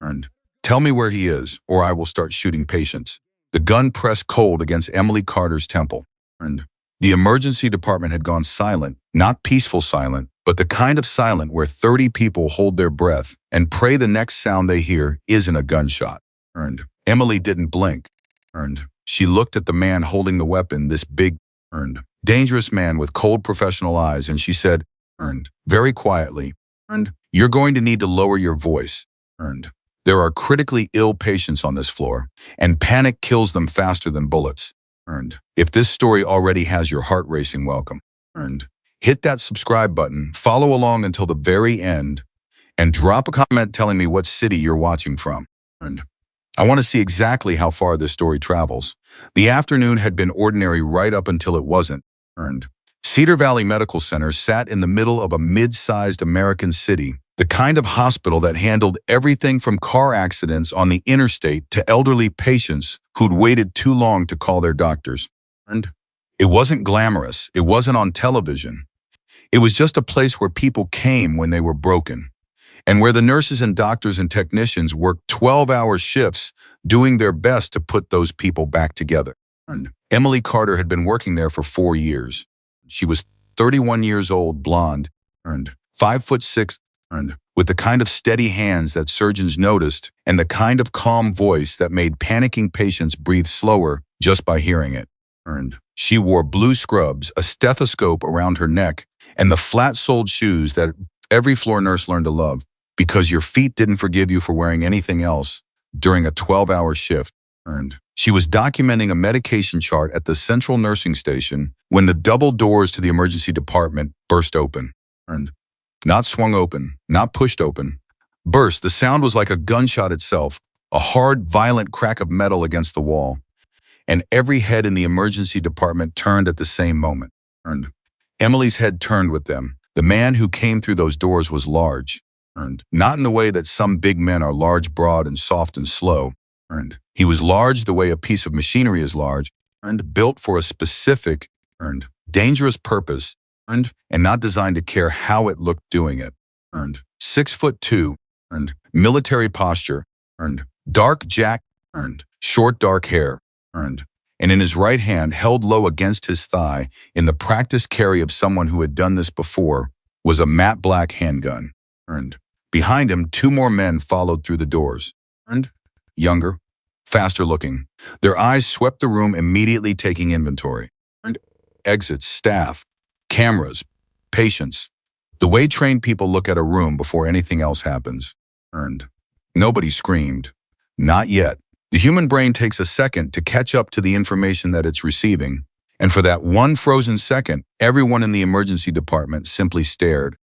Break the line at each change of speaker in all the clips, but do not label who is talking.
And tell me where he is, or I will start shooting patients. The gun pressed cold against Emily Carter's temple. And the emergency department had gone silent, not peaceful silent, but the kind of silent where 30 people hold their breath and pray the next sound they hear isn't a gunshot. And Emily didn't blink. And she looked at the man holding the weapon, this big, dangerous man with cold professional eyes, and she said, very quietly, you're going to need to lower your voice. There are critically ill patients on this floor, and panic kills them faster than bullets. If this story already has your heart racing, welcome. Hit that subscribe button, follow along until the very end, and drop a comment telling me what city you're watching from. I want to see exactly how far this story travels. The afternoon had been ordinary right up until it wasn't. Cedar Valley Medical Center sat in the middle of a mid-sized American city, the kind of hospital that handled everything from car accidents on the interstate to elderly patients who'd waited too long to call their doctors. And it wasn't glamorous. It wasn't on television. It was just a place where people came when they were broken, and where the nurses and doctors and technicians worked 12-hour shifts doing their best to put those people back together. Emily Carter had been working there for 4 years. She was 31 years old, blonde, 5'6", with the kind of steady hands that surgeons noticed and the kind of calm voice that made panicking patients breathe slower just by hearing it. She wore blue scrubs, a stethoscope around her neck, and the flat-soled shoes that every floor nurse learned to love, because your feet didn't forgive you for wearing anything else during a 12-hour shift. She was documenting a medication chart at the central nursing station when the double doors to the emergency department burst open. Not swung open, not pushed open. Burst. The sound was like a gunshot itself, a hard, violent crack of metal against the wall. And every head in the emergency department turned at the same moment. Emily's head turned with them. The man who came through those doors was large. Not in the way that some big men are large, broad, and soft and slow. He was large the way a piece of machinery is large, built for a specific, dangerous purpose, and not designed to care how it looked doing it. 6'2", military posture, dark jacket, short dark hair, and in his right hand, held low against his thigh, in the practiced carry of someone who had done this before, was a matte black handgun. Behind him, 2 more men followed through the doors. Younger, faster looking. Their eyes swept the room, immediately taking inventory. Exits, staff, cameras, patients. The way trained people look at a room before anything else happens. Nobody screamed. Not yet. The human brain takes a second to catch up to the information that it's receiving, and for that one frozen second, everyone in the emergency department simply stared.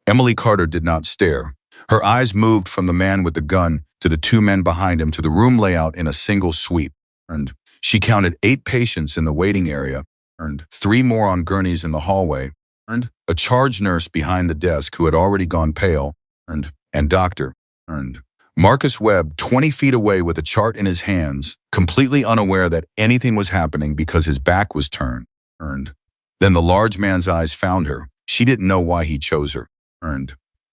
Emily Carter did not stare. Her eyes moved from the man with the gun to the 2 men behind him to the room layout in a single sweep. She counted 8 patients in the waiting area, 3 more on gurneys in the hallway, a charge nurse behind the desk who had already gone pale, and Dr. Marcus Webb 20 feet away with a chart in his hands, completely unaware that anything was happening because his back was turned. Then the large man's eyes found her. She didn't know why he chose her.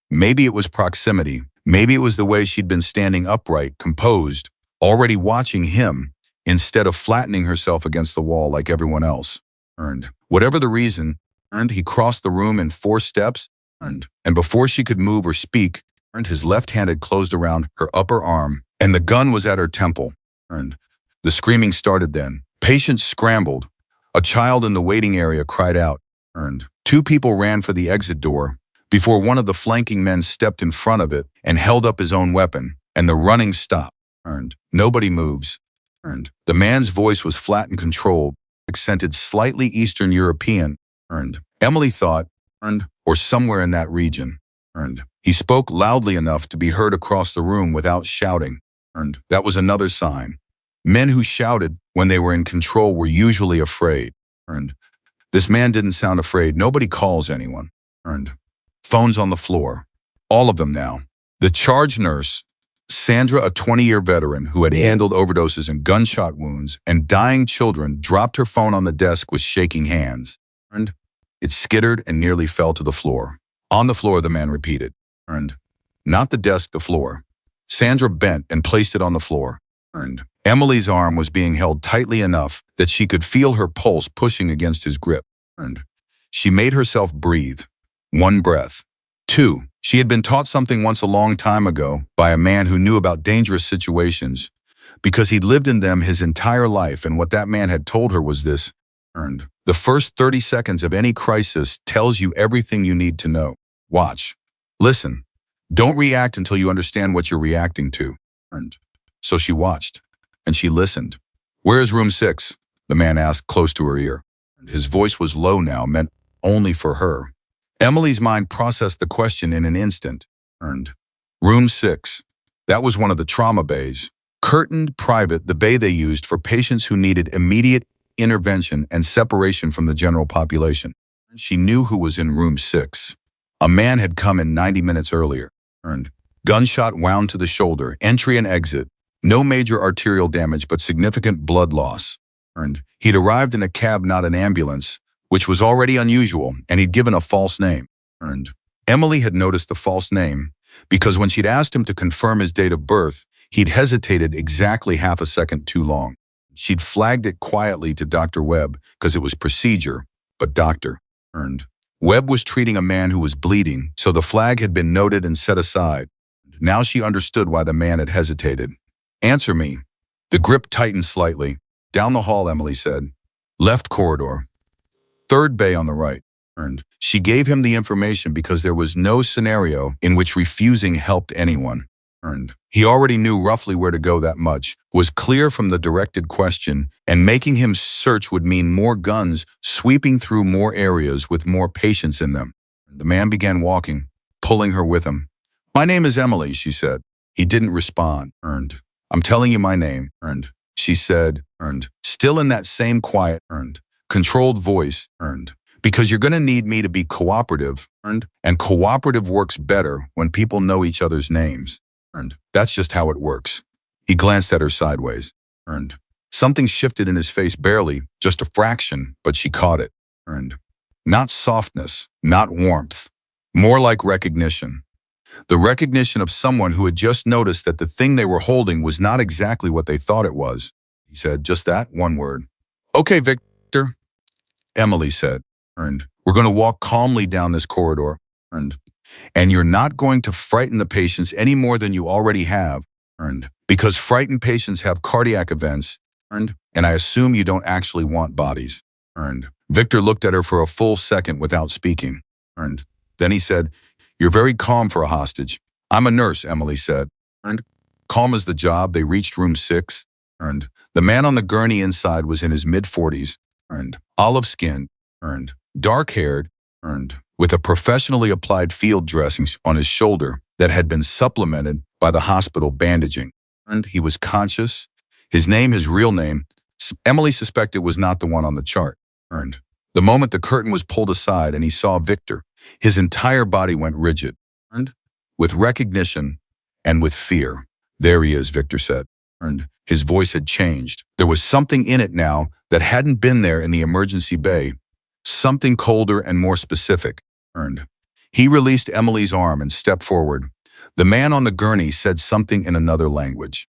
Maybe it was proximity. Maybe it was the way she'd been standing upright, composed, already watching him, instead of flattening herself against the wall like everyone else. Whatever the reason, he crossed the room in 4 steps, and before she could move or speak, his left hand had closed around her upper arm, and the gun was at her temple. The screaming started then. Patients scrambled. A child in the waiting area cried out. 2 people ran for the exit door before one of the flanking men stepped in front of it and held up his own weapon, and the running stopped. Nobody moves. The man's voice was flat and controlled, accented slightly Eastern European. Emily thought, or somewhere in that region. He spoke loudly enough to be heard across the room without shouting. That was another sign. Men who shouted when they were in control were usually afraid. This man didn't sound afraid. Nobody calls anyone. Phones on the floor. All of them now. The charge nurse, Sandra, a 20-year veteran who had handled overdoses and gunshot wounds and dying children, dropped her phone on the desk with shaking hands. It skittered and nearly fell to the floor. On the floor, the man repeated. Not the desk, the floor. Sandra bent and placed it on the floor. Emily's arm was being held tightly enough that she could feel her pulse pushing against his grip. She made herself breathe. 1 breath. 2. She had been taught something once a long time ago by a man who knew about dangerous situations because he'd lived in them his entire life, and what that man had told her was this: the first 30 seconds of any crisis tells you everything you need to know. Watch. Listen. Don't react until you understand what you're reacting to. So she watched, and she listened. "Where is room 6? The man asked close to her ear. His voice was low now, meant only for her. Emily's mind processed the question in an instant. Room 6. That was one of the trauma bays. Curtained, private, the bay they used for patients who needed immediate intervention and separation from the general population. She knew who was in room 6. A man had come in 90 minutes earlier. Gunshot wound to the shoulder, entry and exit. No major arterial damage, but significant blood loss. He'd arrived in a cab, not an ambulance, which was already unusual, and he'd given a false name. Emily had noticed the false name because when she'd asked him to confirm his date of birth, he'd hesitated exactly half a second too long. She'd flagged it quietly to Dr. Webb because it was procedure, but Dr. Webb was treating a man who was bleeding, so the flag had been noted and set aside. Now she understood why the man had hesitated. "Answer me." The grip tightened slightly. "Down the hall," Emily said. "Left corridor. 3rd bay on the right." She gave him the information because there was no scenario in which refusing helped anyone. He already knew roughly where to go, that much was clear from the directed question, and making him search would mean more guns sweeping through more areas with more patients in them. The man began walking, pulling her with him. "My name is Emily," she said. He didn't respond. "I'm telling you my name," she said, still in that same quiet, controlled voice, "because you're going to need me to be cooperative, and cooperative works better when people know each other's names. That's just how it works." He glanced at her sideways. Something shifted in his face, barely, just a fraction, but she caught it. Not softness, not warmth, more like recognition. The recognition of someone who had just noticed that the thing they were holding was not exactly what they thought it was. He said just that, 1 word. "Okay, Victor," Emily said. "We're going to walk calmly down this corridor. And you're not going to frighten the patients any more than you already have. Because frightened patients have cardiac events. And I assume you don't actually want bodies." Victor looked at her for a full second without speaking. Then he said, "You're very calm for a hostage." "I'm a nurse," Emily said. Calm as the job. They reached room 6. The man on the gurney inside was in his mid-40s. Olive-skinned. Dark-haired. With a professionally applied field dressing on his shoulder that had been supplemented by the hospital bandaging. He was conscious. His name, his real name, Emily suspected was not the one on the chart. The moment the curtain was pulled aside and he saw Victor, his entire body went rigid. With recognition and with fear. "There he is," Victor said. His voice had changed. There was something in it now that hadn't been there in the emergency bay. Something colder and more specific. He released Emily's arm and stepped forward. The man on the gurney said something in another language.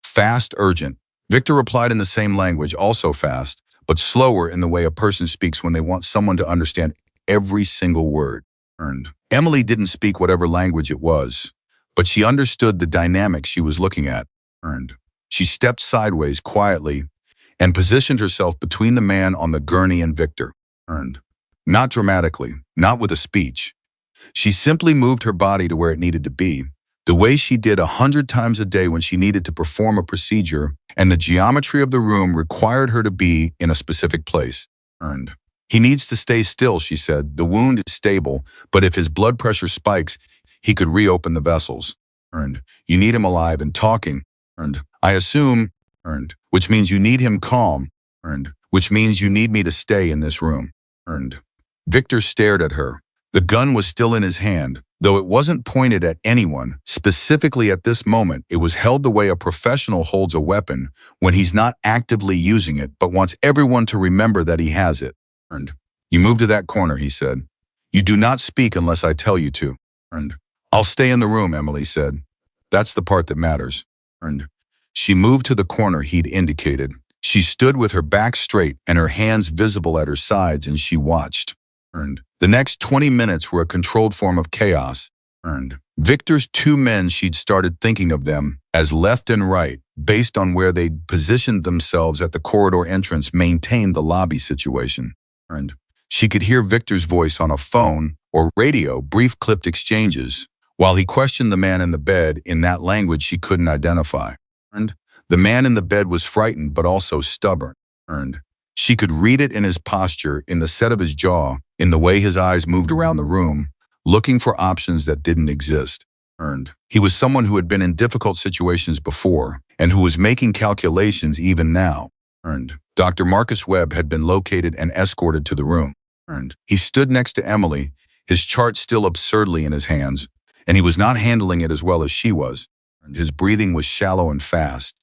"Fast, urgent." Victor replied in the same language, also fast, but slower in the way a person speaks when they want someone to understand every single word. Emily didn't speak whatever language it was, but she understood the dynamic she was looking at. She stepped sideways quietly and positioned herself between the man on the gurney and Victor. Not dramatically, not with a speech. She simply moved her body to where it needed to be, the way she did 100 times a day when she needed to perform a procedure, and the geometry of the room required her to be in a specific place. "He needs to stay still," she said. "The wound is stable, but if his blood pressure spikes, he could reopen the vessels. You need him alive and talking. I assume, which means you need him calm, which means you need me to stay in this room." Victor stared at her. The gun was still in his hand, though it wasn't pointed at anyone. Specifically at this moment, it was held the way a professional holds a weapon when he's not actively using it, but wants everyone to remember that he has it. "You move to that corner," he said. "You do not speak unless I tell you to." "I'll stay in the room," Emily said. That's the part that matters. And she moved to the corner he'd indicated. She stood with her back straight and her hands visible at her sides, and she watched. And the next 20 minutes were a controlled form of chaos. And Victor's two men, she'd started thinking of them as left and right, based on where they'd positioned themselves at the corridor entrance, maintained the lobby situation. And she could hear Victor's voice on a phone or radio, brief clipped exchanges, while he questioned the man in the bed in that language she couldn't identify. And the man in the bed was frightened but also stubborn. And she could read it in his posture, in the set of his jaw, in the way his eyes moved around the room, looking for options that didn't exist. And he was someone who had been in difficult situations before and who was making calculations even now. And Dr. Marcus Webb had been located and escorted to the room. And he stood next to Emily, his chart still absurdly in his hands, and he was not handling it as well as she was. And his breathing was shallow and fast.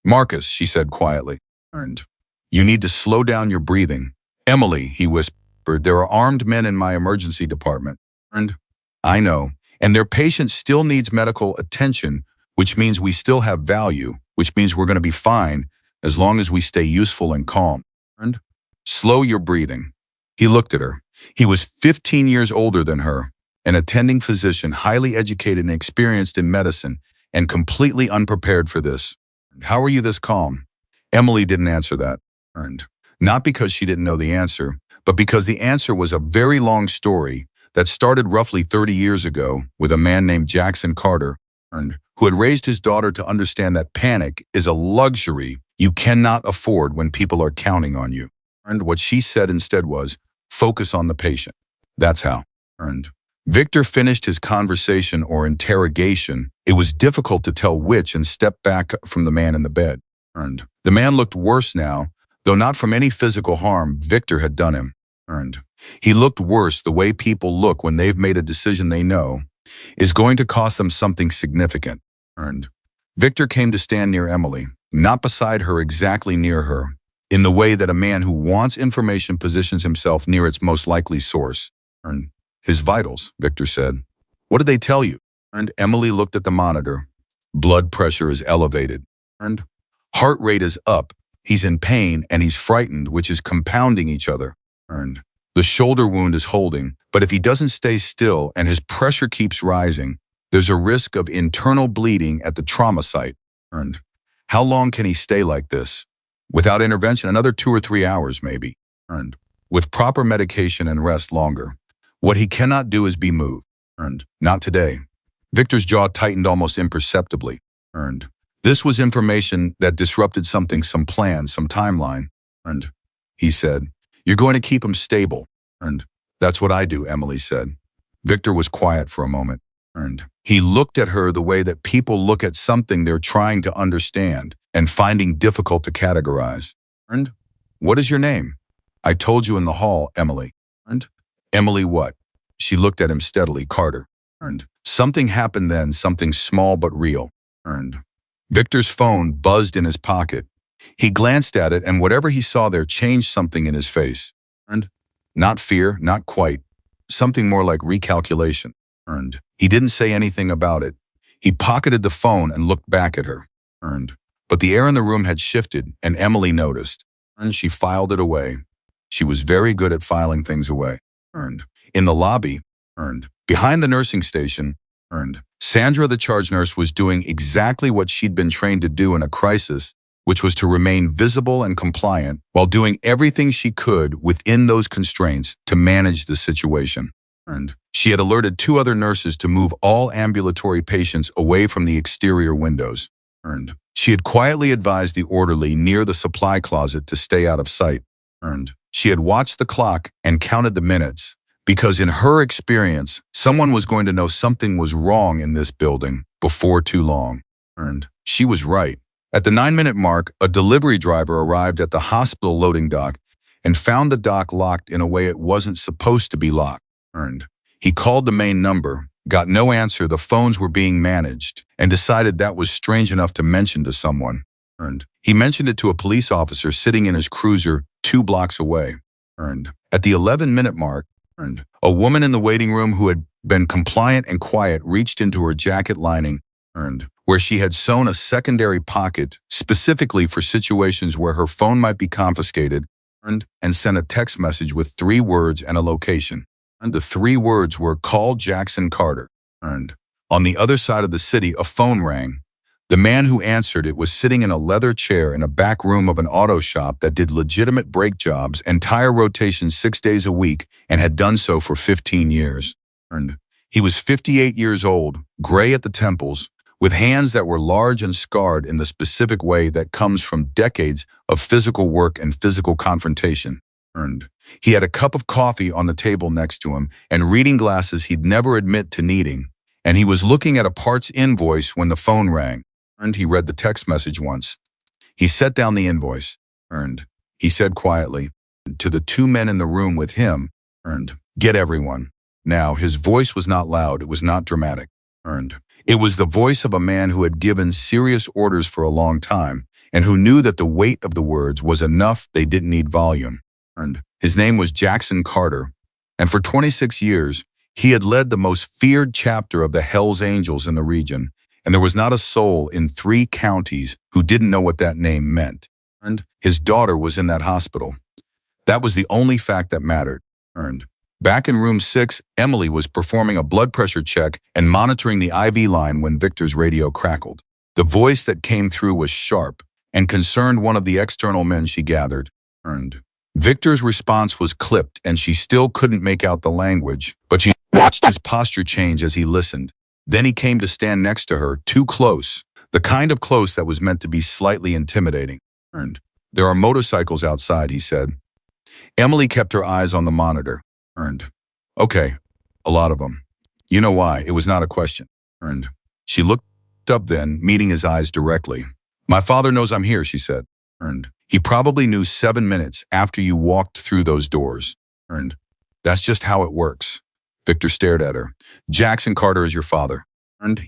"Marcus," she said quietly, "and you need to slow down your breathing." "Emily," he whispered, "there are armed men in my emergency department." And "I know, and their patient still needs medical attention, which means we still have value, which means we're going to be fine as long as we stay useful and calm. And slow your breathing." He looked at her. He was 15 years older than her, an attending physician, highly educated and experienced in medicine, and completely unprepared for this. "How are you this calm?" Emily didn't answer that. And not because she didn't know the answer, but because the answer was a very long story that started roughly 30 years ago with a man named Jackson Carter, and who had raised his daughter to understand that panic is a luxury you cannot afford when people are counting on you. And what she said instead was, "Focus on the patient." That's how. And Victor finished his conversation or interrogation. It was difficult to tell which, and stepped back from the man in the bed. And the man looked worse now, though not from any physical harm Victor had done him. And he looked worse the way people look when they've made a decision they know is going to cost them something significant. And Victor came to stand near Emily, not beside her, exactly near her, in the way that a man who wants information positions himself near its most likely source. And "His vitals," Victor said. "What did they tell you?" And Emily looked at the monitor. "Blood pressure is elevated. And heart rate is up. He's in pain and he's frightened, which is compounding each other. And the shoulder wound is holding, but if he doesn't stay still and his pressure keeps rising, there's a risk of internal bleeding at the trauma site. And how long can he stay like this? Without intervention, another 2 or 3 hours maybe. And with proper medication and rest, longer. What he cannot do is be moved. And not today." Victor's jaw tightened almost imperceptibly. And this was information that disrupted something, some plan, some timeline. And he said, "You're going to keep him stable." And "That's what I do," Emily said. Victor was quiet for a moment. And he looked at her the way that people look at something they're trying to understand and finding difficult to categorize. And "What is your name?" "I told you in the hall, Emily." And "Emily what?" She looked at him steadily. "Carter." And something happened then, something small but real. And Victor's phone buzzed in his pocket. He glanced at it, and whatever he saw there changed something in his face. And not fear, not quite. Something more like recalculation. And he didn't say anything about it. He pocketed the phone and looked back at her. But the air in the room had shifted, and Emily noticed. And she filed it away. She was very good at filing things away. In the lobby, behind the nursing station, Sandra, the charge nurse, was doing exactly what she'd been trained to do in a crisis, which was to remain visible and compliant while doing everything she could within those constraints to manage the situation. She had alerted 2 other nurses to move all ambulatory patients away from the exterior windows. She had quietly advised the orderly near the supply closet to stay out of sight. She had watched the clock and counted the minutes, because in her experience, someone was going to know something was wrong in this building before too long. She was right. At the 9-minute mark, a delivery driver arrived at the hospital loading dock and found the dock locked in a way it wasn't supposed to be locked. He called the main number, got no answer, the phones were being managed, and decided that was strange enough to mention to someone. He mentioned it to a police officer sitting in his cruiser 2 blocks away. At the 11-minute mark, a woman in the waiting room who had been compliant and quiet reached into her jacket lining where she had sewn a secondary pocket specifically for situations where her phone might be confiscated, and sent a text message with 3 words and a location. And the 3 words were "Call Jackson Carter." On the other side of the city, a phone rang. The man who answered it was sitting in a leather chair in a back room of an auto shop that did legitimate brake jobs and tire rotations 6 days a week and had done so for 15 years. He was 58 years old, gray at the temples, with hands that were large and scarred in the specific way that comes from decades of physical work and physical confrontation. He had a cup of coffee on the table next to him and reading glasses he'd never admit to needing, and he was looking at a parts invoice when the phone rang. He read the text message once. He set down the invoice. He said quietly to the 2 men in the room with him, "Get everyone." Now, his voice was not loud, it was not dramatic. It was the voice of a man who had given serious orders for a long time and who knew that the weight of the words was enough, they didn't need volume. His name was Jackson Carter, and for 26 years, he had led the most feared chapter of the Hells Angels in the region, and there was not a soul in 3 counties who didn't know what that name meant. His daughter was in that hospital. That was the only fact that mattered. Back in room 6, Emily was performing a blood pressure check and monitoring the IV line when Victor's radio crackled. The voice that came through was sharp and concerned one of the external men she gathered. Victor's response was clipped and she still couldn't make out the language, but she watched his posture change as he listened. Then he came to stand next to her, too close, the kind of close that was meant to be slightly intimidating. "There are motorcycles outside," he said. Emily kept her eyes on the monitor. "Okay, a lot of them. You know why, it was not a question." She looked up then, meeting his eyes directly. "My father knows I'm here," she said. "He probably knew 7 minutes after you walked through those doors." "That's just how it works." Victor stared at her. "Jackson Carter is your father."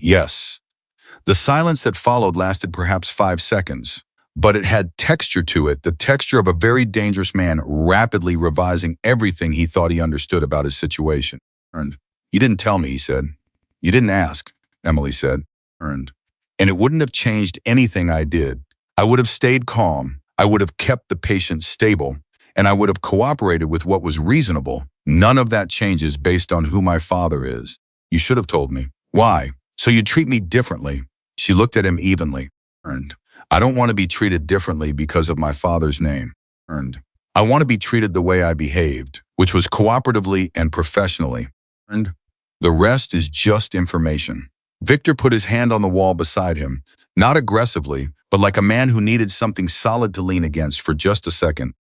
"Yes." The silence that followed lasted perhaps 5 seconds. But it had texture to it, the texture of a very dangerous man rapidly revising everything he thought he understood about his situation. "You didn't tell me," he said. "You didn't ask," Emily said. "And it wouldn't have changed anything I did. I would have stayed calm, I would have kept the patient stable, and I would have cooperated with what was reasonable. None of that changes based on who my father is. You should have told me." "Why? So you treat me differently." She looked at him evenly. "I don't want to be treated differently because of my father's name. I want to be treated the way I behaved, which was cooperatively and professionally. The rest is just information." Victor put his hand on the wall beside him, not aggressively, but like a man who needed something solid to lean against for just a second.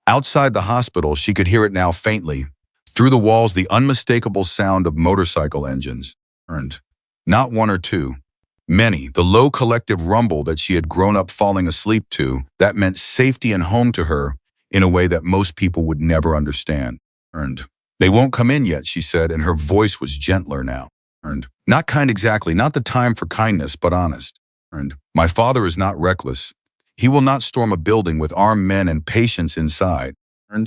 Outside the hospital, she could hear it now faintly. Through the walls, the unmistakable sound of motorcycle engines. Not 1 or 2. Many, the low collective rumble that she had grown up falling asleep to, that meant safety and home to her in a way that most people would never understand. "They won't come in yet," she said, and her voice was gentler now. Not kind exactly, not the time for kindness, but honest. "My father is not reckless. He will not storm a building with armed men and patients inside.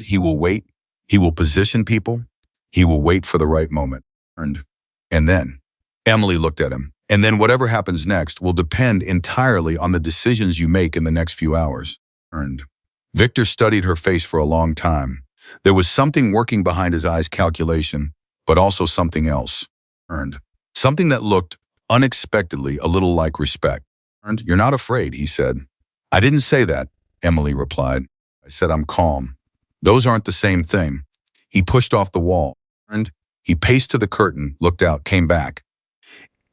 He will wait. He will position people. He will wait for the right moment. And then," Emily looked at him, "and then whatever happens next will depend entirely on the decisions you make in the next few hours." Victor studied her face for a long time. There was something working behind his eyes' calculation, but also something else. Something that looked, unexpectedly, a little like respect. "You're not afraid," he said. "I didn't say that," Emily replied. "I said I'm calm. Those aren't the same thing." He pushed off the wall. He paced to the curtain, looked out, came back.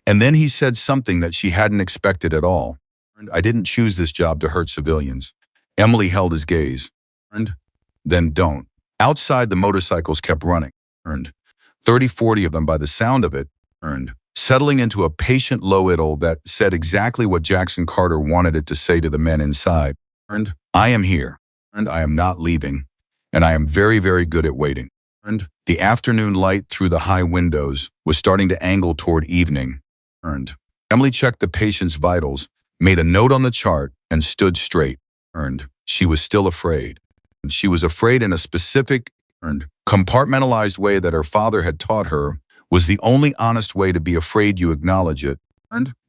And then he said something that she hadn't expected at all. "I didn't choose this job to hurt civilians." Emily held his gaze. "Then don't." Outside, the motorcycles kept running. 30, 40 of them by the sound of it. Settling into a patient low idyll that said exactly what Jackson Carter wanted it to say to the men inside. "I am here, and I am not leaving, and I am very, very good at waiting." The afternoon light through the high windows was starting to angle toward evening. Emily checked the patient's vitals, made a note on the chart, and stood straight. She was still afraid. She was afraid in a specific, compartmentalized way that her father had taught her was the only honest way to be afraid. You acknowledge it,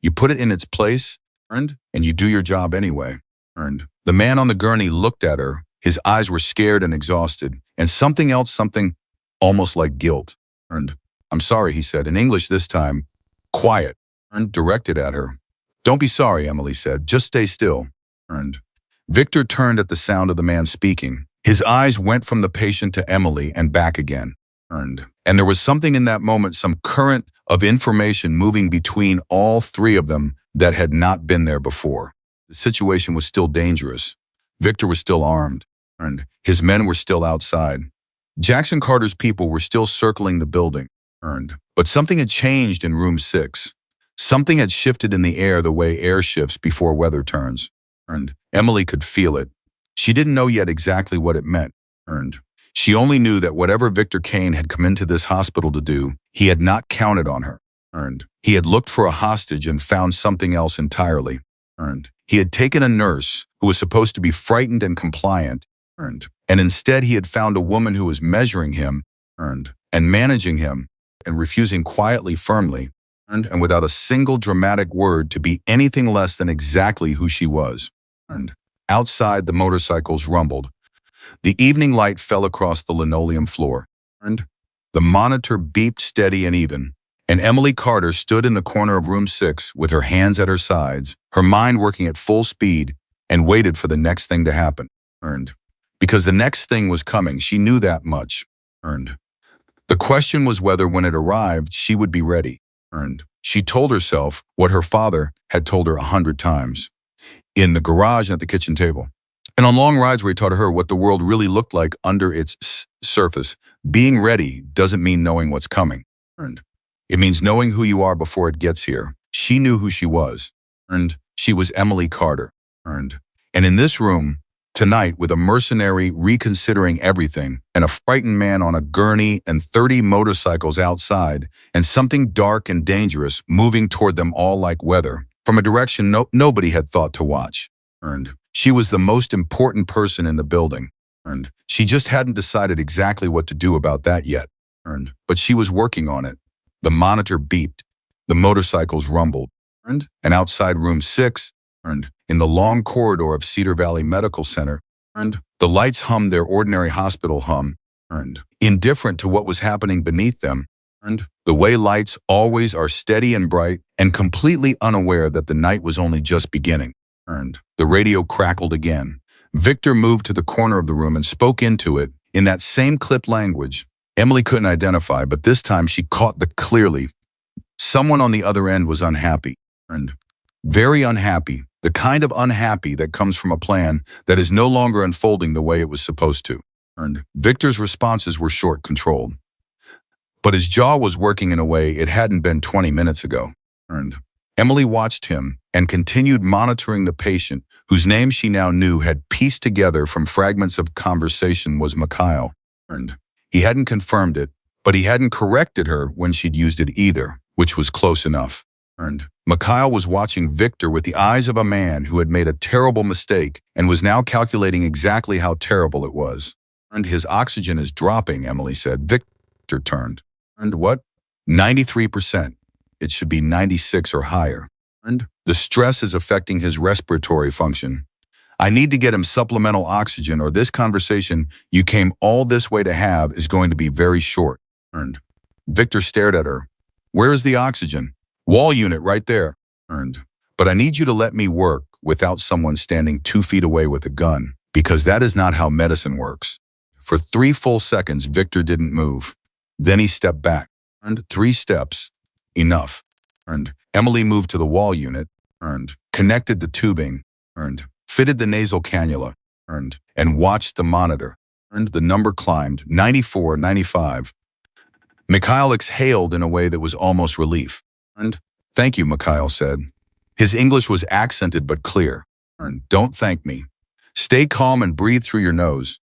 You put it in its place, and you do your job anyway. The man on the gurney looked at her. His eyes were scared and exhausted, and something else, something almost like guilt. I'm sorry, he said, in English this time, quiet, directed at her. Don't be sorry, Emily said. Just stay still. Victor turned at the sound of the man speaking. His eyes went from the patient to Emily and back again. And there was something in that moment, some current of information moving between all three of them that had not been there before. The situation was still dangerous. Victor was still armed, and his men were still outside. Jackson Carter's people were still circling the building. But something had changed in room 6. Something had shifted in the air the way air shifts before weather turns. Emily could feel it. She didn't know yet exactly what it meant. She only knew that whatever Victor Kane had come into this hospital to do, he had not counted on her. He had looked for a hostage and found something else entirely. He had taken a nurse who was supposed to be frightened and compliant, and instead he had found a woman who was measuring him, and managing him, and refusing quietly, firmly, and without a single dramatic word to be anything less than exactly who she was. Outside, the motorcycles rumbled. The evening light fell across the linoleum floor. The monitor beeped steady and even, and Emily Carter stood in the corner of room 6 with her hands at her sides, her mind working at full speed, and waited for the next thing to happen. Because the next thing was coming, she knew that much. The question was whether when it arrived, she would be ready. She told herself what her father had told her 100 times. In the garage and at the kitchen table. And on long rides where he taught her what the world really looked like under its surface. Being ready doesn't mean knowing what's coming. It means knowing who you are before it gets here. She knew who she was. She was Emily Carter. And in this room, tonight, with a mercenary reconsidering everything, and a frightened man on a gurney and 30 motorcycles outside, and something dark and dangerous moving toward them all like weather, from a direction nobody had thought to watch. She was the most important person in the building. She just hadn't decided exactly what to do about that yet. But she was working on it. The monitor beeped. The motorcycles rumbled. And outside room 6, in the long corridor of Cedar Valley Medical Center, the lights hummed their ordinary hospital hum, indifferent to what was happening beneath them, the way lights always are, steady and bright, and completely unaware that the night was only just beginning. The radio crackled again. Victor moved to the corner of the room and spoke into it in that same clipped language Emily couldn't identify, but this time she caught the clearly. Someone on the other end was unhappy. Very unhappy. The kind of unhappy that comes from a plan that is no longer unfolding the way it was supposed to. Victor's responses were short, controlled. But his jaw was working in a way it hadn't been 20 minutes ago. Emily watched him and continued monitoring the patient, whose name she now knew had pieced together from fragments of conversation was Mikhail. He hadn't confirmed it, but he hadn't corrected her when she'd used it either, which was close enough. Mikhail was watching Victor with the eyes of a man who had made a terrible mistake and was now calculating exactly how terrible it was. His oxygen is dropping, Emily said. Victor turned. What? 93%. It should be 96 or higher. The stress is affecting his respiratory function. I need to get him supplemental oxygen, or this conversation you came all this way to have is going to be very short. Victor stared at her. Where is the oxygen? Wall unit right there. But I need you to let me work without someone standing 2 feet away with a gun, because that is not how medicine works. For 3 full seconds, Victor didn't move. Then he stepped back. 3 steps. Enough. Emily moved to the wall unit, connected the tubing, fitted the nasal cannula, and watched the monitor. The number climbed, 94, 95. Mikhail exhaled in a way that was almost relief. Thank you, Mikhail said. His English was accented but clear. Don't thank me. Stay calm and breathe through your nose.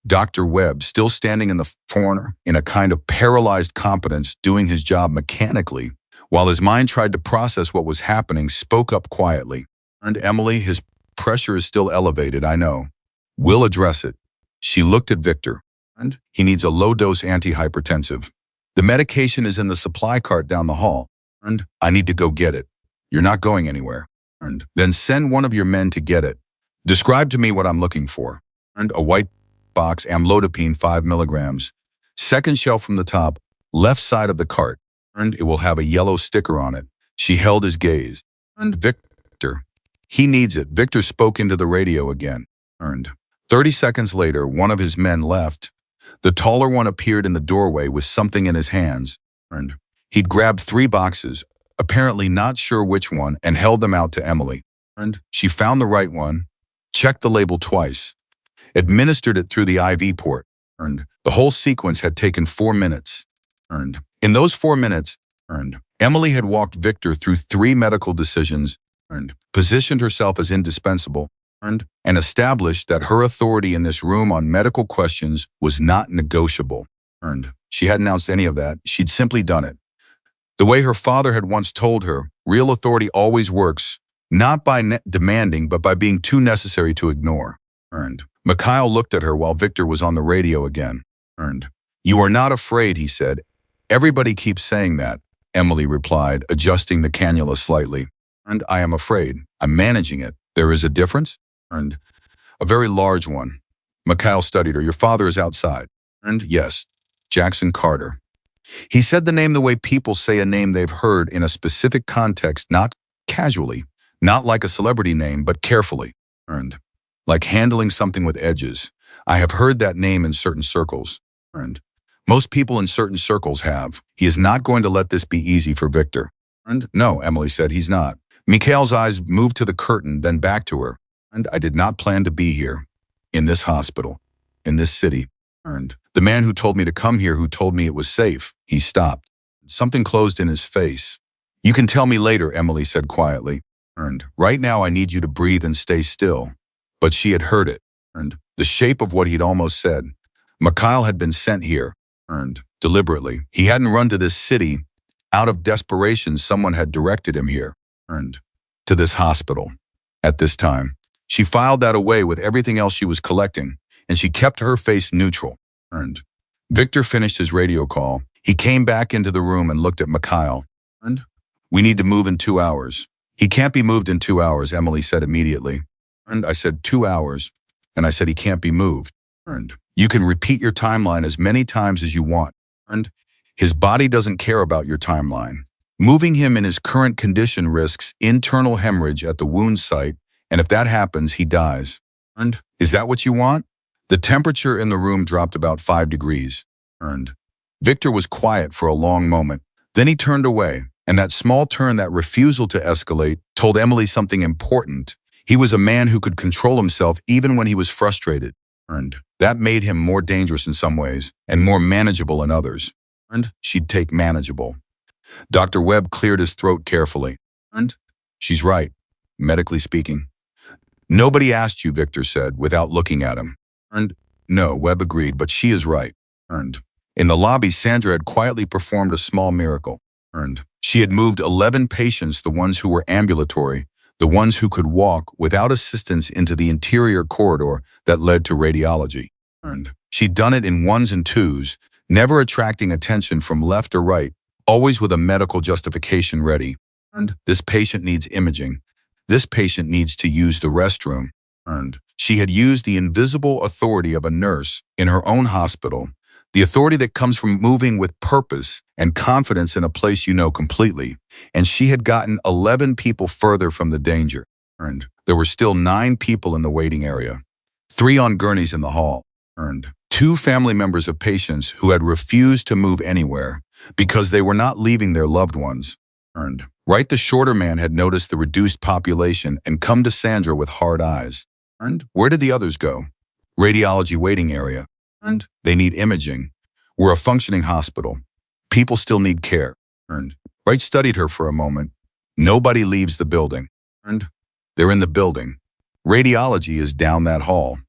Dr. Webb, still standing in the corner, in a kind of paralyzed competence, doing his job mechanically, while his mind tried to process what was happening, spoke up quietly. Emily, his pressure is still elevated, I know. We'll address it. She looked at Victor. He needs a low-dose antihypertensive. The medication is in the supply cart down the hall. And I need to go get it. You're not going anywhere. And then send one of your men to get it. Describe to me what I'm looking for. And a white box, amlodipine 5 milligrams. Second shelf from the top, left side of the cart. And it will have a yellow sticker on it. She held his gaze. And Victor. He needs it. Victor spoke into the radio again. And 30 seconds later, one of his men left. The taller one appeared in the doorway with something in his hands. And he'd grabbed 3 boxes, apparently not sure which one, and held them out to Emily. And she found the right one, checked the label twice, administered it through the IV port. And the whole sequence had taken 4 minutes. And in those 4 minutes, Emily had walked Victor through 3 medical decisions and positioned herself as indispensable and established that her authority in this room on medical questions was not negotiable. And she hadn't announced any of that. She'd simply done it. The way her father had once told her, real authority always works, not by demanding, but by being too necessary to ignore. And Mikhail looked at her while Victor was on the radio again. And you are not afraid, he said. Everybody keeps saying that, Emily replied, adjusting the cannula slightly. And I am afraid. I'm managing it. There is a difference? And a very large one. Mikhail studied her. Your father is outside. And yes, Jackson Carter. He said the name the way people say a name they've heard in a specific context, not casually, not like a celebrity name, but carefully. And like handling something with edges. I have heard that name in certain circles. And most people in certain circles have. He is not going to let this be easy for Victor. And no, Emily said, he's not. Mikhail's eyes moved to the curtain, then back to her. And I did not plan to be here, in this hospital, in this city. And the man who told me to come here, who told me it was safe, he stopped. Something closed in his face. You can tell me later, Emily said quietly. And right now I need you to breathe and stay still. But she had heard it. And the shape of what he'd almost said. Mikhail had been sent here. And deliberately. He hadn't run to this city. Out of desperation, someone had directed him here. And to this hospital. At this time. She filed that away with everything else she was collecting, and she kept her face neutral. And Victor finished his radio call. He came back into the room and looked at Mikhail. And we need to move in 2 hours. He can't be moved in 2 hours, Emily said immediately. And I said 2 hours, and I said he can't be moved. And you can repeat your timeline as many times as you want. And his body doesn't care about your timeline. Moving him in his current condition risks internal hemorrhage at the wound site, and if that happens, he dies. And is that what you want? The temperature in the room dropped about 5 degrees. And Victor was quiet for a long moment. Then he turned away, and that small turn, that refusal to escalate, told Emily something important. He was a man who could control himself even when he was frustrated. And that made him more dangerous in some ways, and more manageable in others. And she'd take manageable. Dr. Webb cleared his throat carefully. And she's right, medically speaking. Nobody asked you, Victor said, without looking at him. And no, Webb agreed, but she is right. And in the lobby, Sandra had quietly performed a small miracle. And she had moved 11 patients, the ones who were ambulatory, the ones who could walk without assistance, into the interior corridor that led to radiology. And she'd done it in 1s and 2s, never attracting attention from left or right, always with a medical justification ready. And this patient needs imaging. This patient needs to use the restroom. And she had used the invisible authority of a nurse in her own hospital, the authority that comes from moving with purpose and confidence in a place you know completely. And she had gotten 11 people further from the danger. And there were still 9 people in the waiting area, 3 on gurneys in the hall, and 2 family members of patients who had refused to move anywhere because they were not leaving their loved ones. And the shorter man had noticed the reduced population and come to Sandra with hard eyes. And where did the others go? Radiology waiting area. And they need imaging. We're a functioning hospital. People still need care. And Wright studied her for a moment. Nobody leaves the building. And they're in the building. Radiology is down that hall.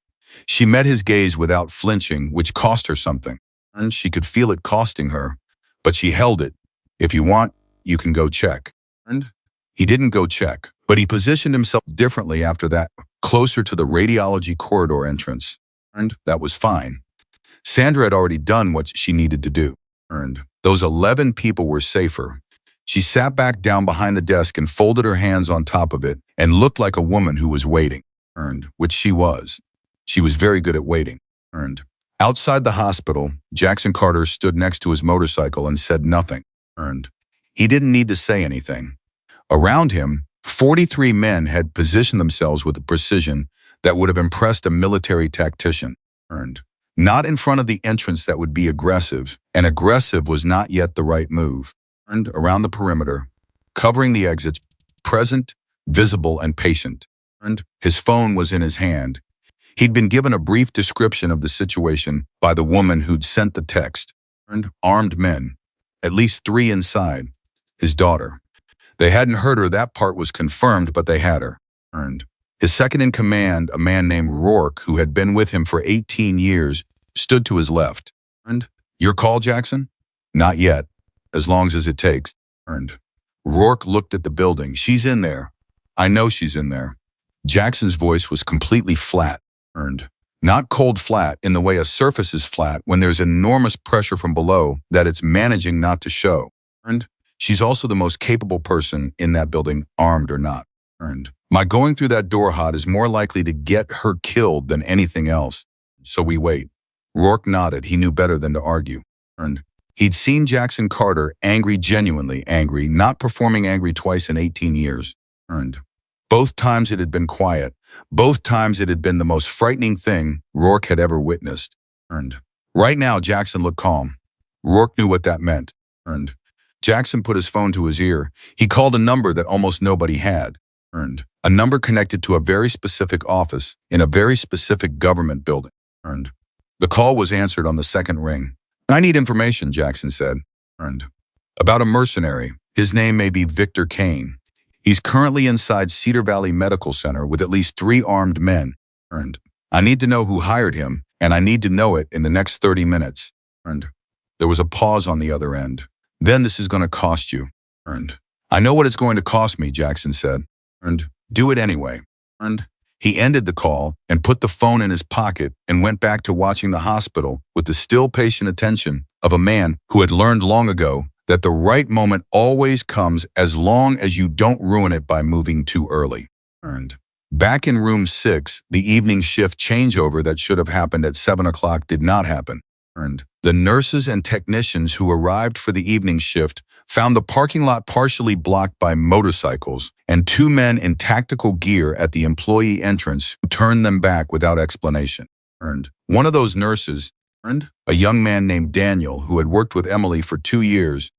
She met his gaze without flinching, which cost her something. And she could feel it costing her. But she held it. If you want, you can go check. And he didn't go check, but he positioned himself differently after that, closer to the radiology corridor entrance. And that was fine. Sandra had already done what she needed to do. And those 11 people were safer. She sat back down behind the desk and folded her hands on top of it and looked like a woman who was waiting. Which she was. She was very good at waiting. Outside the hospital, Jackson Carter stood next to his motorcycle and said nothing. He didn't need to say anything. Around him, 43 men had positioned themselves with a precision that would have impressed a military tactician. Not in front of the entrance that would be aggressive, and aggressive was not yet the right move. Around the perimeter, covering the exits, present, visible, and patient. His phone was in his hand. He'd been given a brief description of the situation by the woman who'd sent the text. Armed men, at least 3 inside. His daughter. They hadn't heard her, that part was confirmed, but they had her. His second in command, a man named Rourke, who had been with him for 18 years, stood to his left. Your call, Jackson? Not yet, as long as it takes. Rourke looked at the building. She's in there. I know she's in there. Jackson's voice was completely flat. Not cold flat in the way a surface is flat when there's enormous pressure from below that it's managing not to show. She's also the most capable person in that building, armed or not. My going through that door hot is more likely to get her killed than anything else. So we wait. Rourke nodded. He knew better than to argue. He'd seen Jackson Carter angry, genuinely angry, not performing angry twice in 18 years. Both times it had been quiet. Both times it had been the most frightening thing Rourke had ever witnessed. Right now, Jackson looked calm. Rourke knew what that meant. Jackson put his phone to his ear. He called a number that almost nobody had. A number connected to a very specific office in a very specific government building. The call was answered on the second ring. I need information, Jackson said. About a mercenary. His name may be Victor Kane. He's currently inside Cedar Valley Medical Center with at least 3 armed men. I need to know who hired him, and I need to know it in the next 30 minutes. There was a pause on the other end. Then this is going to cost you. I know what it's going to cost me, Jackson said. Do it anyway. He ended the call and put the phone in his pocket and went back to watching the hospital with the still patient attention of a man who had learned long ago that the right moment always comes as long as you don't ruin it by moving too early. Back in room 6, the evening shift changeover that should have happened at 7 o'clock did not happen. The nurses and technicians who arrived for the evening shift found the parking lot partially blocked by motorcycles and 2 men in tactical gear at the employee entrance who turned them back without explanation. One of those nurses, a young man named Daniel who had worked with Emily for 2 years,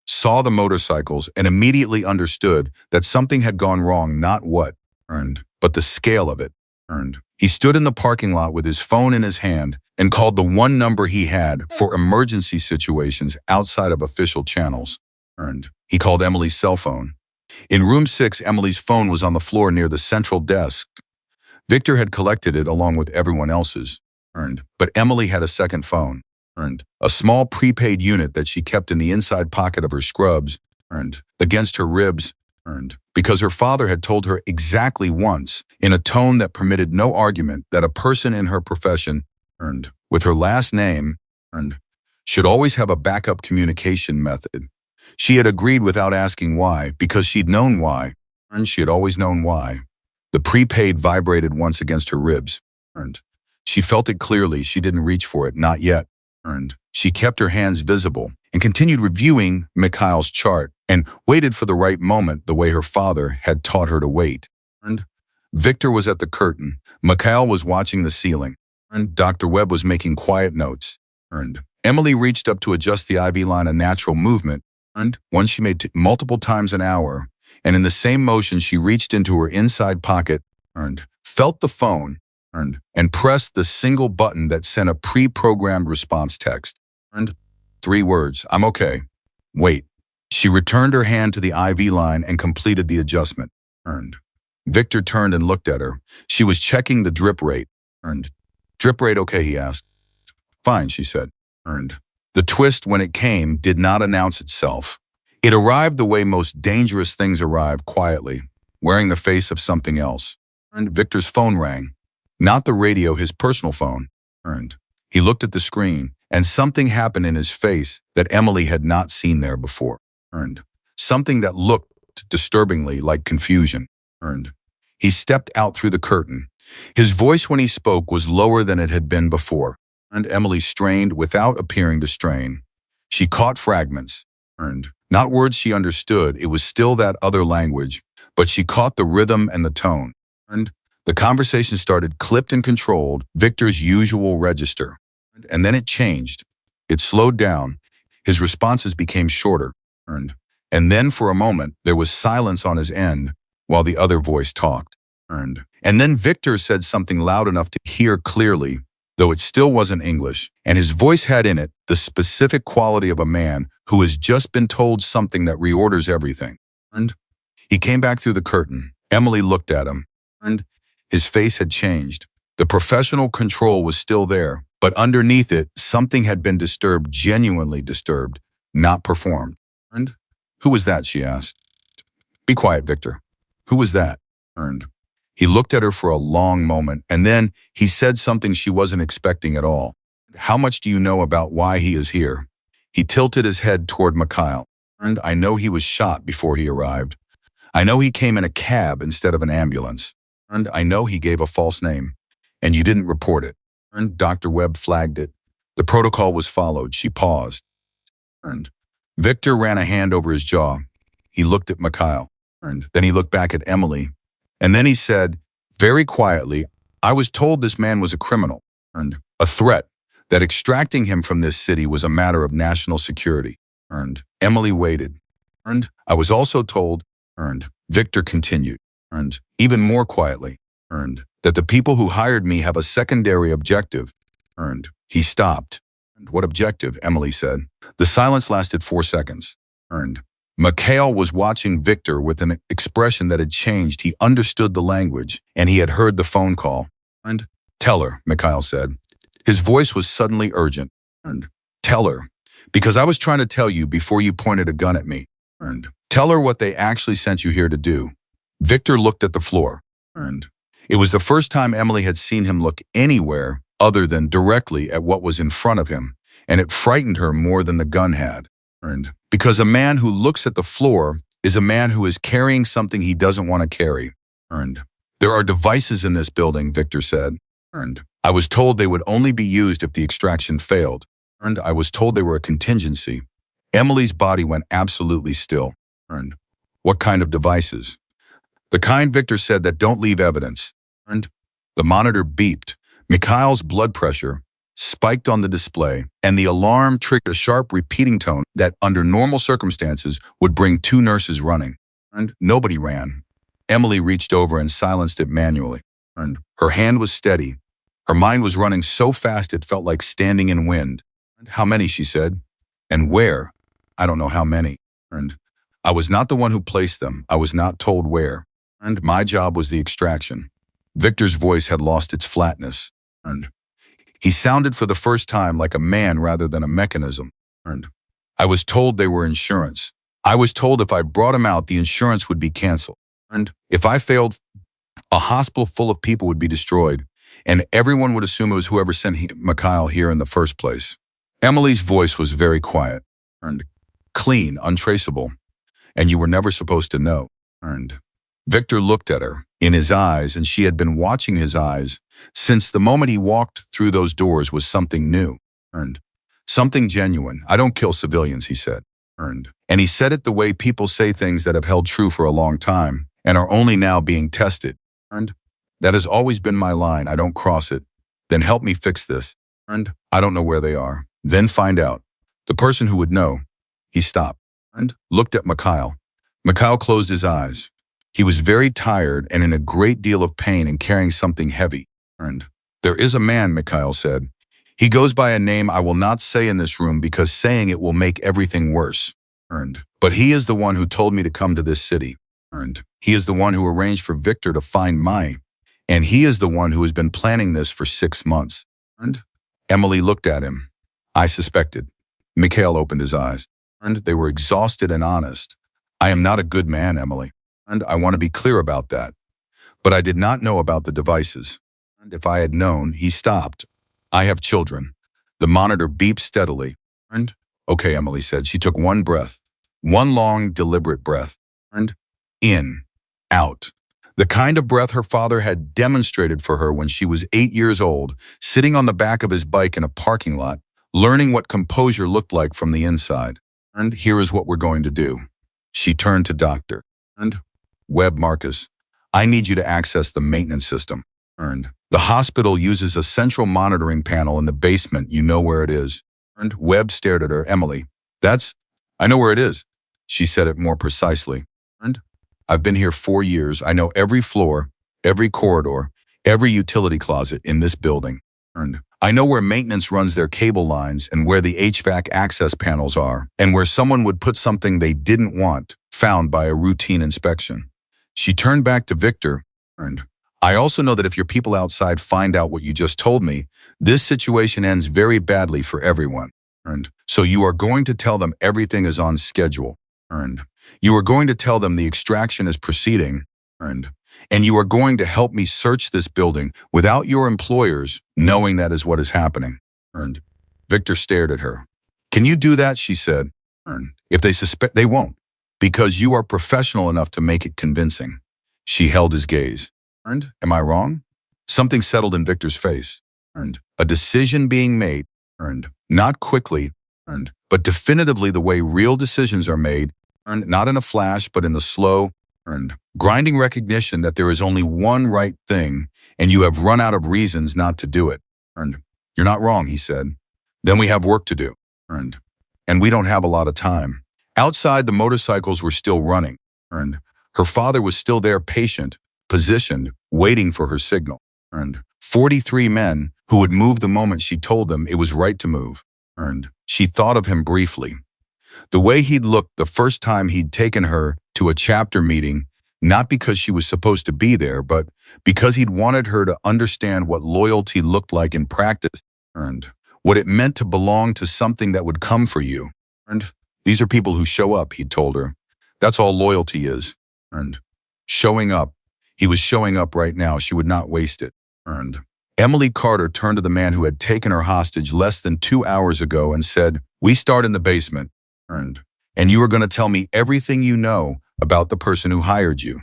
saw the motorcycles and immediately understood that something had gone wrong, not what, but the scale of it. He stood in the parking lot with his phone in his hand and called the one number he had for emergency situations outside of official channels. He called Emily's cell phone. In room 6, Emily's phone was on the floor near the central desk. Victor had collected it along with everyone else's. But Emily had a second phone. A small prepaid unit that she kept in the inside pocket of her scrubs, against her ribs, because her father had told her exactly once, in a tone that permitted no argument, that a person in her profession, with her last name, should always have a backup communication method. She had agreed without asking why, because she'd known why, and she had always known why. The prepaid vibrated once against her ribs. She felt it clearly. She didn't reach for it, not yet. She kept her hands visible and continued reviewing Mikhail's chart and waited for the right moment the way her father had taught her to wait. Victor was at the curtain. Mikhail was watching the ceiling. Dr. Webb was making quiet notes. Emily reached up to adjust the IV line a natural movement, one she made multiple times an hour, and in the same motion she reached into her inside pocket, felt the phone, and pressed the single button that sent a pre-programmed response text. 3 words, I'm okay. Wait. She returned her hand to the IV line and completed the adjustment. Victor turned and looked at her. She was checking the drip rate. Drip rate okay, he asked. Fine, she said. The twist, when it came, did not announce itself. It arrived the way most dangerous things arrive, quietly, wearing the face of something else. Victor's phone rang. Not the radio, his personal phone. He looked at the screen, and something happened in his face that Emily had not seen there before. something that looked disturbingly like confusion. Turned. He stepped out through the curtain. His voice when he spoke was lower than it had been before, and Emily strained without appearing to strain. She caught fragments. Turned. Not words she understood, it was still that other language, but she caught the rhythm and the tone. And the conversation started clipped and controlled, Victor's usual register. And then it changed. It slowed down. His responses became shorter. And then for a moment, there was silence on his end while the other voice talked. And then Victor said something loud enough to hear clearly, though it still wasn't English, and his voice had in it the specific quality of a man who has just been told something that reorders everything. And he came back through the curtain. Emily looked at him, and his face had changed. The professional control was still there, but underneath it, something had been disturbed, genuinely disturbed, not performed. And who was that, she asked. Be quiet, Victor. Who was that? He looked at her for a long moment, and then he said something she wasn't expecting at all. How much do you know about why he is here? He tilted his head toward Mikhail. And I know he was shot before he arrived. I know he came in a cab instead of an ambulance. And I know he gave a false name. And you didn't report it. And Dr. Webb flagged it. The protocol was followed. She paused. And Victor ran a hand over his jaw. He looked at Mikhail. And then he looked back at Emily. And then he said, very quietly, I was told this man was a criminal, and a threat, that extracting him from this city was a matter of national security. Emily waited. I was also told, Victor continued, even more quietly, that the people who hired me have a secondary objective. He stopped. What objective? Emily said. The silence lasted 4 seconds. Mikhail was watching Victor with an expression that had changed. He understood the language, and he had heard the phone call. Tell her, Mikhail said. His voice was suddenly urgent. Tell her, because I was trying to tell you before you pointed a gun at me. Tell her what they actually sent you here to do. Victor looked at the floor. It was the first time Emily had seen him look anywhere other than directly at what was in front of him, and it frightened her more than the gun had. Because a man who looks at the floor is a man who is carrying something he doesn't want to carry. There are devices in this building, Victor said. I was told they would only be used if the extraction failed. I was told they were a contingency. Emily's body went absolutely still. What kind of devices? The kind, Victor said, that don't leave evidence. The monitor beeped. Mikhail's blood pressure spiked on the display, and the alarm triggered a sharp repeating tone that, under normal circumstances, would bring 2 nurses running. Nobody ran. Emily reached over and silenced it manually. Her hand was steady. Her mind was running so fast it felt like standing in wind. How many, she said. And where? I don't know how many. I was not the one who placed them. I was not told where. My job was the extraction. Victor's voice had lost its flatness. He sounded for the first time like a man rather than a mechanism. I was told they were insurance. I was told if I brought him out, the insurance would be canceled. If I failed, a hospital full of people would be destroyed, and everyone would assume it was whoever sent Mikhail here in the first place. Emily's voice was very quiet, clean, untraceable, and you were never supposed to know. Victor looked at her in his eyes, and she had been watching his eyes since the moment he walked through those doors was something new. Something genuine. I don't kill civilians, he said. And he said it the way people say things that have held true for a long time and are only now being tested. That has always been my line. I don't cross it. Then help me fix this. I don't know where they are. Then find out. The person who would know. He stopped and looked at Mikhail. Mikhail closed his eyes. He was very tired and in a great deal of pain and carrying something heavy. There is a man, Mikhail said. He goes by a name I will not say in this room because saying it will make everything worse. But he is the one who told me to come to this city. He is the one who arranged for Victor to find Mai. And he is the one who has been planning this for 6 months. Emily looked at him. I suspected. Mikhail opened his eyes. They were exhausted and honest. I am not a good man, Emily. And I want to be clear about that. But I did not know about the devices. And if I had known, he stopped. I have children. The monitor beeped steadily. Okay, Emily said. She took one breath. One long, deliberate breath. And in, out. The kind of breath her father had demonstrated for her when she was 8 years old, sitting on the back of his bike in a parking lot, learning what composure looked like from the inside. And here is what we're going to do. She turned to Dr. And Webb Marcus. I need you to access the maintenance system. And the hospital uses a central monitoring panel in the basement. You know where it is. And Webb stared at her. Emily. I know where it is. She said it more precisely. And I've been here 4 years. I know every floor, every corridor, every utility closet in this building. And I know where maintenance runs their cable lines and where the HVAC access panels are, and where someone would put something they didn't want, found by a routine inspection. She turned back to Victor. And I also know that if your people outside find out what you just told me, this situation ends very badly for everyone. And so you are going to tell them everything is on schedule. And you are going to tell them the extraction is proceeding. And you are going to help me search this building without your employers knowing that is what is happening. And Victor stared at her. Can you do that? She said. And if they suspect, they won't, because you are professional enough to make it convincing. She held his gaze. And am I wrong? Something settled in Victor's face. And a decision being made. And not quickly, but definitively the way real decisions are made, and not in a flash, but in the slow, grinding recognition that there is only one right thing, and you have run out of reasons not to do it. And you're not wrong, he said. Then we have work to do. And we don't have a lot of time. Outside, the motorcycles were still running. And her father was still there, patient, positioned, waiting for her signal. And 43 men who would move the moment she told them it was right to move. And she thought of him briefly. The way he'd looked the first time he'd taken her to a chapter meeting, not because she was supposed to be there, but because he'd wanted her to understand what loyalty looked like in practice, and what it meant to belong to something that would come for you. And these are people who show up, he'd told her. That's all loyalty is. And showing up. He was showing up right now. She would not waste it. And Emily Carter turned to the man who had taken her hostage less than 2 hours ago and said, we start in the basement. And you are going to tell me everything you know about the person who hired you,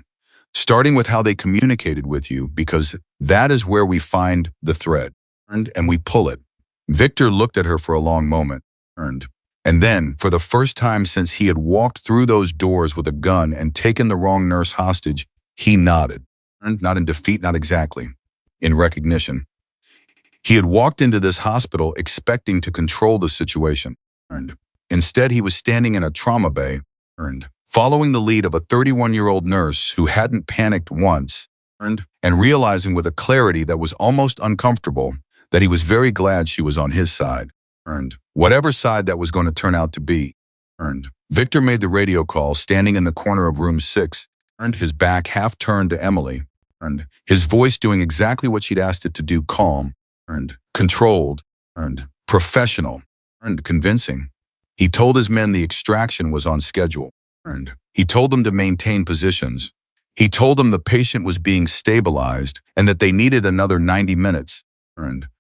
starting with how they communicated with you, because that is where we find the thread. And we pull it. Victor looked at her for a long moment. And then, for the first time since he had walked through those doors with a gun and taken the wrong nurse hostage, he nodded. And not in defeat, not exactly. In recognition. He had walked into this hospital expecting to control the situation. And instead, he was standing in a trauma bay, following the lead of a 31-year-old nurse who hadn't panicked once, and realizing with a clarity that was almost uncomfortable that he was very glad she was on his side, whatever side that was going to turn out to be. Victor made the radio call, standing in the corner of room 6, his back half turned to Emily, his voice doing exactly what she'd asked it to do, calm, controlled, professional, convincing. He told his men the extraction was on schedule. He told them to maintain positions. He told them the patient was being stabilized and that they needed another 90 minutes.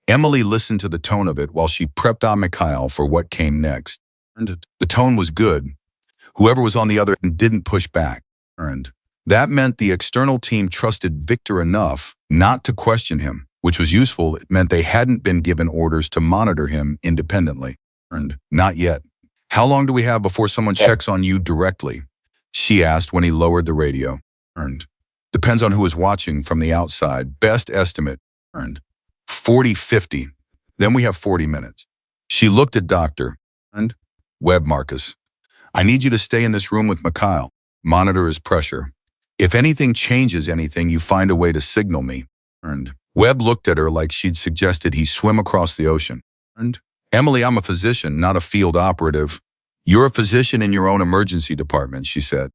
Emily listened to the tone of it while she prepped on Mikhail for what came next. The tone was good. Whoever was on the other end didn't push back. That meant the external team trusted Victor enough not to question him, which was useful. It meant they hadn't been given orders to monitor him independently. Not yet. How long do we have before someone checks on you directly? She asked when he lowered the radio. Depends on who is watching from the outside. Best estimate. 40, 50. Then we have 40 minutes. She looked at Dr. Webb Marcus. I need you to stay in this room with Mikhail. Monitor his pressure. If anything changes anything, you find a way to signal me. Webb looked at her like she'd suggested he swim across the ocean. Emily, I'm a physician, not a field operative. You're a physician in your own emergency department, she said.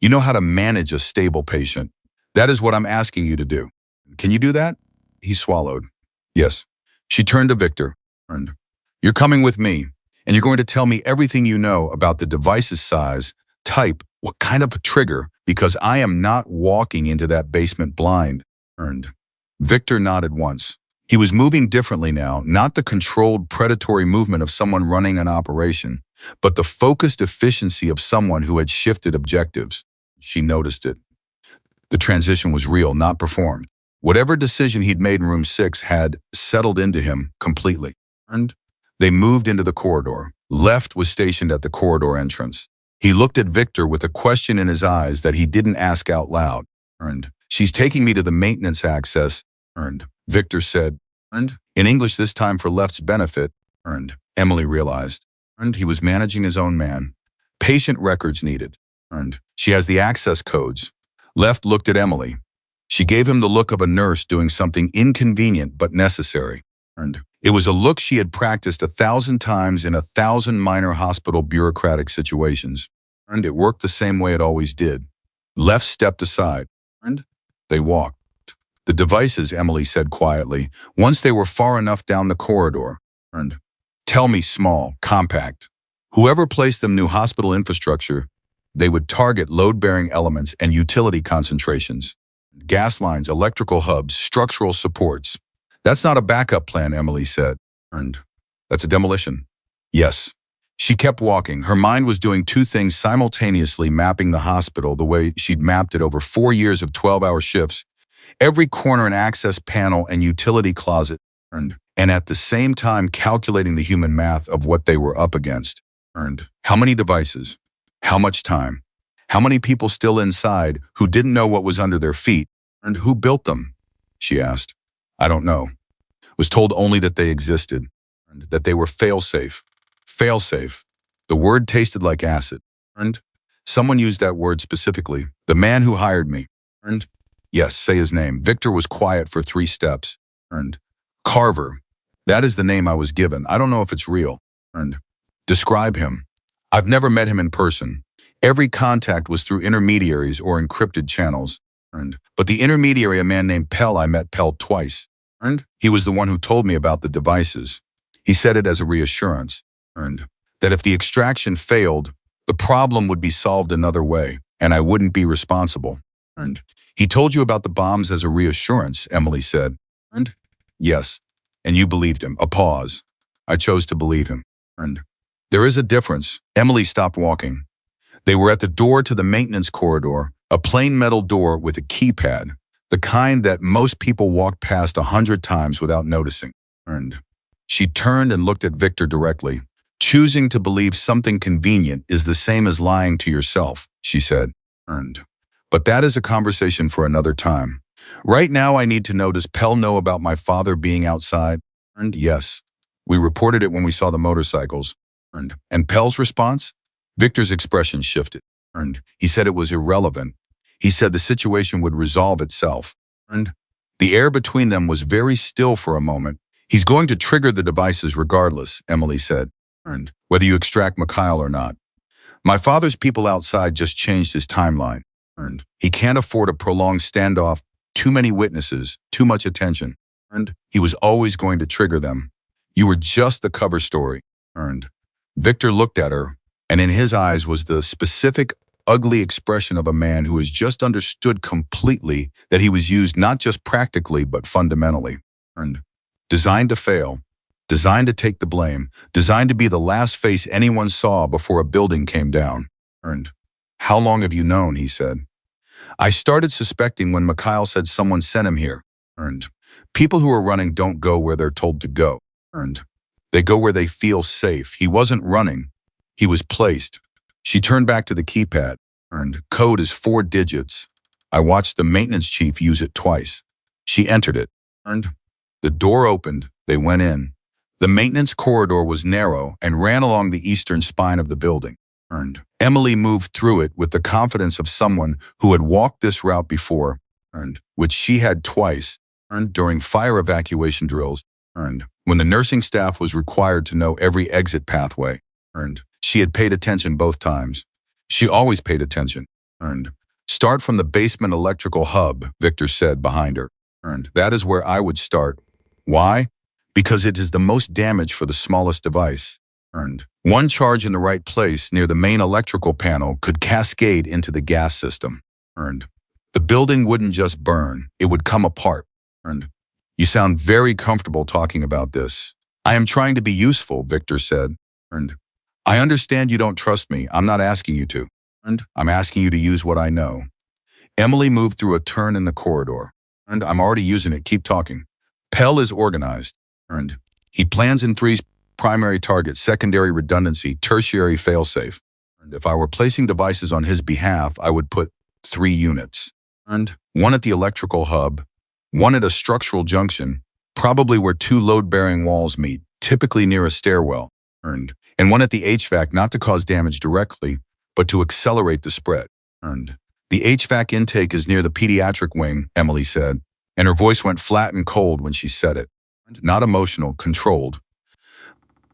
You know how to manage a stable patient. That is what I'm asking you to do. Can you do that? He swallowed. Yes. She turned to Victor. You're coming with me, and you're going to tell me everything you know about the device's size, type, what kind of a trigger, because I am not walking into that basement blind. Victor nodded once. He was moving differently now, not the controlled predatory movement of someone running an operation, but the focused efficiency of someone who had shifted objectives. She noticed it. The transition was real, not performed. Whatever decision he'd made in room 6 had settled into him completely. And they moved into the corridor. Left was stationed at the corridor entrance. He looked at Victor with a question in his eyes that he didn't ask out loud. She's taking me to the maintenance access. Victor said, in English this time for Left's benefit. Emily realized. He was managing his own man. Patient records needed. She has the access codes. Left looked at Emily. She gave him the look of a nurse doing something inconvenient but necessary. It was a look she had practiced 1,000 times in 1,000 minor hospital bureaucratic situations. It worked the same way it always did. Left stepped aside. They walked. The devices, Emily said quietly, once they were far enough down the corridor. Tell me small, compact. Whoever placed them knew hospital infrastructure. They would target load-bearing elements and utility concentrations. Gas lines, electrical hubs, structural supports. That's not a backup plan, Emily said. That's a demolition. Yes. She kept walking. Her mind was doing two things simultaneously, mapping the hospital the way she'd mapped it over 4 years of 12-hour shifts. Every corner and access panel and utility closet. And at the same time calculating the human math of what they were up against. How many devices? How much time? How many people still inside who didn't know what was under their feet? And who built them? She asked. I don't know. Was told only that they existed, and that they were fail-safe. Fail-safe. The word tasted like acid. And someone used that word specifically. The man who hired me. And yes, say his name. Victor was quiet for 3 steps. And Carver. That is the name I was given. I don't know if it's real. And describe him. I've never met him in person. Every contact was through intermediaries or encrypted channels. But the intermediary, a man named Pell, I met Pell twice. He was the one who told me about the devices. He said it as a reassurance. That if the extraction failed, the problem would be solved another way, and I wouldn't be responsible. He told you about the bombs as a reassurance, Emily said. Yes, and you believed him. A pause. I chose to believe him. There is a difference. Emily stopped walking. They were at the door to the maintenance corridor, a plain metal door with a keypad, the kind that most people walked past 100 times without noticing. She turned and looked at Victor directly. Choosing to believe something convenient is the same as lying to yourself, she said. But that is a conversation for another time. Right now I need to know, does Pell know about my father being outside? Yes. We reported it when we saw the motorcycles. And Pell's response? Victor's expression shifted. He said it was irrelevant. He said the situation would resolve itself. The air between them was very still for a moment. He's going to trigger the devices regardless, Emily said. Whether you extract Mikhail or not. My father's people outside just changed his timeline. He can't afford a prolonged standoff, too many witnesses, too much attention. He was always going to trigger them. You were just the cover story. Victor looked at her, and in his eyes was the specific, ugly expression of a man who has just understood completely that he was used not just practically but fundamentally. Designed to fail, designed to take the blame, designed to be the last face anyone saw before a building came down. How long have you known, he said. I started suspecting when Mikhail said someone sent him here. People who are running don't go where they're told to go. They go where they feel safe. He wasn't running. He was placed. She turned back to the keypad. Code is 4 digits. I watched the maintenance chief use it twice. She entered it. The door opened. They went in. The maintenance corridor was narrow and ran along the eastern spine of the building. Emily moved through it with the confidence of someone who had walked this route before, which she had twice, during fire evacuation drills, when the nursing staff was required to know every exit pathway. She had paid attention both times. She always paid attention. Start from the basement electrical hub, Victor said behind her. That is where I would start. Why? Because it is the most damage for the smallest device. One charge in the right place near the main electrical panel could cascade into the gas system. The building wouldn't just burn, it would come apart. You sound very comfortable talking about this. I am trying to be useful, Victor said. And I understand you don't trust me. I'm not asking you to. And I'm asking you to use what I know. Emily moved through a turn in the corridor. And I'm already using it. Keep talking. Pell is organized. And he plans in three primary targets: secondary redundancy, tertiary failsafe. And if I were placing devices on his behalf, I would put 3 units. And one at the electrical hub, one at a structural junction, probably where 2 load-bearing walls meet, typically near a stairwell. And one at the HVAC, not to cause damage directly, but to accelerate the spread. And the HVAC intake is near the pediatric wing, Emily said, and her voice went flat and cold when she said it. Not emotional, controlled.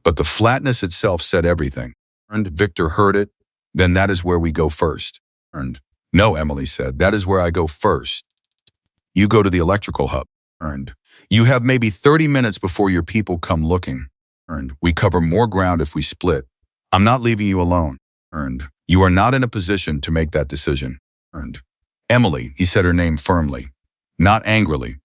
But the flatness itself said everything. And Victor heard it. Then that is where we go first. And no, Emily said, that is where I go first. You go to the electrical hub. And you have maybe 30 minutes before your people come looking. And we cover more ground if we split. I'm not leaving you alone. And you are not in a position to make that decision. And Emily, he said her name firmly, not angrily.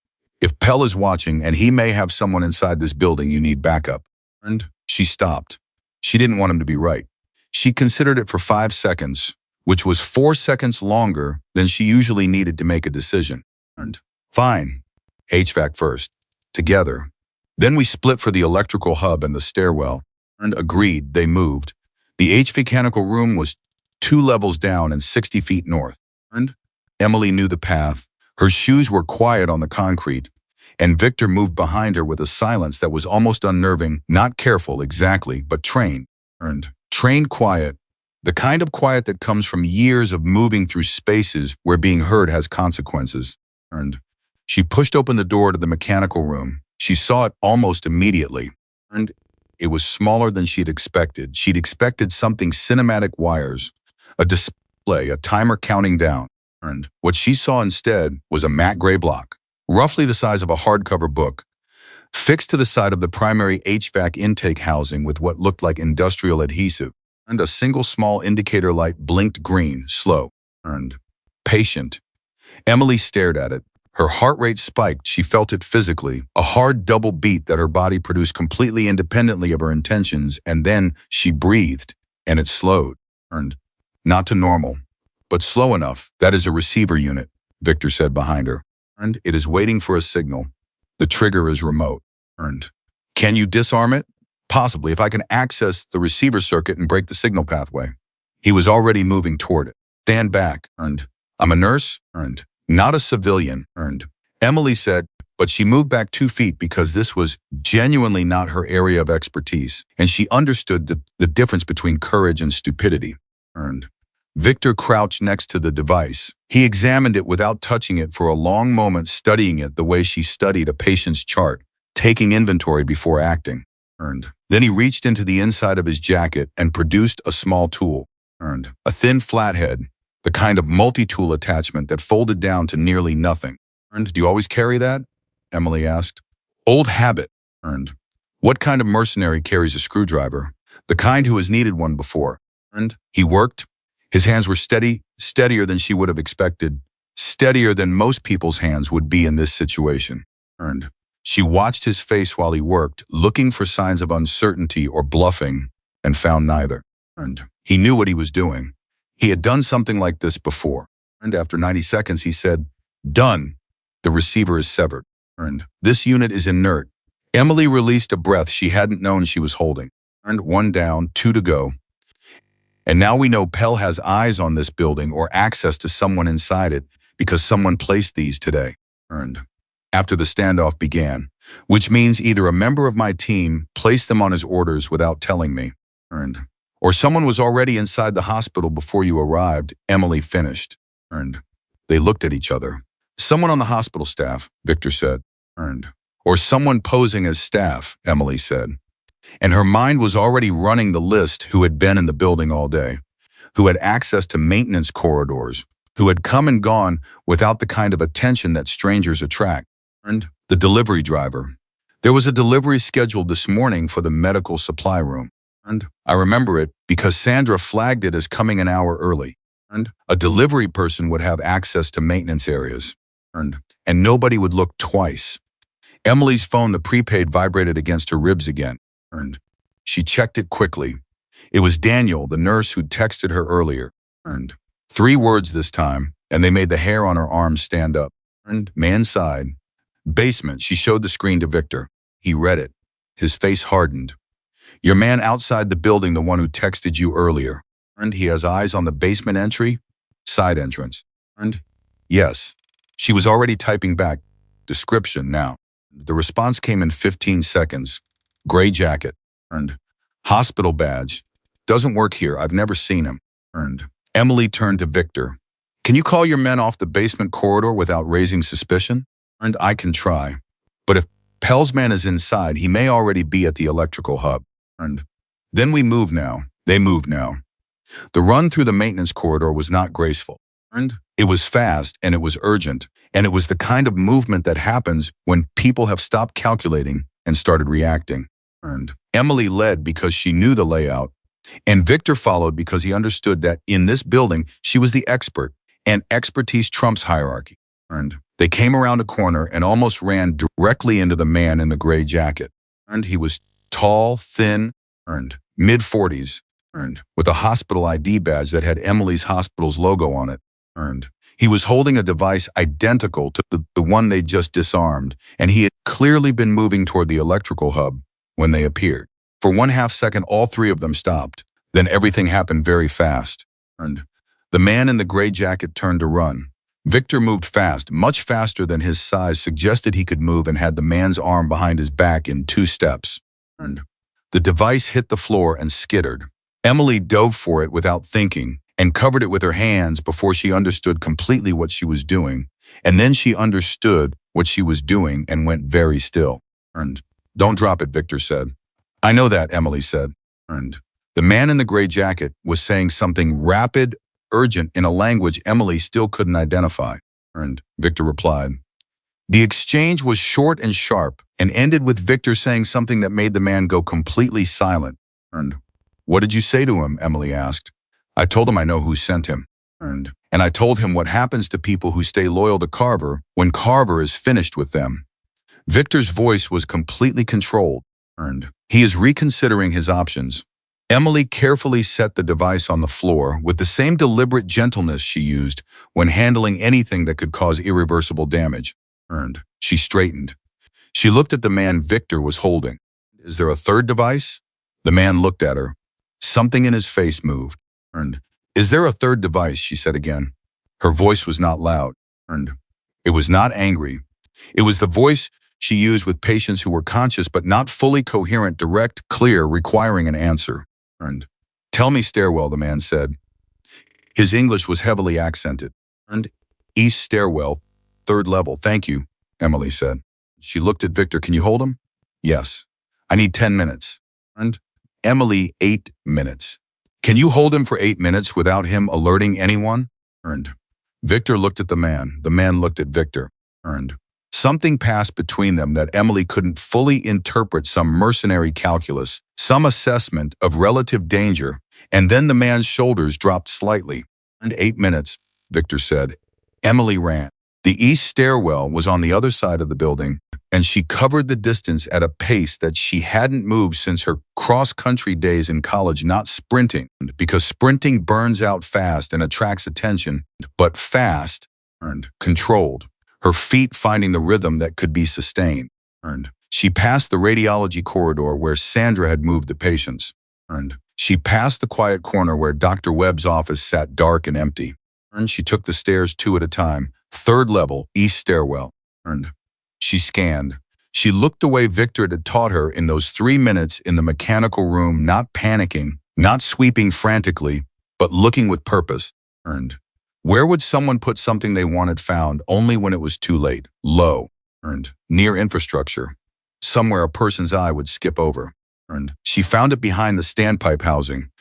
If Pell is watching and he may have someone inside this building, you need backup. And she stopped. She didn't want him to be right. She considered it for 5 seconds, which was 4 seconds longer than she usually needed to make a decision. And fine, HVAC first, together. Then we split for the electrical hub and the stairwell. And agreed, they moved. The HVAC mechanical room was 2 levels down and 60 feet north. And Emily knew the path. Her shoes were quiet on the concrete, and Victor moved behind her with a silence that was almost unnerving, not careful exactly, but trained. And trained quiet, the kind of quiet that comes from years of moving through spaces where being heard has consequences. And she pushed open the door to the mechanical room. She saw it almost immediately. And it was smaller than she'd expected. She'd expected something: cinematic wires, a display, a timer counting down. And what she saw instead was a matte gray block, roughly the size of a hardcover book, fixed to the side of the primary HVAC intake housing with what looked like industrial adhesive. And a single small indicator light blinked green, slow, and patient. Emily stared at it. Her heart rate spiked. She felt it physically, a hard double beat that her body produced completely independently of her intentions, and then she breathed, and it slowed. And not to normal, but slow enough. That is a receiver unit, Victor said behind her. And it is waiting for a signal. The trigger is remote. And can you disarm it? Possibly, if I can access the receiver circuit and break the signal pathway. He was already moving toward it. Stand back. And I'm a nurse. And not a civilian. And Emily said, but she moved back 2 feet because this was genuinely not her area of expertise, and she understood the difference between courage and stupidity. And Victor crouched next to the device. He examined it without touching it for a long moment, studying it the way she studied a patient's chart, taking inventory before acting. And then he reached into the inside of his jacket and produced a small tool. And a thin flathead, the kind of multi-tool attachment that folded down to nearly nothing. And do you always carry that? Emily asked. Old habit. And what kind of mercenary carries a screwdriver? The kind who has needed one before. And he worked. His hands were steady, steadier than she would have expected, steadier than most people's hands would be in this situation. And she watched his face while he worked, looking for signs of uncertainty or bluffing, and found neither. And he knew what he was doing. He had done something like this before. And after 90 seconds, he said, done. The receiver is severed. And this unit is inert. Emily released a breath she hadn't known she was holding. And 1 down, 2 to go. And now we know Pell has eyes on this building or access to someone inside it because someone placed these today. And after the standoff began, which means either a member of my team placed them on his orders without telling me, or someone was already inside the hospital before you arrived, Emily finished. And they looked at each other. Someone on the hospital staff, Victor said. Or someone posing as staff, Emily said. And her mind was already running the list who had been in the building all day, who had access to maintenance corridors, who had come and gone without the kind of attention that strangers attract. And the delivery driver. There was a delivery scheduled this morning for the medical supply room. And I remember it because Sandra flagged it as coming an hour early. And a delivery person would have access to maintenance areas. And nobody would look twice. Emily's phone, the prepaid, vibrated against her ribs again. And she checked it quickly. It was Daniel, the nurse who'd texted her earlier. And 3 words this time, and they made the hair on her arms stand up. And man sighed. Basement, she showed the screen to Victor. He read it. His face hardened. Your man outside the building, the one who texted you earlier. And he has eyes on the basement entry? Side entrance. And yes. She was already typing back. Description now. The response came in 15 seconds. Gray jacket. And hospital badge. Doesn't work here. I've never seen him. And Emily turned to Victor. Can you call your men off the basement corridor without raising suspicion? And I can try. But if Pell's man is inside, he may already be at the electrical hub. And then we move now. They move now. The run through the maintenance corridor was not graceful. And it was fast and it was urgent. And it was the kind of movement that happens when people have stopped calculating and started reacting. And Emily led because she knew the layout. And Victor followed because he understood that in this building, she was the expert. And expertise trumps hierarchy. And they came around a corner and almost ran directly into the man in the gray jacket. And he was tall, thin, and mid-40s, and with a hospital ID badge that had Emily's hospital's logo on it. And he was holding a device identical to the one they just disarmed, and he had clearly been moving toward the electrical hub when they appeared. For 1/2 second, all 3 of them stopped. Then everything happened very fast. And the man in the gray jacket turned to run. Victor moved fast, much faster than his size suggested he could move, and had the man's arm behind his back in 2 steps. And the device hit the floor and skittered. Emily dove for it without thinking and covered it with her hands before she understood completely what she was doing. And then she understood what she was doing and went very still. And don't drop it, Victor said. I know that, Emily said. And the man in the gray jacket was saying something rapid, urgent in a language Emily still couldn't identify. And Victor replied. The exchange was short and sharp and ended with Victor saying something that made the man go completely silent. And what did you say to him? Emily asked. I told him I know who sent him. And I told him what happens to people who stay loyal to Carver when Carver is finished with them. Victor's voice was completely controlled. And he is reconsidering his options. Emily carefully set the device on the floor with the same deliberate gentleness she used when handling anything that could cause irreversible damage. And she straightened. She looked at the man Victor was holding. Is there a 3rd device? The man looked at her. Something in his face moved. And is there a 3rd device? She said again. Her voice was not loud. And it was not angry. It was the voice she used with patients who were conscious but not fully coherent, direct, clear, requiring an answer. And tell me stairwell, the man said. His English was heavily accented. And east stairwell, 3rd level. Thank you, Emily said. She looked at Victor. Can you hold him? Yes. I need 10 minutes. And Emily, 8 minutes. Can you hold him for 8 minutes without him alerting anyone? And Victor looked at the man. The man looked at Victor. And something passed between them that Emily couldn't fully interpret, some mercenary calculus, some assessment of relative danger, and then the man's shoulders dropped slightly. And 8 minutes, Victor said. Emily ran. The east stairwell was on the other side of the building, and she covered the distance at a pace that she hadn't moved since her cross-country days in college, not sprinting, because sprinting burns out fast and attracts attention, but fast and controlled. Her feet finding the rhythm that could be sustained. And she passed the radiology corridor where Sandra had moved the patients. And she passed the quiet corner where Dr. Webb's office sat dark and empty. And she took the stairs 2 at a time, 3rd level, east stairwell. And she scanned. She looked the way Victor had taught her in those 3 minutes in the mechanical room, not panicking, not sweeping frantically, but looking with purpose. And where would someone put something they wanted found only when it was too late? Low. And near infrastructure. Somewhere a person's eye would skip over. And she found it behind the standpipe housing.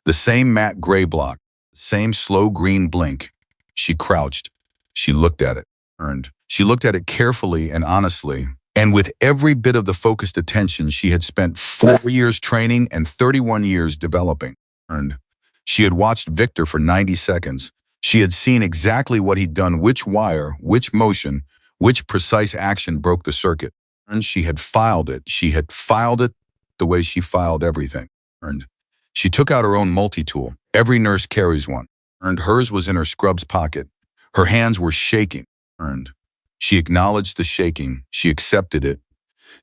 The same matte gray block. The same slow green blink. She crouched. She looked at it. And she looked at it carefully and honestly. And with every bit of the focused attention she had spent 4 years training and 31 years developing. And she had watched Victor for 90 seconds. She had seen exactly what he'd done, which wire, which motion, which precise action broke the circuit. And she had filed it. She had filed it the way she filed everything. And she took out her own multi-tool. Every nurse carries one. And hers was in her scrubs pocket. Her hands were shaking. And she acknowledged the shaking. She accepted it.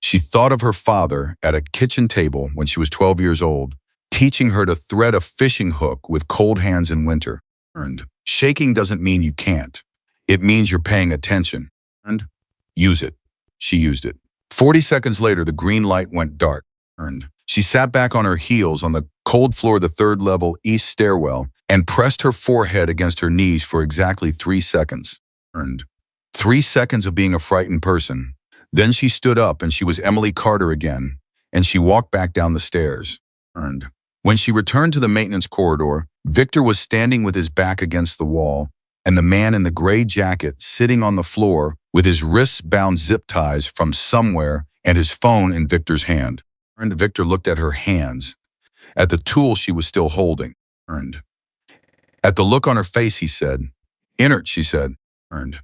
She thought of her father at a kitchen table when she was 12 years old, teaching her to thread a fishing hook with cold hands in winter. And shaking doesn't mean you can't. It means you're paying attention. And use it. She used it. 40 seconds later, the green light went dark. And she sat back on her heels on the cold floor of the third-level east stairwell and pressed her forehead against her knees for exactly 3 seconds. And 3 seconds of being a frightened person. Then she stood up and she was Emily Carter again, and she walked back down the stairs. And when she returned to the maintenance corridor, Victor was standing with his back against the wall, and the man in the gray jacket sitting on the floor with his wrists bound zip ties from somewhere and his phone in Victor's hand. And Victor looked at her hands, at the tool she was still holding. And at the look on her face, he said, "Inert," she said. And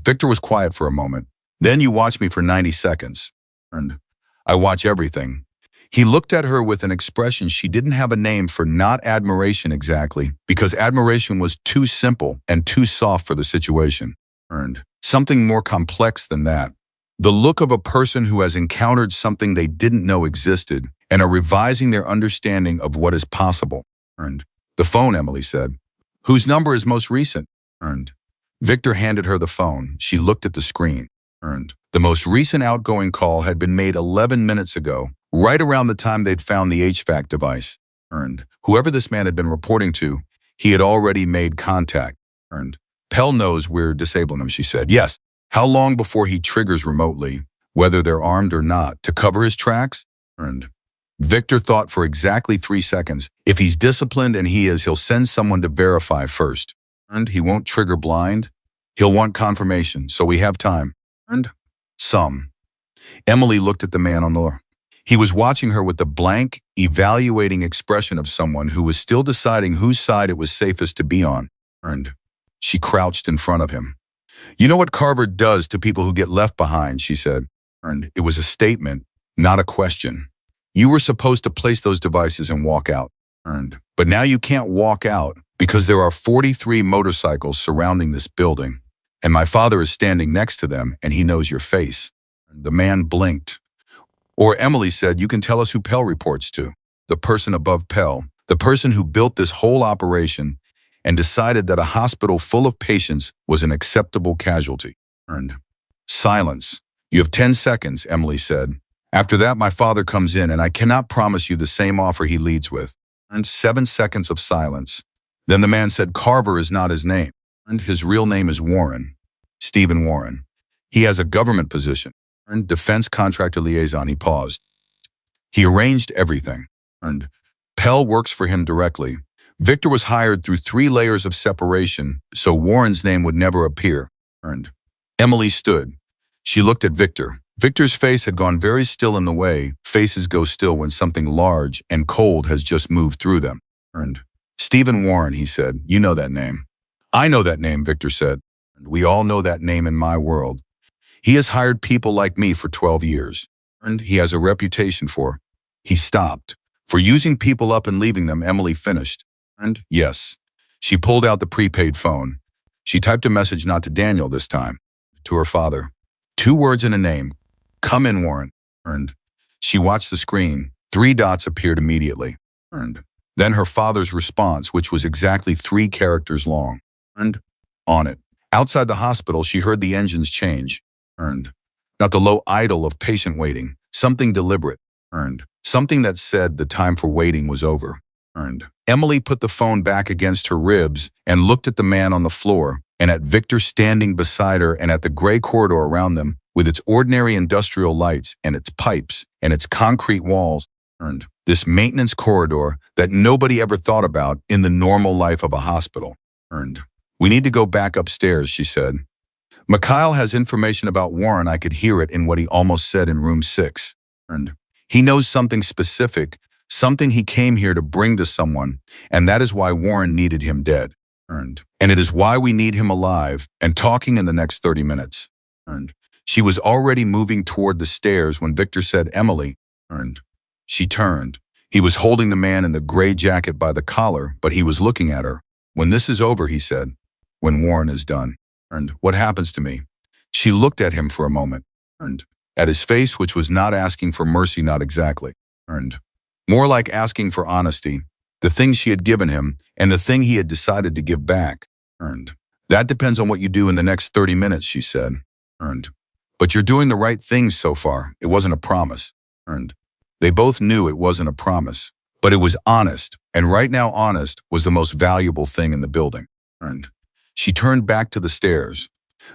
Victor was quiet for a moment. "Then you watch me for 90 seconds. And I watch everything." He looked at her with an expression she didn't have a name for, not admiration exactly, because admiration was too simple and too soft for the situation. And something more complex than that. The look of a person who has encountered something they didn't know existed and are revising their understanding of what is possible. And the phone, Emily said. "Whose number is most recent?" And Victor handed her the phone. She looked at the screen. And the most recent outgoing call had been made 11 minutes ago, right around the time they'd found the HVAC device. And whoever this man had been reporting to, he had already made contact. And Pell knows we're disabling him, she said. "Yes. How long before he triggers remotely, whether they're armed or not, to cover his tracks?" And Victor thought for exactly 3 seconds. If he's disciplined, and he is, he'll send someone to verify first. And he won't trigger blind. He'll want confirmation, so we have time. And some. Emily looked at the man on the floor. He was watching her with the blank, evaluating expression of someone who was still deciding whose side it was safest to be on. And she crouched in front of him. "You know what Carver does to people who get left behind," she said. And it was a statement, not a question. "You were supposed to place those devices and walk out. But now you can't walk out because there are 43 motorcycles surrounding this building. And my father is standing next to them, and he knows your face." The man blinked. Or Emily said, "You can tell us who Pell reports to. The person above Pell, the person who built this whole operation and decided that a hospital full of patients was an acceptable casualty." And silence. "You have 10 seconds, Emily said. "After that, my father comes in, and I cannot promise you the same offer he leads with." And 7 seconds of silence. Then the man said, "Carver is not his name. And his real name is Warren. Stephen Warren. He has a government position. And defense contractor liaison." He paused. "He arranged everything. And Pell works for him directly. Victor was hired through 3 layers of separation, so Warren's name would never appear." And Emily stood. She looked at Victor. Victor's face had gone very still in the way faces go still when something large and cold has just moved through them. And "Stephen Warren," he said. "You know that name." "I know that name," Victor said. "And we all know that name in my world. He has hired people like me for 12 years. And he has a reputation for—" He stopped. "For using people up and leaving them," Emily finished. And yes. She pulled out the prepaid phone. She typed a message, not to Daniel this time, to her father. 2 words and a name. "Come in, Warren." And she watched the screen. 3 dots appeared immediately. And then her father's response, which was exactly 3 characters long. And on it. Outside the hospital, she heard the engines change. And not the low idle of patient waiting. Something deliberate. And something that said the time for waiting was over. And Emily put the phone back against her ribs and looked at the man on the floor and at Victor standing beside her and at the gray corridor around them with its ordinary industrial lights and its pipes and its concrete walls. And this maintenance corridor that nobody ever thought about in the normal life of a hospital. And "We need to go back upstairs," she said. "Mikhail has information about Warren. I could hear it in what he almost said in room 6. And he knows something specific, something he came here to bring to someone, and that is why Warren needed him dead. And it is why we need him alive and talking in the next 30 minutes. And She was already moving toward the stairs when Victor said, "Emily," and she turned. He was holding the man in the gray jacket by the collar, but he was looking at her. "When this is over," he said, "when Warren is done. And what happens to me?" She looked at him for a moment, and at his face, which was not asking for mercy, not exactly, and more like asking for honesty, the thing she had given him and the thing he had decided to give back. And that depends on what you do in the next 30 minutes, she said. And but you're doing the right things so far. It wasn't a promise. And they both knew it wasn't a promise, but it was honest. And right now, honest was the most valuable thing in the building. And she turned back to the stairs.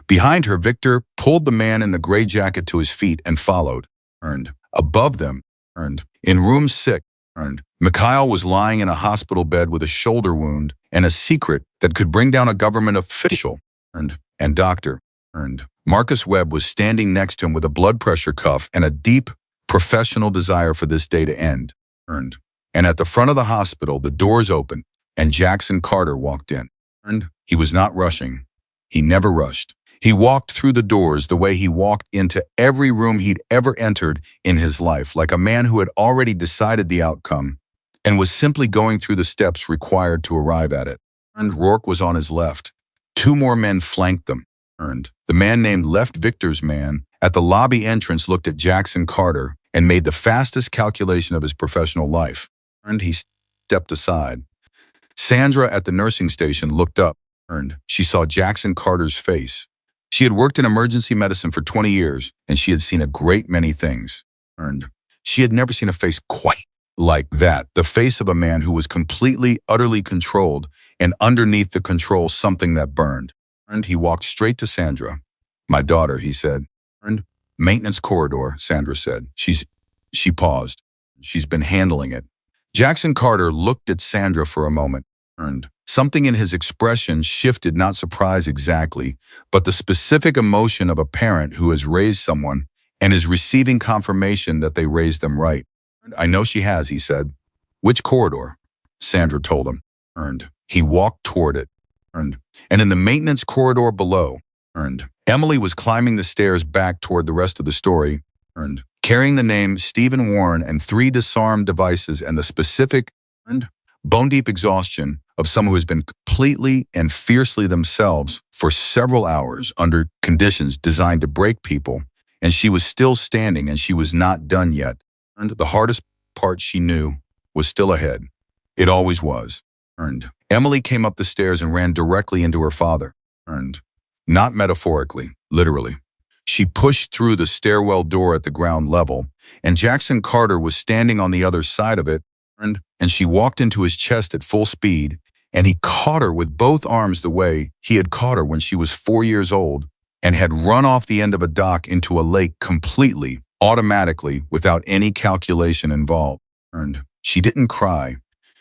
Behind her, Victor pulled the man in the gray jacket to his feet and followed. And above them, and in room 6, and Mikhail was lying in a hospital bed with a shoulder wound and a secret that could bring down a government official. And Dr. And Marcus Webb was standing next to him with a blood pressure cuff and a deep, professional desire for this day to end. And at the front of the hospital, the doors opened, and Jackson Carter walked in. And he was not rushing. He never rushed. He walked through the doors the way he walked into every room he'd ever entered in his life, like a man who had already decided the outcome and was simply going through the steps required to arrive at it. And Rourke was on his left. 2 more men flanked them. And the man named Left Victor's man at the lobby entrance looked at Jackson Carter and made the fastest calculation of his professional life. And he stepped aside. Sandra at the nursing station looked up, and she saw Jackson Carter's face. She had worked in emergency medicine for 20 years, and she had seen a great many things. And she had never seen a face quite like that, the face of a man who was completely, utterly controlled, and underneath the control, something that burned. And he walked straight to Sandra. "My daughter," he said. "And maintenance corridor," Sandra said. She paused. "She's been handling it." Jackson Carter looked at Sandra for a moment, and something in his expression shifted, not surprise exactly, but the specific emotion of a parent who has raised someone and is receiving confirmation that they raised them right. "I know she has," he said. "Which corridor?" Sandra told him. And he walked toward it. And in the maintenance corridor below, Emily was climbing the stairs back toward the rest of the story, carrying the name Stephen Warren and 3 disarm devices and the specific bone-deep exhaustion of someone who has been completely and fiercely themselves for several hours under conditions designed to break people, and she was still standing, and she was not done yet. And the hardest part, she knew, was still ahead. It always was. And Emily came up the stairs and ran directly into her father. And not metaphorically, literally. She pushed through the stairwell door at the ground level, and Jackson Carter was standing on the other side of it, and she walked into his chest at full speed, and he caught her with both arms the way he had caught her when she was 4 years old and had run off the end of a dock into a lake completely, automatically, without any calculation involved. And she didn't cry.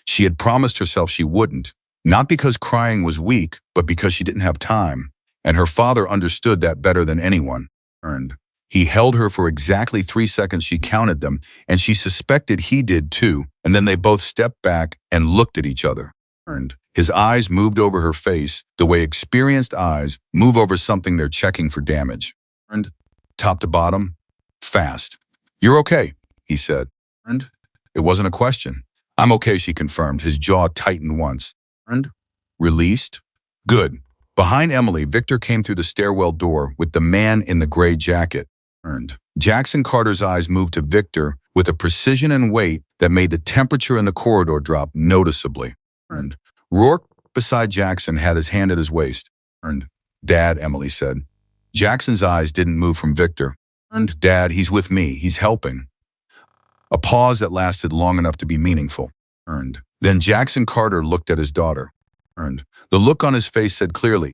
She had promised herself she wouldn't, not because crying was weak, but because she didn't have time, and her father understood that better than anyone. And he held her for exactly 3 seconds. She counted them, and she suspected he did too, and then they both stepped back and looked at each other. And his eyes moved over her face the way experienced eyes move over something they're checking for damage. And top to bottom, fast. "You're okay," he said. And it wasn't a question. "I'm okay," she confirmed. His jaw tightened once. And released? Good. Behind Emily, Victor came through the stairwell door with the man in the gray jacket. And Jackson Carter's eyes moved to Victor with a precision and weight that made the temperature in the corridor drop noticeably. And Rourke, beside Jackson, had his hand at his waist. And "Dad," Emily said. Jackson's eyes didn't move from Victor. And "Dad, he's with me. He's helping." A pause that lasted long enough to be meaningful. And then Jackson Carter looked at his daughter. And the look on his face said clearly,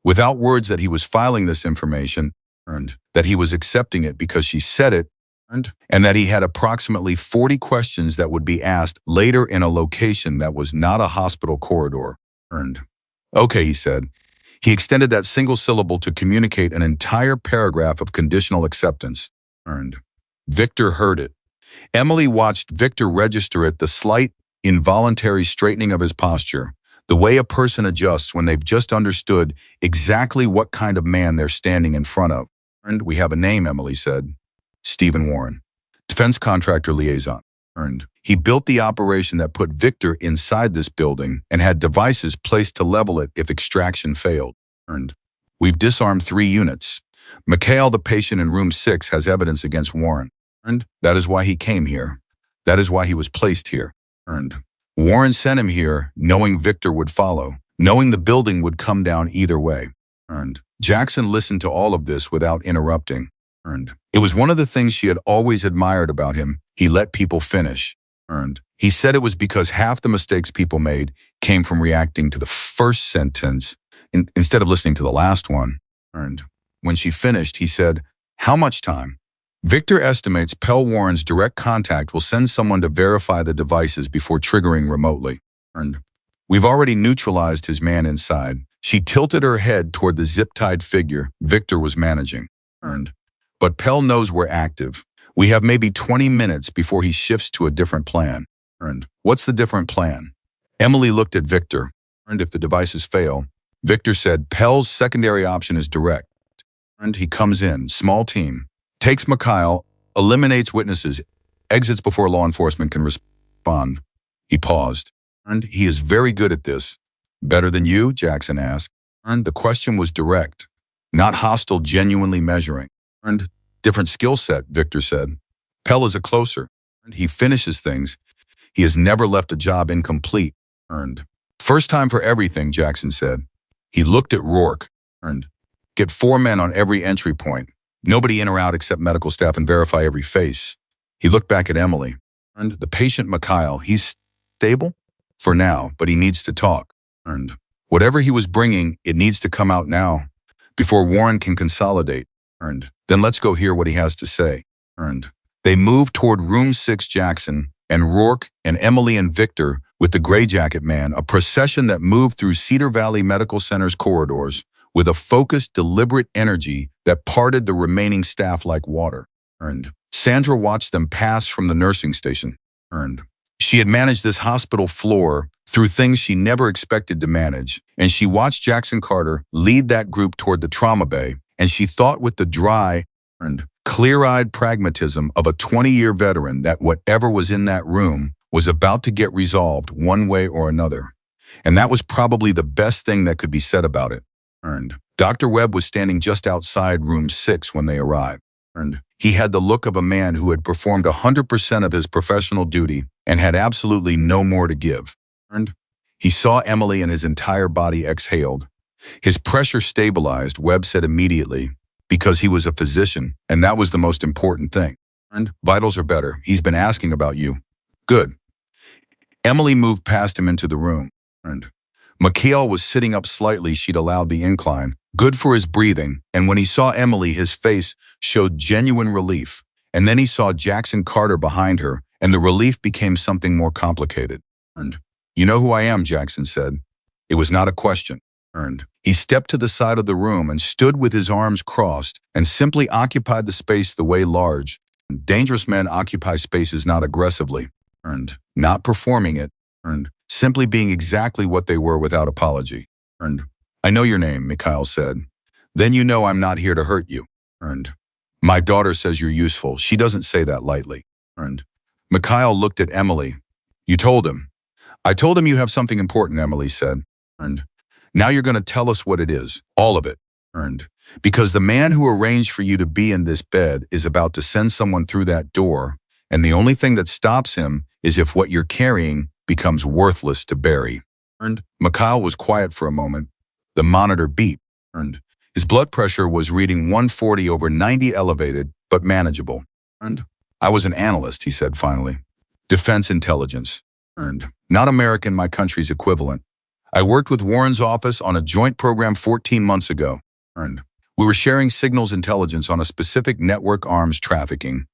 without words, that he was filing this information, that he was accepting it because she said it, and that he had approximately 40 questions that would be asked later in a location that was not a hospital corridor. "Okay," he said. He extended that single syllable to communicate an entire paragraph of conditional acceptance. Victor heard it. Emily watched Victor register it, the slight, involuntary straightening of his posture, the way a person adjusts when they've just understood exactly what kind of man they're standing in front of. And we have a name, Emily said. Stephen Warren, defense contractor liaison. And he built the operation that put Victor inside this building and had devices placed to level it if extraction failed. And we've disarmed 3 units. Mikhail, the patient in room 6, has evidence against Warren. And that is why he came here. That is why he was placed here. And Warren sent him here knowing Victor would follow, knowing the building would come down either way. And Jackson listened to all of this without interrupting. And it was one of the things she had always admired about him. He let people finish. And he said it was because half the mistakes people made came from reacting to the first sentence instead of listening to the last one. And when she finished, he said, "How much time?" Victor estimates Pell Warren's direct contact will send someone to verify the devices before triggering remotely. And we've already neutralized his man inside. She tilted her head toward the zip-tied figure Victor was managing. And but Pell knows we're active. We have maybe 20 minutes before he shifts to a different plan. And what's the different plan? Emily looked at Victor. And if the devices fail, Victor said Pell's secondary option is direct. And he comes in, small team, takes Mikhail, eliminates witnesses, exits before law enforcement can respond. He paused. And he is very good at this. Better than you? Jackson asked. And the question was direct, not hostile, genuinely measuring. And different skill set, Victor said. Pell is a closer. And he finishes things. He has never left a job incomplete. And first time for everything, Jackson said. He looked at Rourke. And get 4 men on every entry point. Nobody in or out except medical staff and verify every face. He looked back at Emily. And the patient Mikhail, he's stable? For now, but he needs to talk. And whatever he was bringing, it needs to come out now, before Warren can consolidate. And then let's go hear what he has to say. And they moved toward room 6, Jackson, and Rourke, and Emily and Victor, with the gray jacket man, a procession that moved through Cedar Valley Medical Center's corridors, with a focused, deliberate energy that parted the remaining staff like water. And Sandra watched them pass from the nursing station. And she had managed this hospital floor through things she never expected to manage, and she watched Jackson Carter lead that group toward the trauma bay, and she thought with the dry and clear-eyed pragmatism of a 20-year veteran that whatever was in that room was about to get resolved one way or another. And that was probably the best thing that could be said about it. And Dr. Webb was standing just outside room 6 when they arrived. And he had the look of a man who had performed 100% of his professional duty and had absolutely no more to give. And he saw Emily and his entire body exhaled. His pressure stabilized, Webb said immediately, because he was a physician, and that was the most important thing. And vitals are better. He's been asking about you. Good. Emily moved past him into the room. And Mikhail was sitting up slightly. She'd allowed the incline. Good for his breathing, and when he saw Emily, his face showed genuine relief. And then he saw Jackson Carter behind her, and the relief became something more complicated. And you know who I am, Jackson said. It was not a question. And he stepped to the side of the room and stood with his arms crossed and simply occupied the space the way large, dangerous men occupy spaces not aggressively, and not performing it, and simply being exactly what they were without apology. And I know your name, Mikhail said. Then you know I'm not here to hurt you. And my daughter says you're useful. She doesn't say that lightly. And Mikhail looked at Emily. You told him. I told him you have something important, Emily said. And now you're going to tell us what it is, all of it. And because the man who arranged for you to be in this bed is about to send someone through that door, and the only thing that stops him is if what you're carrying becomes worthless to bury. And Mikhail was quiet for a moment. The monitor beeped, and his blood pressure was reading 140/90 elevated, but manageable. And I was an analyst, he said finally. Defense intelligence. And not American, my country's equivalent. I worked with Warren's office on a joint program 14 months ago. And we were sharing signals intelligence on a specific network arms trafficking.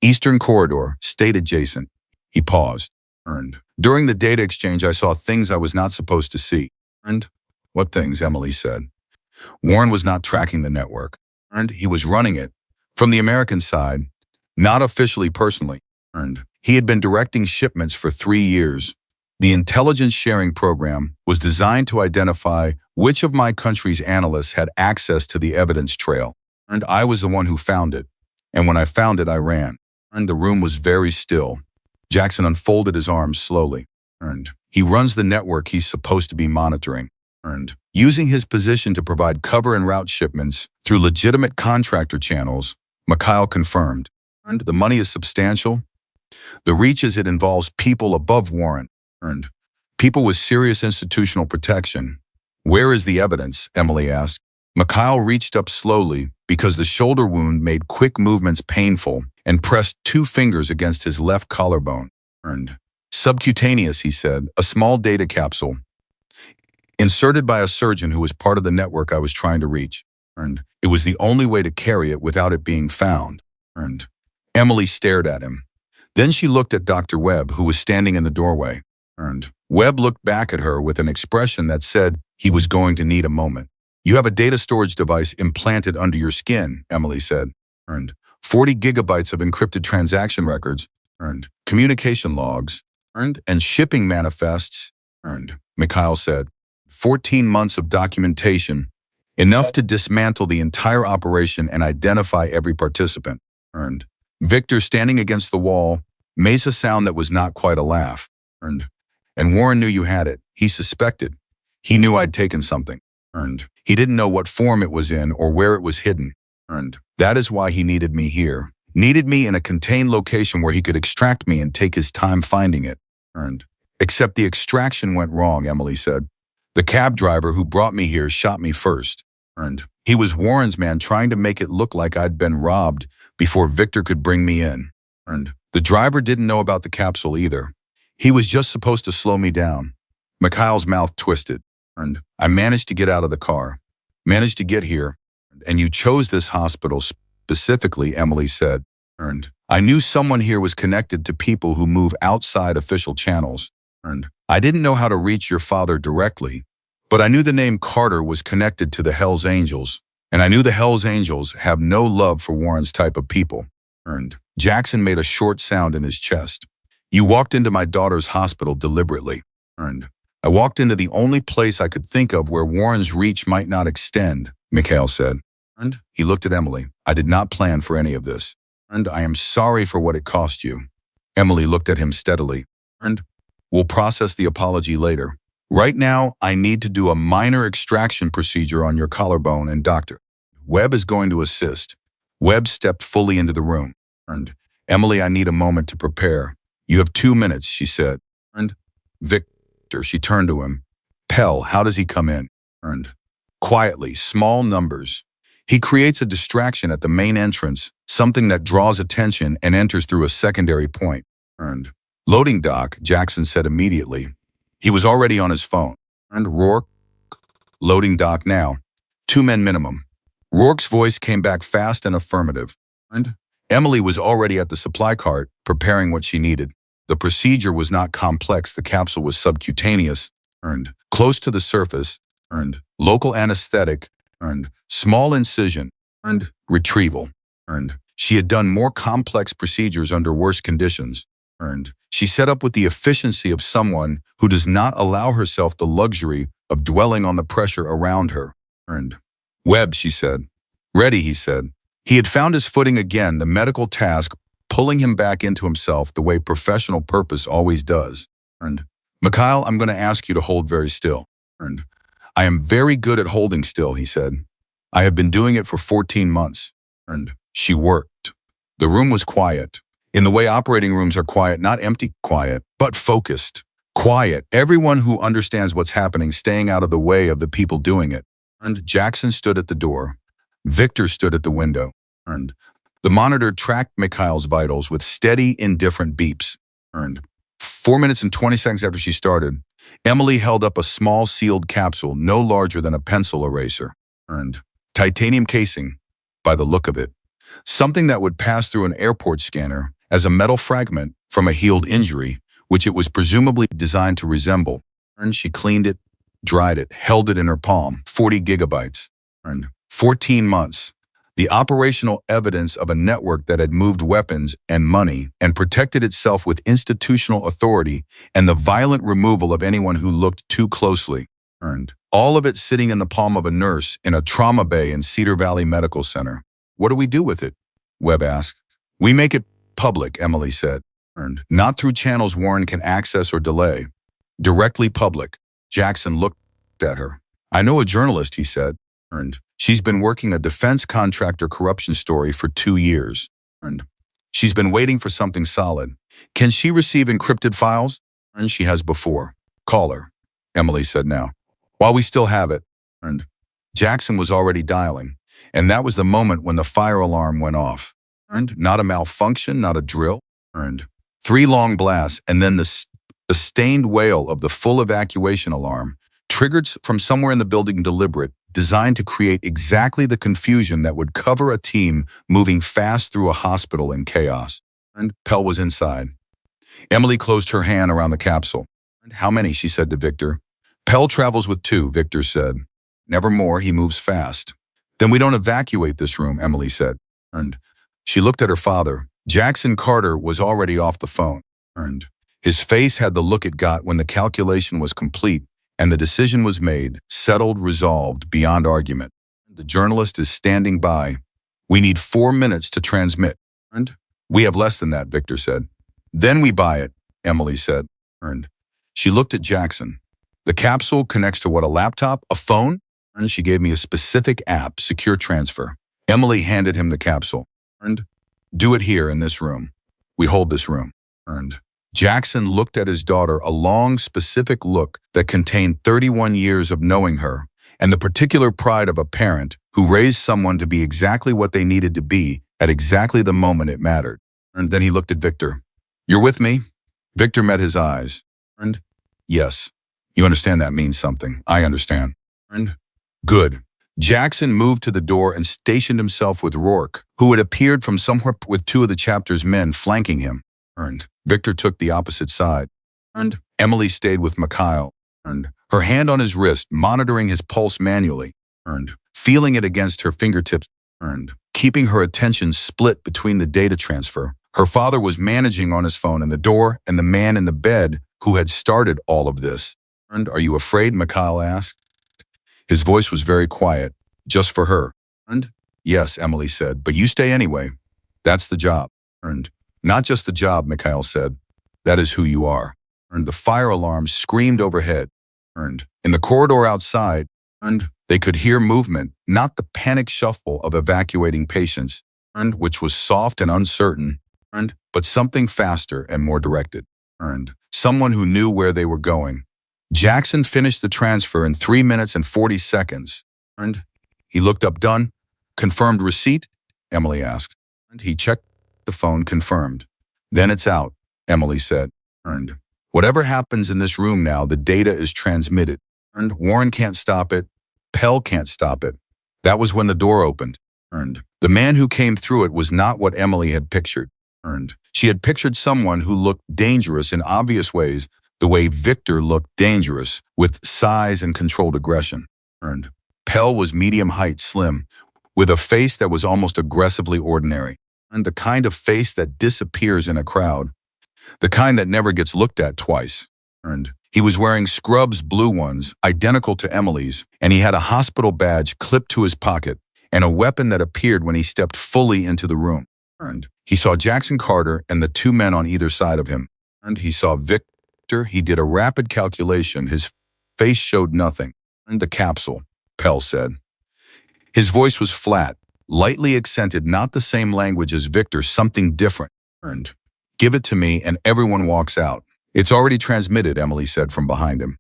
Eastern Corridor, state adjacent. He paused. And during the data exchange, I saw things I was not supposed to see. And what things? Emily said. Warren was not tracking the network, and he was running it from the American side, not officially personally. And he had been directing shipments for 3 years. The intelligence sharing program was designed to identify which of my country's analysts had access to the evidence trail. And I was the one who found it. And when I found it, I ran. And the room was very still. Jackson unfolded his arms slowly. And he runs the network he's supposed to be monitoring. And using his position to provide cover and route shipments through legitimate contractor channels, Mikhail confirmed. And the money is substantial. The reach is it involves people above warrant. And people with serious institutional protection. Where is the evidence? Emily asked. Mikhail reached up slowly because the shoulder wound made quick movements painful and pressed 2 fingers against his left collarbone. And subcutaneous, he said, a small data capsule inserted by a surgeon who was part of the network I was trying to reach. And it was the only way to carry it without it being found. And Emily stared at him. Then she looked at Dr. Webb, who was standing in the doorway. And Webb looked back at her with an expression that said he was going to need a moment. You have a data storage device implanted under your skin, Emily said. And 40 gigabytes of encrypted transaction records, and communication logs, and shipping manifests, Mikhail said. 14 months of documentation, enough to dismantle the entire operation and identify every participant. And Victor, standing against the wall, made a sound that was not quite a laugh. And Warren knew you had it. He suspected. He knew I'd taken something. And he didn't know what form it was in or where it was hidden. And that is why he needed me here. Needed me in a contained location where he could extract me and take his time finding it. And except the extraction went wrong, Emily said. The cab driver who brought me here shot me first. And he was Warren's man, trying to make it look like I'd been robbed before Victor could bring me in. And the driver didn't know about the capsule either. He was just supposed to slow me down. Mikhail's mouth twisted. And I managed to get out of the car. Managed to get here. And you chose this hospital specifically, Emily said. And I knew someone here was connected to people who move outside official channels. And I didn't know how to reach your father directly, but I knew the name Carter was connected to the Hells Angels. And I knew the Hells Angels have no love for Warren's type of people. And Jackson made a short sound in his chest. You walked into my daughter's hospital deliberately. And I walked into the only place I could think of where Warren's reach might not extend, Mikhail said. And he looked at Emily. I did not plan for any of this. And I am sorry for what it cost you. Emily looked at him steadily. And we'll process the apology later. Right now, I need to do a minor extraction procedure on your collarbone, and Dr. Webb is going to assist. Webb stepped fully into the room. And Emily, I need a moment to prepare. You have 2 minutes, she said. And Victor, she turned to him. Pell, how does he come in? And quietly, small numbers. He creates a distraction at the main entrance, something that draws attention and enters through a secondary point. And loading dock, Jackson said immediately. He was already on his phone. And Rourke? Loading dock now. 2 men minimum. Rourke's voice came back fast and affirmative. And Emily was already at the supply cart, preparing what she needed. The procedure was not complex. The capsule was subcutaneous, and close to the surface, and local anesthetic, and small incision, and retrieval. And she had done more complex procedures under worse conditions. And she set up with the efficiency of someone who does not allow herself the luxury of dwelling on the pressure around her. And Webb, she said. Ready, he said. He had found his footing again, the medical task pulling him back into himself the way professional purpose always does. And Mikhail, I'm going to ask you to hold very still. And I am very good at holding still, he said. I have been doing it for 14 months. And she worked. The room was quiet. In the way operating rooms are quiet, not empty quiet, but focused. Quiet. Everyone who understands what's happening staying out of the way of the people doing it. And Jackson stood at the door. Victor stood at the window. And the monitor tracked Mikhail's vitals with steady, indifferent beeps. And 4 minutes and 20 seconds after she started, Emily held up a small sealed capsule no larger than a pencil eraser. And titanium casing, by the look of it. Something that would pass through an airport scanner as a metal fragment from a healed injury, which it was presumably designed to resemble. And she cleaned it, dried it, held it in her palm. 40 gigabytes. And 14 months. The operational evidence of a network that had moved weapons and money and protected itself with institutional authority and the violent removal of anyone who looked too closely. And all of it sitting in the palm of a nurse in a trauma bay in Cedar Valley Medical Center. What do we do with it? Webb asked. We make it public, Emily said. Not through channels Warren can access or delay. Directly public. Jackson looked at her. I know a journalist, he said. She's been working a defense contractor corruption story for 2 years. She's been waiting for something solid. Can she receive encrypted files? She has before. Call her, Emily said now. While we still have it. Jackson was already dialing, and that was the moment when the fire alarm went off. Not a malfunction, not a drill. 3 long blasts, and then the sustained wail of the full evacuation alarm, triggered from somewhere in the building, deliberate, designed to create exactly the confusion that would cover a team moving fast through a hospital in chaos. Pell was inside. Emily closed her hand around the capsule. How many? She said to Victor. Pell travels with 2, Victor said. Never more, he moves fast. Then we don't evacuate this room, Emily said. She looked at her father. Jackson Carter was already off the phone. His face had the look it got when the calculation was complete and the decision was made, settled, resolved, beyond argument. The journalist is standing by. We need 4 minutes to transmit. We have less than that, Victor said. Then we buy it, Emily said. She looked at Jackson. The capsule connects to what, a laptop, a phone? She gave me a specific app, secure transfer. Emily handed him the capsule. Do it here in this room. We hold this room. Jackson looked at his daughter, a long, specific look that contained 31 years of knowing her and the particular pride of a parent who raised someone to be exactly what they needed to be at exactly the moment it mattered. And then he looked at Victor. You're with me? Victor met his eyes. Yes. You understand that means something. I understand. Good. Jackson moved to the door and stationed himself with Rourke, who had appeared from somewhere with 2 of the chapter's men flanking him. Victor took the opposite side. Emily stayed with Mikhail. Her hand on his wrist, monitoring his pulse manually. Feeling it against her fingertips. Keeping her attention split between the data transfer. Her father was managing on his phone in the door, and the man in the bed who had started all of this. Are you afraid? Mikhail asked. His voice was very quiet, just for her. Yes, Emily said, but you stay anyway. That's the job. Not just the job, Mikhail said. That is who you are. The fire alarm screamed overhead. In the corridor outside, they could hear movement, not the panic shuffle of evacuating patients, which was soft and uncertain, but something faster and more directed. Someone who knew where they were going. Jackson finished the transfer in 3 minutes and 40 seconds. He looked up. Done. Confirmed receipt? Emily asked. He checked the phone, confirmed. Then it's out, Emily said. Whatever happens in this room now, the data is transmitted. Warren can't stop it. Pell can't stop it. That was when the door opened. The man who came through it was not what Emily had pictured. She had pictured someone who looked dangerous in obvious ways, the way Victor looked dangerous, with size and controlled aggression. Pell was medium height, slim, with a face that was almost aggressively ordinary, and the kind of face that disappears in a crowd, the kind that never gets looked at twice. He was wearing scrubs, blue ones, identical to Emily's, and he had a hospital badge clipped to his pocket and a weapon that appeared when he stepped fully into the room. He saw Jackson Carter and the 2 men on either side of him. He saw Victor. He did a rapid calculation. His face showed nothing. The capsule, Pell said. His voice was flat, lightly accented, not the same language as Victor, something different. Give it to me, and everyone walks out. It's already transmitted, Emily said from behind him.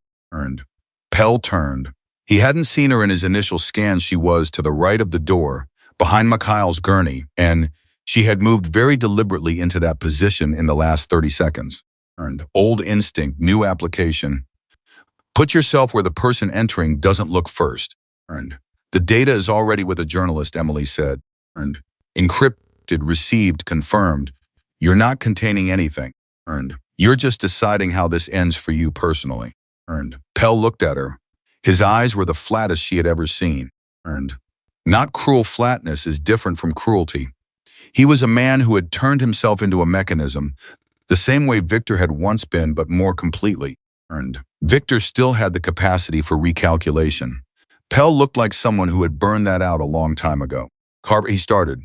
Pell turned. He hadn't seen her in his initial scan. She was to the right of the door, behind Mikhail's gurney, and she had moved very deliberately into that position in the last 30 seconds. Old instinct, new application. Put yourself where the person entering doesn't look first. The data is already with a journalist, Emily said. Encrypted, received, confirmed. You're not containing anything. You're just deciding how this ends for you personally. Pell looked at her. His eyes were the flattest she had ever seen. Not cruel flatness is different from cruelty. He was a man who had turned himself into a mechanism, the same way Victor had once been, but more completely. Victor still had the capacity for recalculation. Pell looked like someone who had burned that out a long time ago. Carver, he started.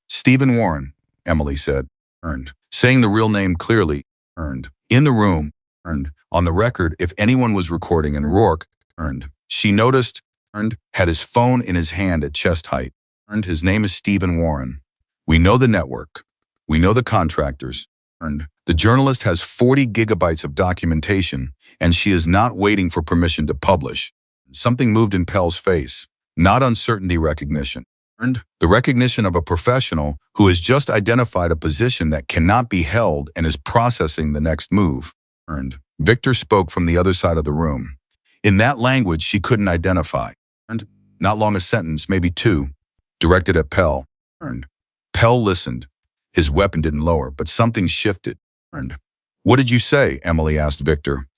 Stephen Warren, Emily said. Earned. Saying the real name clearly. Earned. In the room. Earned. On the record, if anyone was recording, and Rourke. Earned. She noticed. Earned. Had his phone in his hand at chest height. Earned. His name is Stephen Warren. We know the network. We know the contractors. Earned. The journalist has 40 gigabytes of documentation, and she is not waiting for permission to publish. Something moved in Pell's face. Not uncertainty recognition. The recognition of a professional who has just identified a position that cannot be held and is processing the next move. Victor spoke from the other side of the room. In that language she couldn't identify. Not long a sentence, maybe two, directed at Pell. Pell listened. His weapon didn't lower, but something shifted. What did you say? Emily asked Victor.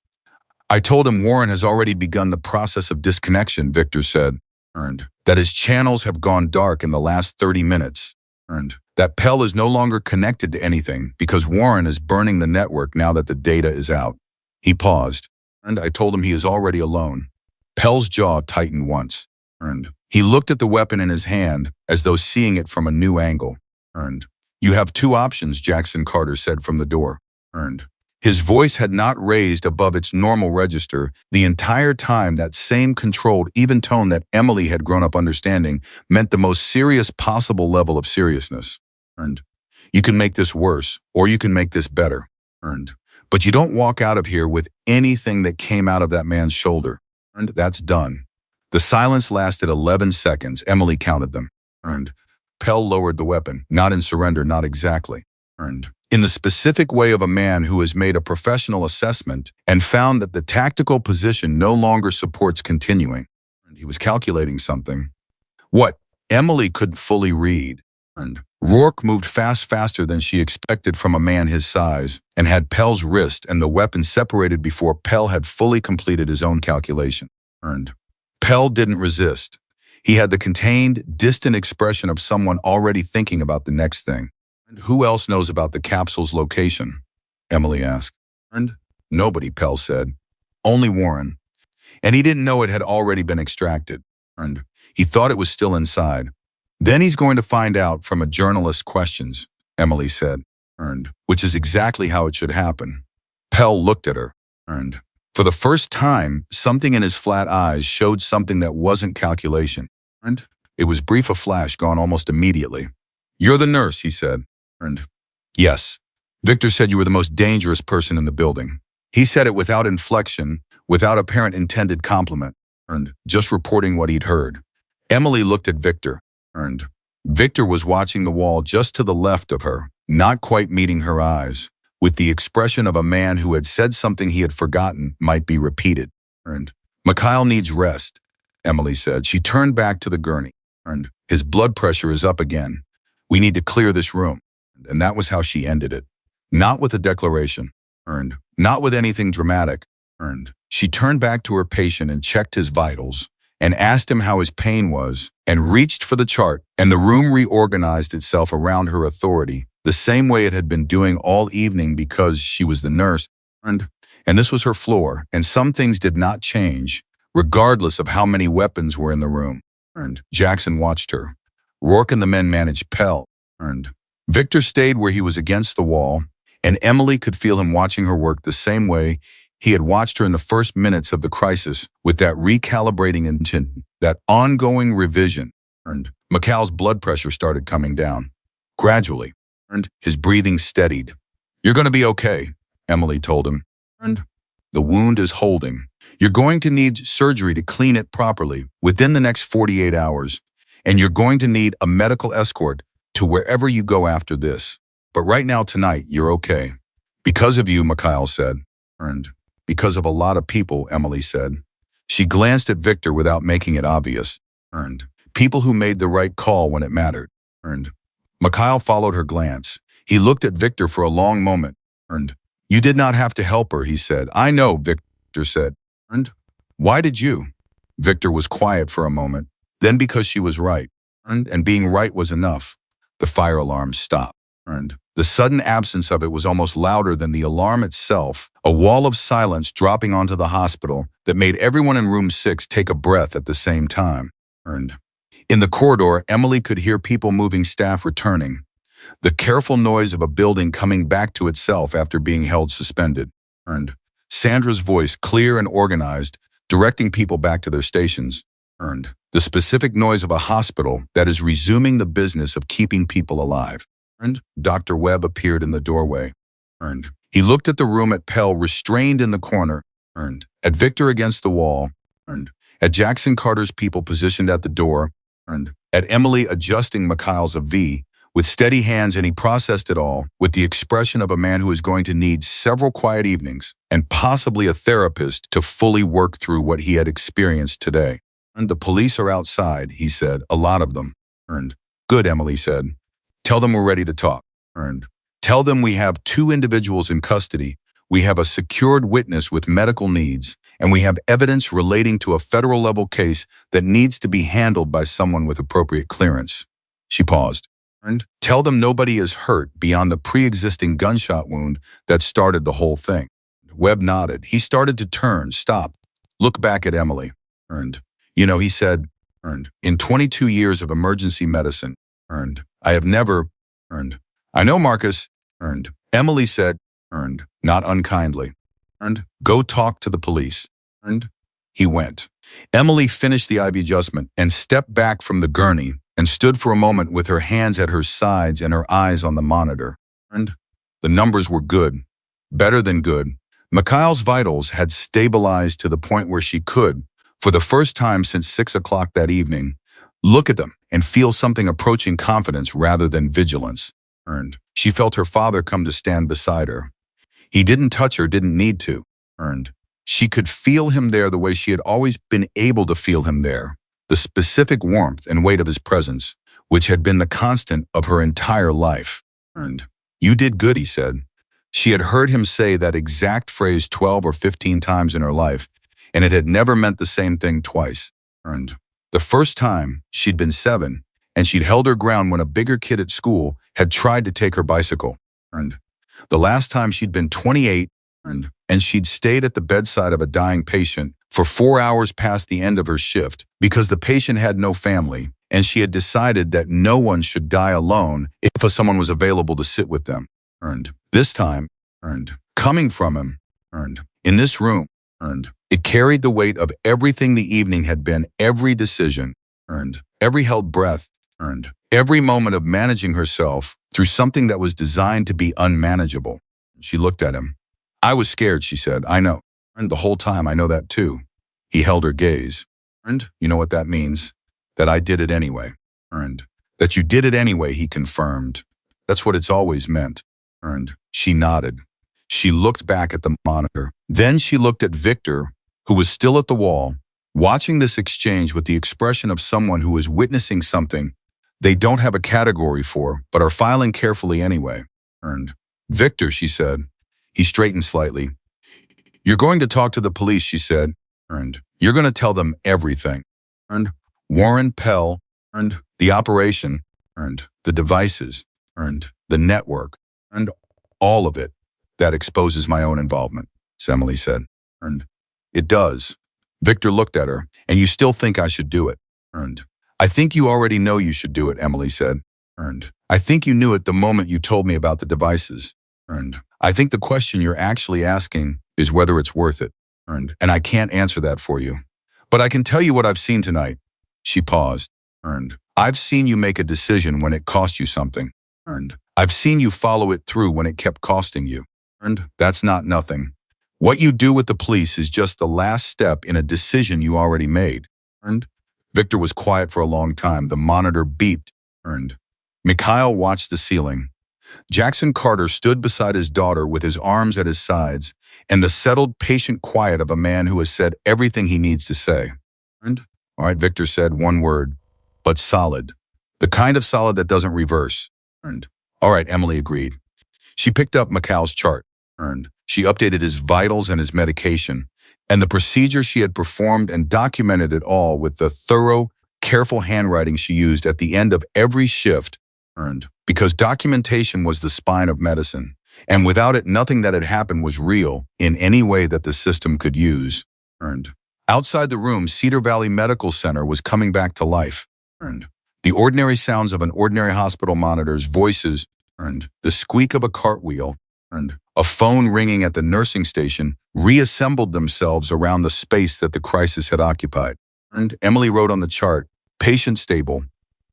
I told him Warren has already begun the process of disconnection, Victor said. That his channels have gone dark in the last 30 minutes. That Pell is no longer connected to anything because Warren is burning the network now that the data is out. He paused. I told him he is already alone. Pell's jaw tightened once. He looked at the weapon in his hand as though seeing it from a new angle. You have two options, Jackson Carter said from the door. His voice had not raised above its normal register the entire time. That same controlled, even tone that Emily had grown up understanding meant the most serious possible level of seriousness. You can make this worse, or you can make this better. But you don't walk out of here with anything that came out of that man's shoulder. That's done. The silence lasted 11 seconds. Emily counted them. Pell lowered the weapon. Not in surrender, not exactly. In the specific way of a man who has made a professional assessment and found that the tactical position no longer supports continuing. He was calculating something. What? Emily couldn't fully read. Rourke moved faster than she expected from a man his size, and had Pell's wrist and the weapon separated before Pell had fully completed his own calculation. Pell didn't resist. He had the contained, distant expression of someone already thinking about the next thing. Who else knows about the capsule's location? Emily asked. Nobody, Pell said. Only Warren. And he didn't know it had already been extracted. He thought it was still inside. Then he's going to find out from a journalist's questions, Emily said. Which is exactly how it should happen. Pell looked at her. For the first time, something in his flat eyes showed something that wasn't calculation. It was brief, a flash, gone almost immediately. You're the nurse, he said. Yes. Victor said you were the most dangerous person in the building. He said it without inflection, without apparent intended compliment. Just reporting what he'd heard. Emily looked at Victor. Victor was watching the wall just to the left of her, not quite meeting her eyes, with the expression of a man who had said something he had forgotten might be repeated. Mikhail needs rest, Emily said. She turned back to the gurney. His blood pressure is up again. We need to clear this room. And that was how she ended it. Not with a declaration. Not with anything dramatic. She turned back to her patient and checked his vitals, and asked him how his pain was, and reached for the chart, and the room reorganized itself around her authority, the same way it had been doing all evening because she was the nurse. And this was her floor, and some things did not change, regardless of how many weapons were in the room. Jackson watched her. Rourke and the men managed Pell. Victor stayed where he was against the wall, and Emily could feel him watching her work the same way he had watched her in the first minutes of the crisis, with that recalibrating intent, that ongoing revision. Mikhail's blood pressure started coming down. Gradually. His breathing steadied. You're going to be okay, Emily told him. The wound is holding. You're going to need surgery to clean it properly within the next 48 hours, and you're going to need a medical escort to wherever you go after this. But right now, tonight, you're okay. Because of you, Mikhail said. Because of a lot of people, Emily said. She glanced at Victor without making it obvious. People who made the right call when it mattered. Mikhail followed her glance. He looked at Victor for a long moment. You did not have to help her, he said. I know, Victor said. Why did you? Victor was quiet for a moment. Then because she was right. And being right was enough. The fire alarm stopped. The sudden absence of it was almost louder than the alarm itself, a wall of silence dropping onto the hospital that made everyone in room 6 take a breath at the same time. In the corridor, Emily could hear people moving, staff returning, the careful noise of a building coming back to itself after being held suspended. And Sandra's voice, clear and organized, directing people back to their stations. Earned the specific noise of a hospital that is resuming the business of keeping people alive. And Dr. Webb appeared in the doorway. Earned. He looked at the room, at Pell restrained in the corner. Earned. At Victor against the wall. Earned. At Jackson Carter's people positioned at the door. Earned. At Emily adjusting Mikhail's V with steady hands, and he processed it all with the expression of a man who is going to need several quiet evenings and possibly a therapist to fully work through what he had experienced today. And the police are outside, he said, a lot of them. Earned. Good, Emily said. Tell them we're ready to talk. Earned. Tell them we have 2 individuals in custody. We have a secured witness with medical needs, and we have evidence relating to a federal level case that needs to be handled by someone with appropriate clearance. She paused. Earned. Tell them nobody is hurt beyond the pre-existing gunshot wound that started the whole thing. Webb nodded. He started to turn, stop, look back at Emily. Earned. You know, he said, Earned. In 22 years of emergency medicine, Earned. I have never, Earned. I know, Marcus, Earned. Emily said, Earned. Not unkindly. Earned. Go talk to the police. Earned. He went. Emily finished the IV adjustment and stepped back from the gurney and stood for a moment with her hands at her sides and her eyes on the monitor. And the numbers were good, better than good. Mikhail's vitals had stabilized to the point where she could, for the first time since 6 o'clock that evening, look at them and feel something approaching confidence rather than vigilance. Earned. She felt her father come to stand beside her. He didn't touch her, didn't need to. Earned. She could feel him there the way she had always been able to feel him there. The specific warmth and weight of his presence, which had been the constant of her entire life. Earned. You did good, he said. She had heard him say that exact phrase 12 or 15 times in her life, and it had never meant the same thing twice. Earned. The first time, she'd been 7, and she'd held her ground when a bigger kid at school had tried to take her bicycle. Earned. The last time she'd been 28, earned, and she'd stayed at the bedside of a dying patient for 4 hours past the end of her shift because the patient had no family, and she had decided that no one should die alone if someone was available to sit with them. Earned. This time, earned, coming from him, earned, in this room, earned, it carried the weight of everything the evening had been, every decision, earned, every held breath, earned, every moment of managing herself through something that was designed to be unmanageable. She looked at him. I was scared, she said. I know. And the whole time, I know that too. He held her gaze. Earned, you know what that means? That I did it anyway. Earned. That you did it anyway, he confirmed. That's what it's always meant. Earned. She nodded. She looked back at the monitor. Then she looked at Victor, who was still at the wall, watching this exchange with the expression of someone who is witnessing something they don't have a category for, but are filing carefully anyway. Earned. Victor, she said. He straightened slightly. You're going to talk to the police, she said. Earned. You're going to tell them everything. Earned. Warren Pell. Earned. The operation. Earned. The devices. Earned. The network. Earned. All of it. That exposes my own involvement, Emily said. Earned. It does. Victor looked at her. And you still think I should do it? Earned. I think you already know you should do it, Emily said. Earned. I think you knew it the moment you told me about the devices. Earned. I think the question you're actually asking is whether it's worth it. Earned. And I can't answer that for you. But I can tell you what I've seen tonight. She paused. Earned. I've seen you make a decision when it cost you something. Earned. I've seen you follow it through when it kept costing you. Earned. That's not nothing. What you do with the police is just the last step in a decision you already made. Earned. Victor was quiet for a long time. The monitor beeped. Earned. Mikhail watched the ceiling. Jackson Carter stood beside his daughter with his arms at his sides and the settled, patient quiet of a man who has said everything he needs to say. Earned. All right, Victor said, one word, but solid. The kind of solid that doesn't reverse. Earned. All right, Emily agreed. She picked up Mikhail's chart. Earned. She updated his vitals and his medication, and the procedure she had performed, and documented it all with the thorough, careful handwriting she used at the end of every shift. Earned. Because documentation was the spine of medicine, and without it, nothing that had happened was real in any way that the system could use. Earned. Outside the room, Cedar Valley Medical Center was coming back to life. And the ordinary sounds of an ordinary hospital monitor's voices, and the squeak of a cartwheel, and a phone ringing at the nursing station reassembled themselves around the space that the crisis had occupied. And Emily wrote on the chart, patient stable,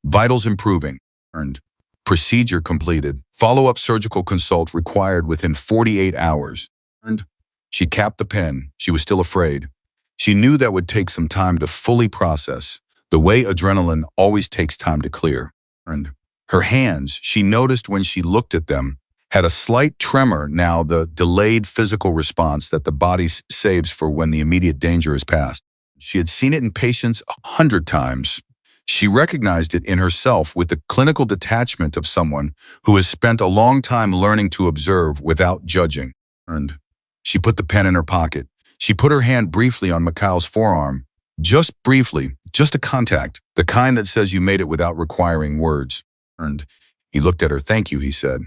vitals improving, and procedure completed, follow-up surgical consult required within 48 hours. And she capped the pen. She was still afraid. She knew that would take some time to fully process, the way adrenaline always takes time to clear. And her hands, she noticed when she looked at them, had a slight tremor, now the delayed physical response that the body saves for when the immediate danger is past. She had seen it in patients 100 times. She recognized it in herself with the clinical detachment of someone who has spent a long time learning to observe without judging. And she put the pen in her pocket. She put her hand briefly on Mikhail's forearm. Just briefly, just a contact, the kind that says you made it without requiring words. And he looked at her. Thank you, he said.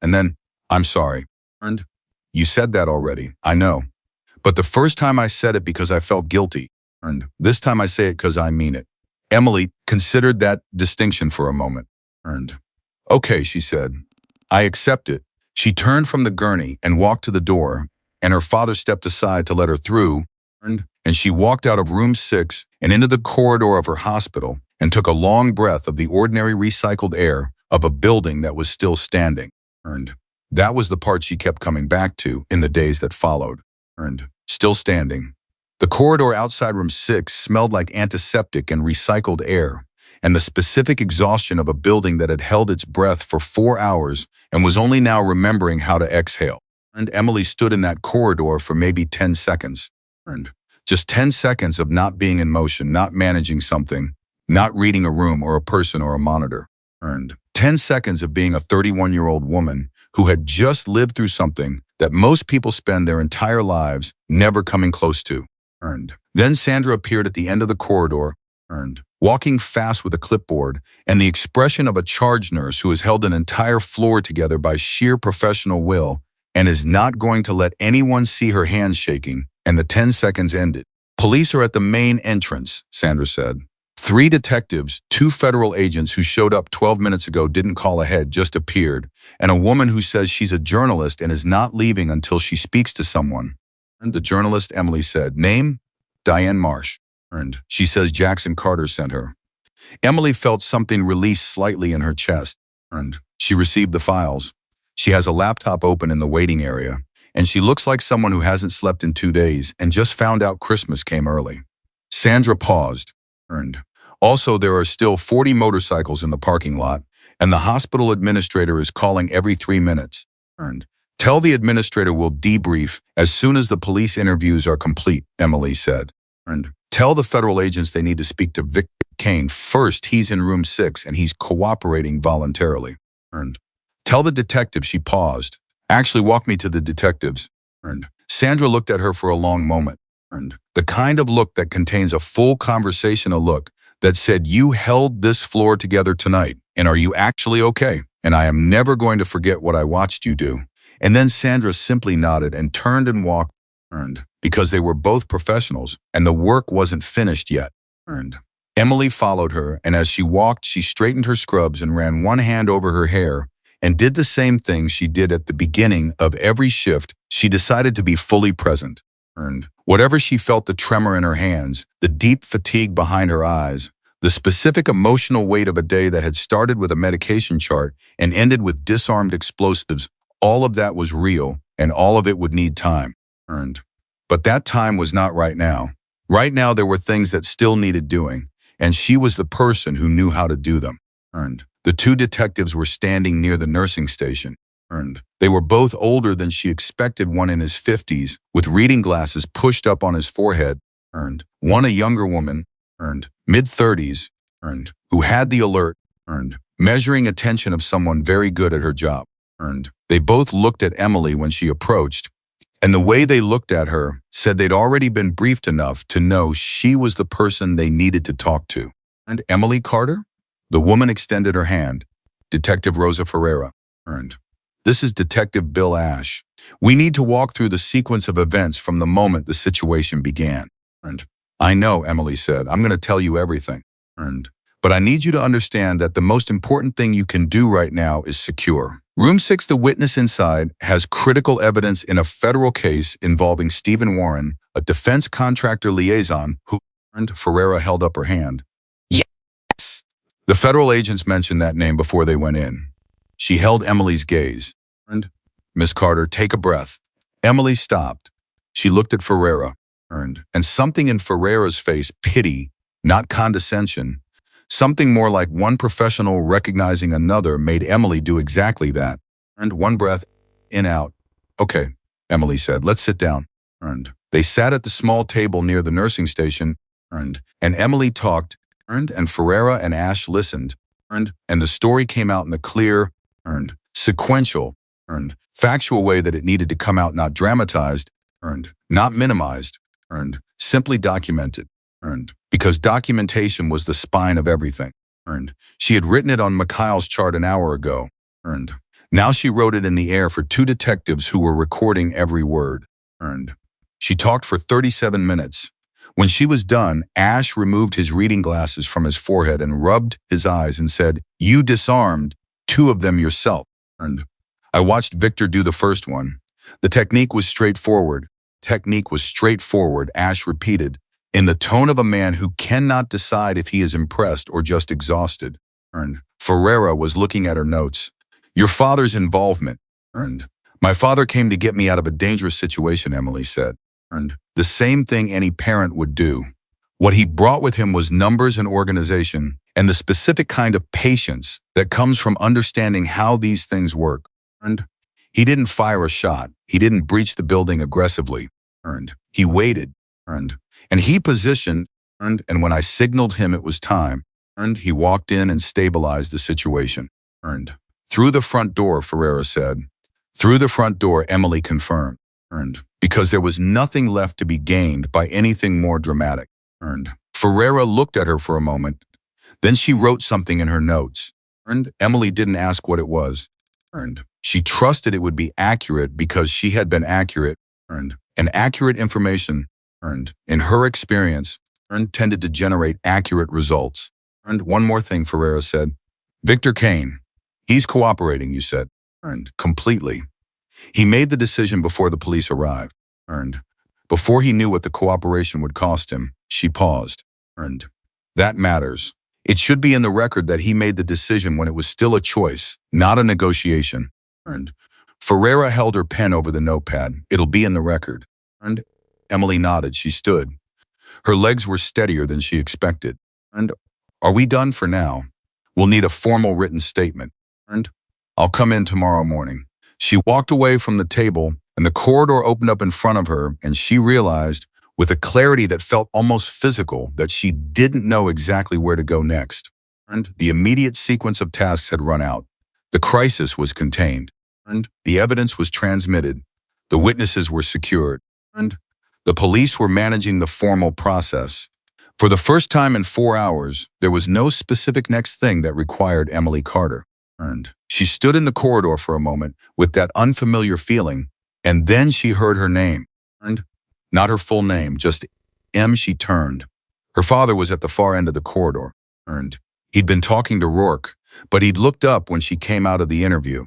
And then, I'm sorry. And you said that already, I know. But the first time I said it because I felt guilty. And this time I say it because I mean it. Emily considered that distinction for a moment. And okay, she said, I accept it. She turned from the gurney and walked to the door, and her father stepped aside to let her through, and she walked out of room 6 and into the corridor of her hospital and took a long breath of the ordinary recycled air of a building that was still standing. And that was the part she kept coming back to in the days that followed. And still standing. The corridor outside room 6 smelled like antiseptic and recycled air, and the specific exhaustion of a building that had held its breath for 4 hours and was only now remembering how to exhale. And Emily stood in that corridor for maybe 10 seconds. And just 10 seconds of not being in motion, not managing something, not reading a room or a person or a monitor. And 10 seconds of being a 31-year-old woman who had just lived through something that most people spend their entire lives never coming close to. And then Sandra appeared at the end of the corridor, walking fast with a clipboard and the expression of a charge nurse who has held an entire floor together by sheer professional will and is not going to let anyone see her hands shaking, and the 10 seconds ended. Police are at the main entrance, Sandra said. 3 detectives, 2 federal agents who showed up 12 minutes ago didn't call ahead, just appeared, and a woman who says she's a journalist and is not leaving until she speaks to someone. And the journalist, Emily said, name? Diane Marsh. And she says Jackson Carter sent her. Emily felt something release slightly in her chest. And she received the files. She has a laptop open in the waiting area, and she looks like someone who hasn't slept in 2 days and just found out Christmas came early. Sandra paused. And also, there are still 40 motorcycles in the parking lot, and the hospital administrator is calling every 3 minutes. And tell the administrator we'll debrief as soon as the police interviews are complete, Emily said. And tell the federal agents they need to speak to Vic Kane first. He's in room 6 and he's cooperating voluntarily. And tell the detective, she paused. Actually, walk me to the detectives. And Sandra looked at her for a long moment. And the kind of look that contains a full conversation, a look that said, you held this floor together tonight, and are you actually okay? And I am never going to forget what I watched you do. And then Sandra simply nodded and turned and walked, because they were both professionals, and the work wasn't finished yet. Emily followed her, and as she walked, she straightened her scrubs and ran one hand over her hair, and did the same thing she did at the beginning of every shift. She decided to be fully present. Whatever she felt, the tremor in her hands, the deep fatigue behind her eyes, the specific emotional weight of a day that had started with a medication chart and ended with disarmed explosives, all of that was real, and all of it would need time. But that time was not right now. Right now, there were things that still needed doing, and she was the person who knew how to do them. The 2 detectives were standing near the nursing station. They were both older than she expected, one in his 50s, with reading glasses pushed up on his forehead, one a younger woman, mid-30s, who had the alert, measuring attention of someone very good at her job. They both looked at Emily when she approached, and the way they looked at her said they'd already been briefed enough to know she was the person they needed to talk to. And Emily Carter? The woman extended her hand. Detective Rosa Ferreira. This is Detective Bill Ash. We need to walk through the sequence of events from the moment the situation began. I know, Emily said. I'm going to tell you everything. But I need you to understand that the most important thing you can do right now is secure. Room 6, the witness inside, has critical evidence in a federal case involving Stephen Warren, a defense contractor liaison who Ferreira held up her hand. Yes. The federal agents mentioned that name before they went in. She held Emily's gaze. Miss Carter, take a breath. Emily stopped. She looked at Ferreira, and something in Ferreira's face, pity, not condescension, something more like one professional recognizing another, made Emily do exactly that. And one breath, in, out. Okay, Emily said, let's sit down. And they sat at the small table near the nursing station, and Emily talked, and Ferreira and Ash listened, and the story came out in the clear, sequential, factual way that it needed to come out, not dramatized, not minimized, simply documented, because documentation was the spine of everything. She had written it on Mikhail's chart an hour ago. Now she wrote it in the air for two detectives who were recording every word. She talked for 37 minutes. When she was done, Ash removed his reading glasses from his forehead and rubbed his eyes and said, "You disarmed 2 of them yourself." I watched Victor do the first one. The technique was straightforward. Ash repeated, in the tone of a man who cannot decide if he is impressed or just exhausted. Ferreira was looking at her notes. Your father's involvement. My father came to get me out of a dangerous situation, Emily said. The same thing any parent would do. What he brought with him was numbers and organization, and the specific kind of patience that comes from understanding how these things work. He didn't fire a shot. He didn't breach the building aggressively. He waited. And he positioned. And when I signaled him it was time, he walked in and stabilized the situation. Through the front door, Ferreira said. Through the front door, Emily confirmed. Because there was nothing left to be gained by anything more dramatic. Ferreira looked at her for a moment. Then she wrote something in her notes. Emily didn't ask what it was. She trusted it would be accurate because she had been accurate. And accurate information, in her experience, tended to generate accurate results. One more thing, Ferreira said. Victor Kane. He's cooperating, you said. Completely. He made the decision before the police arrived. Before he knew what the cooperation would cost him, she paused. That matters. It should be in the record that he made the decision when it was still a choice, not a negotiation. Ferreira held her pen over the notepad. It'll be in the record. Emily nodded. She stood. Her legs were steadier than she expected. Are we done for now? We'll need a formal written statement. I'll come in tomorrow morning. She walked away from the table, and the corridor opened up in front of her, and she realized, with a clarity that felt almost physical, that she didn't know exactly where to go next. The immediate sequence of tasks had run out. The crisis was contained. The evidence was transmitted. The witnesses were secured. The police were managing the formal process. For the first time in 4 hours, there was no specific next thing that required Emily Carter. She stood in the corridor for a moment with that unfamiliar feeling, and then she heard her name. Not her full name, just M. She turned. Her father was at the far end of the corridor. He'd been talking to Rourke, but he'd looked up when she came out of the interview.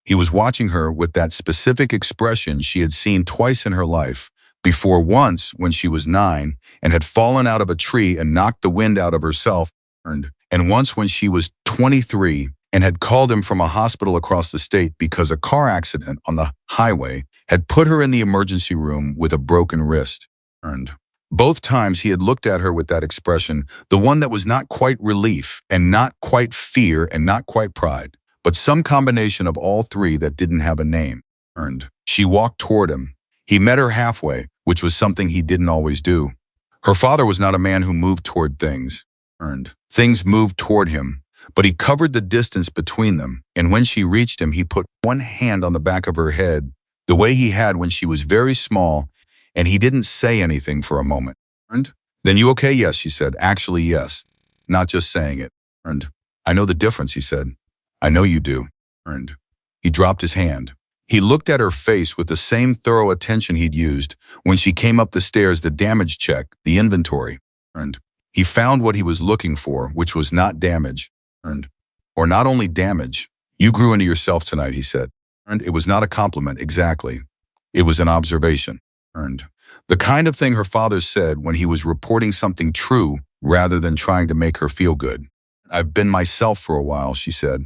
He was watching her with that specific expression she had seen twice in her life, before once when she was 9 and had fallen out of a tree and knocked the wind out of herself, and once when she was 23 and had called him from a hospital across the state because a car accident on the highway had put her in the emergency room with a broken wrist. Both times he had looked at her with that expression, the one that was not quite relief and not quite fear and not quite pride, but some combination of all three that didn't have a name. She walked toward him. He met her halfway, which was something he didn't always do. Her father was not a man who moved toward things. Things moved toward him, but he covered the distance between them, and when she reached him, he put one hand on the back of her head, the way he had when she was very small, and he didn't say anything for a moment. Then you okay? Yes, she said. Actually, yes. Not just saying it. I know the difference, he said. I know you do. He dropped his hand. He looked at her face with the same thorough attention he'd used when she came up the stairs, the damage check, the inventory. He found what he was looking for, which was not damage. And, or not only damage. You grew into yourself tonight, he said. And it was not a compliment, exactly. It was an observation. And the kind of thing her father said when he was reporting something true rather than trying to make her feel good. I've been myself for a while, she said.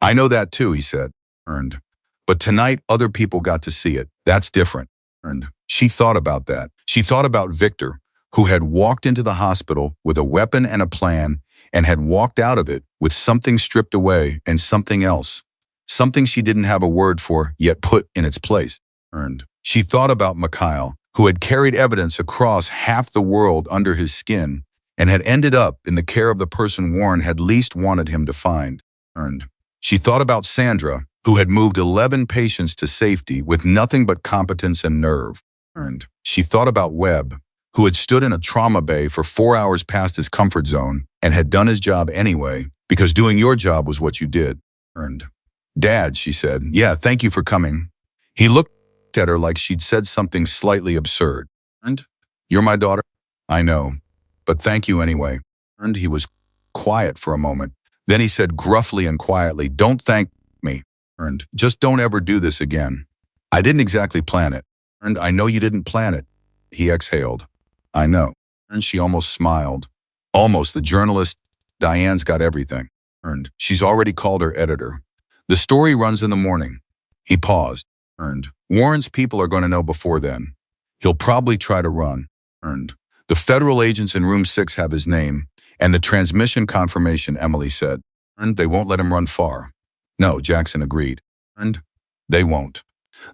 I know that too, he said. And, but tonight other people got to see it. That's different. And she thought about that. She thought about Victor, who had walked into the hospital with a weapon and a plan and had walked out of it with something stripped away and something else. Something she didn't have a word for, yet put in its place. And she thought about Mikhail, who had carried evidence across half the world under his skin and had ended up in the care of the person Warren had least wanted him to find. And she thought about Sandra, who had moved 11 patients to safety with nothing but competence and nerve. And she thought about Webb, who had stood in a trauma bay for 4 hours past his comfort zone and had done his job anyway, because doing your job was what you did. And Dad, she said, yeah, thank you for coming. He looked at her like she'd said something slightly absurd. And you're my daughter? I know, but thank you anyway. And he was quiet for a moment. Then he said gruffly and quietly, don't thank me. And just don't ever do this again. I didn't exactly plan it. And I know you didn't plan it. He exhaled. I know. And she almost smiled. Almost. The journalist, Diane's got everything. And she's already called her editor. The story runs in the morning. He paused. And Warren's people are going to know before then. He'll probably try to run. And the federal agents in room 6 have his name and the transmission confirmation, Emily said. And they won't let him run far. No, Jackson agreed. And they won't.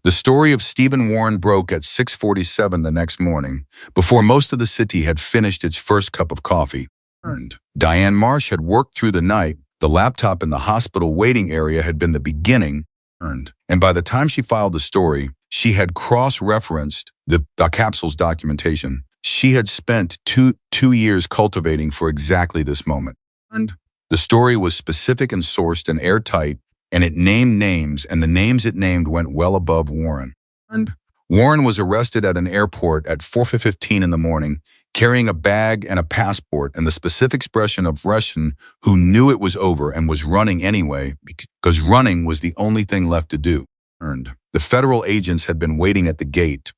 The story of Stephen Warren broke at 6:47 the next morning, before most of the city had finished its first cup of coffee. And Diane Marsh had worked through the night. The laptop in the hospital waiting area had been the beginning. And by the time she filed the story, she had cross-referenced the capsule's documentation. She had spent two years cultivating for exactly this moment. And the story was specific and sourced and airtight, and it named names, and the names it named went well above Warren. And Warren was arrested at an airport at 4:15 in the morning, carrying a bag and a passport, and the specific expression of Russian who knew it was over and was running anyway, because running was the only thing left to do. And the federal agents had been waiting at the gate.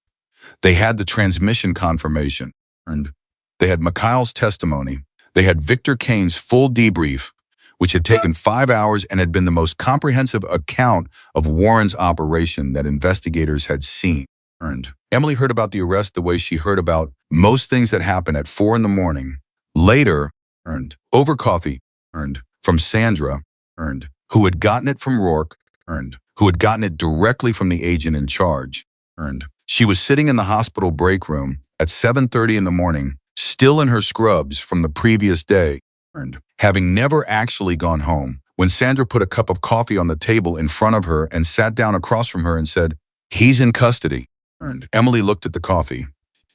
They had the transmission confirmation. And they had Mikhail's testimony. They had Victor Kane's full debrief, which had taken 5 hours and had been the most comprehensive account of Warren's operation that investigators had seen. And Emily heard about the arrest the way she heard about most things that happened at 4 in the morning. Later, over coffee, from Sandra, who had gotten it from Rourke, who had gotten it directly from the agent in charge. She was sitting in the hospital break room at 7:30 in the morning, still in her scrubs from the previous day, having never actually gone home, when Sandra put a cup of coffee on the table in front of her and sat down across from her and said, he's in custody. Emily looked at the coffee.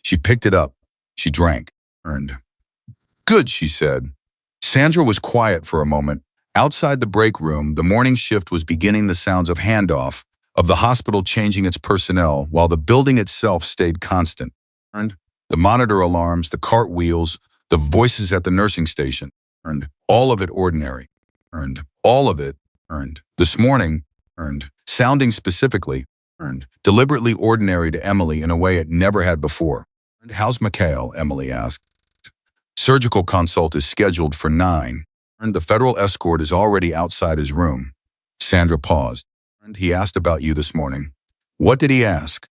She picked it up. She drank. Good, she said. Sandra was quiet for a moment. Outside the break room, the morning shift was beginning. The sounds of handoff, of the hospital changing its personnel, while the building itself stayed constant. The monitor alarms, the cartwheels, the voices at the nursing station, all of it ordinary. All of it, this morning, sounding specifically, deliberately ordinary to Emily in a way it never had before. How's Mikhail? Emily asked. Surgical consult is scheduled for 9. The federal escort is already outside his room. Sandra paused. He asked about you this morning. What did he ask?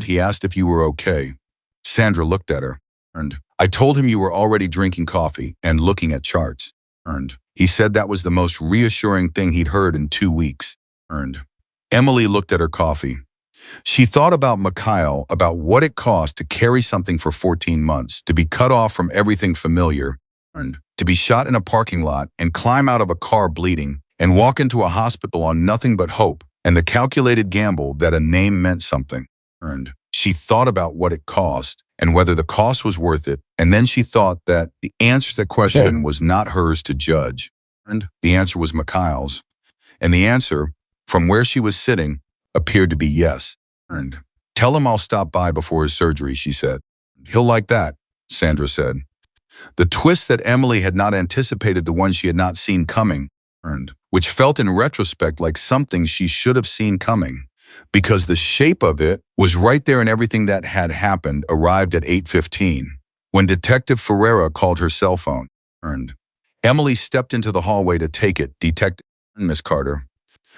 He asked if you were okay. Sandra looked at her. I told him you were already drinking coffee and looking at charts. He said that was the most reassuring thing he'd heard in 2 weeks. Emily looked at her coffee. She thought about Mikhail, about what it cost to carry something for 14 months, to be cut off from everything familiar, to be shot in a parking lot and climb out of a car bleeding and walk into a hospital on nothing but hope and the calculated gamble that a name meant something. She thought about what it cost and whether the cost was worth it, and then she thought that the answer to that question was not hers to judge. The answer was Mikhail's. And the answer, from where she was sitting, appeared to be yes. Tell him I'll stop by before his surgery, she said. He'll like that, Sandra said. The twist that Emily had not anticipated, the one she had not seen coming, which felt in retrospect like something she should have seen coming, because the shape of it was right there and everything that had happened arrived at 8:15, when Detective Ferreira called her cell phone. Emily stepped into the hallway to take it. Detective, Miss Carter,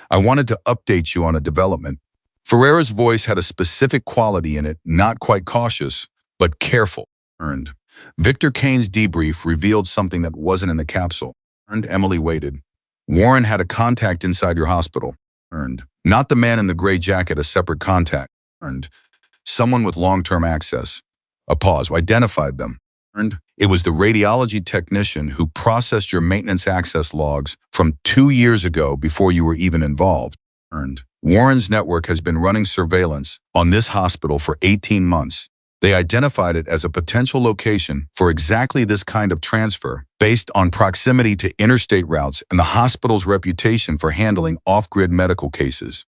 I wanted to update you on a development. Ferreira's voice had a specific quality in it, not quite cautious, but careful. Victor Kane's debrief revealed something that wasn't in the capsule. Emily waited. Warren had a contact inside your hospital. Not the man in the gray jacket, a separate contact. Someone with long-term access. A pause. Identified them. It was the radiology technician who processed your maintenance access logs from 2 years ago before you were even involved. Warren's network has been running surveillance on this hospital for 18 months. They identified it as a potential location for exactly this kind of transfer based on proximity to interstate routes and the hospital's reputation for handling off-grid medical cases.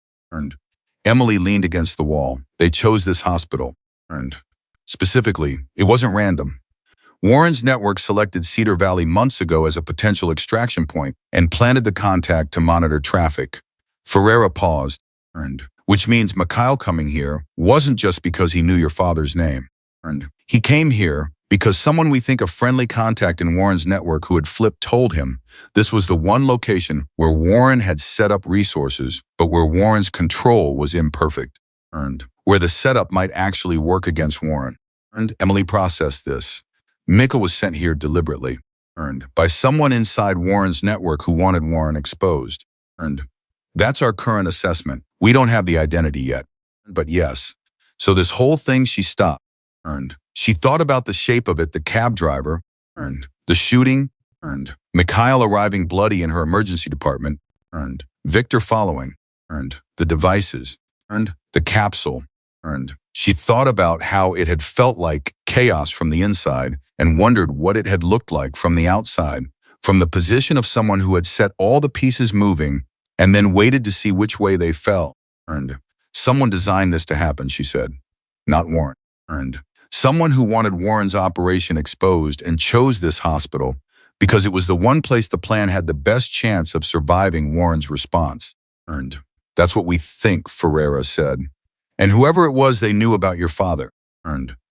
Emily leaned against the wall. They chose this hospital. Specifically, it wasn't random. Warren's network selected Cedar Valley months ago as a potential extraction point and planted the contact to monitor traffic. Ferreira paused, which means Mikhail coming here wasn't just because he knew your father's name. He came here because someone we think a friendly contact in Warren's network who had flipped told him this was the one location where Warren had set up resources, but where Warren's control was imperfect. Where the setup might actually work against Warren. Emily processed this. Mika was sent here deliberately, by someone inside Warren's network who wanted Warren exposed. That's our current assessment. We don't have the identity yet. But yes. So this whole thing, she stopped. She thought about the shape of it, the cab driver, the shooting, Mikhail arriving bloody in her emergency department, Victor following, the devices, the capsule. She thought about how it had felt like chaos from the inside and wondered what it had looked like from the outside, from the position of someone who had set all the pieces moving and then waited to see which way they fell. Someone designed this to happen, she said. Not Warren. Someone who wanted Warren's operation exposed and chose this hospital because it was the one place the plan had the best chance of surviving Warren's response. That's what we think, Ferreira said. And whoever it was, they knew about your father.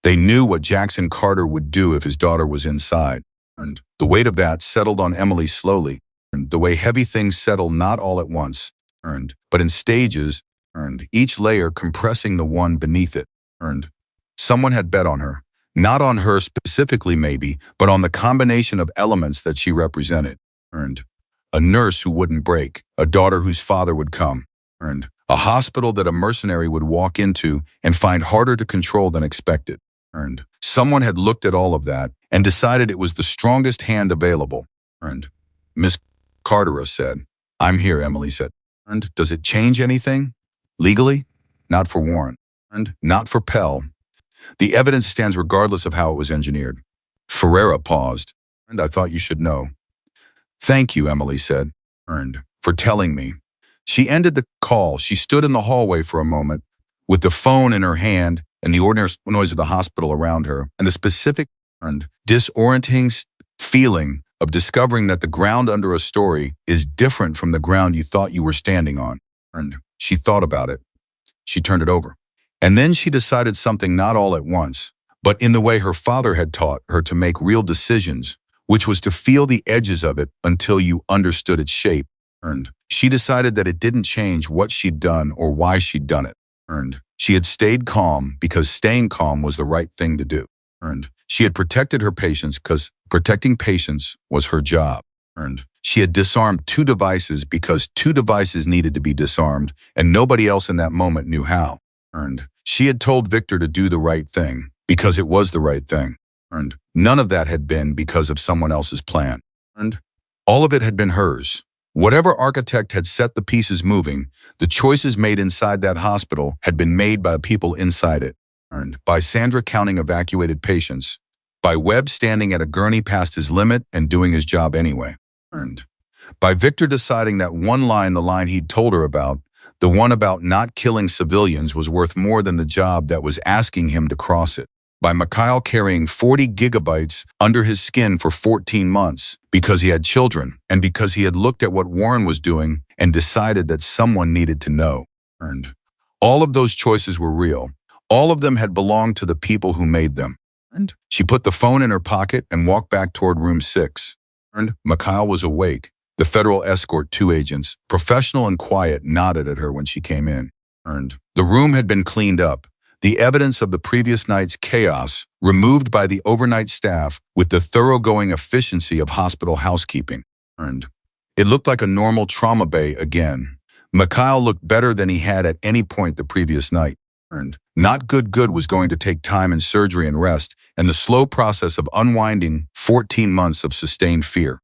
They knew what Jackson Carter would do if his daughter was inside. The weight of that settled on Emily slowly, the way heavy things settle not all at once, but in stages, each layer compressing the one beneath it. Someone had bet on her, not on her specifically maybe, but on the combination of elements that she represented. A nurse who wouldn't break, a daughter whose father would come, a hospital that a mercenary would walk into and find harder to control than expected. Someone had looked at all of that and decided it was the strongest hand available. Miss Carter said. I'm here, Emily said. Does it change anything? Legally? Not for Warren. Not for Pell. The evidence stands regardless of how it was engineered. Ferreira paused. I thought you should know. Thank you, Emily said. For telling me. She ended the call. She stood in the hallway for a moment, with the phone in her hand and the ordinary noise of the hospital around her, and the specific and disorienting feeling of discovering that the ground under a story is different from the ground you thought you were standing on. She thought about it. She turned it over. And then she decided something not all at once, but in the way her father had taught her to make real decisions, which was to feel the edges of it until you understood its shape. She decided that it didn't change what she'd done or why she'd done it. She had stayed calm because staying calm was the right thing to do. She had protected her patients because protecting patients was her job. She had disarmed 2 devices because 2 devices needed to be disarmed and nobody else in that moment knew how. She had told Victor to do the right thing because it was the right thing. None of that had been because of someone else's plan. All of it had been hers. Whatever architect had set the pieces moving, the choices made inside that hospital had been made by people inside it. By Sandra counting evacuated patients. By Webb standing at a gurney past his limit and doing his job anyway. By Victor deciding that one line, the line he'd told her about, the one about not killing civilians, was worth more than the job that was asking him to cross it. by Mikhail carrying 40 gigabytes under his skin for 14 months because he had children and because he had looked at what Warren was doing and decided that someone needed to know. And all of those choices were real. All of them had belonged to the people who made them. And she put the phone in her pocket and walked back toward room 6. And Mikhail was awake. The Federal Escort 2 agents, professional and quiet, nodded at her when she came in. And the room had been cleaned up. The evidence of the previous night's chaos removed by the overnight staff with the thoroughgoing efficiency of hospital housekeeping. And it looked like a normal trauma bay again. Mikhail looked better than he had at any point the previous night. And not good was going to take time and surgery and rest and the slow process of unwinding 14 months of sustained fear.